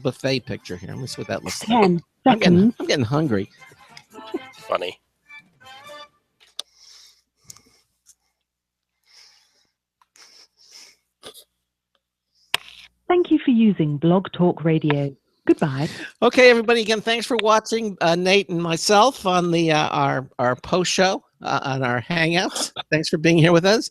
buffet picture here. Let me see what that looks like. 10 seconds. I'm getting hungry. Funny. Thank you for using Blog Talk Radio. Goodbye. Okay, everybody. Again, thanks for watching Nate and myself on the our post show on our Hangouts. Thanks for being here with us,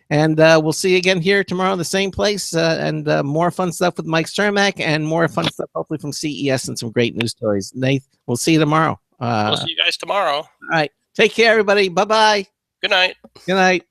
and we'll see you again here tomorrow in the same place. And more fun stuff with Mike Cermak, and more fun stuff hopefully from CES and some great news stories. Nate, we'll see you tomorrow. We'll see you guys tomorrow. All right. Take care, everybody. Bye bye. Good night. Good night.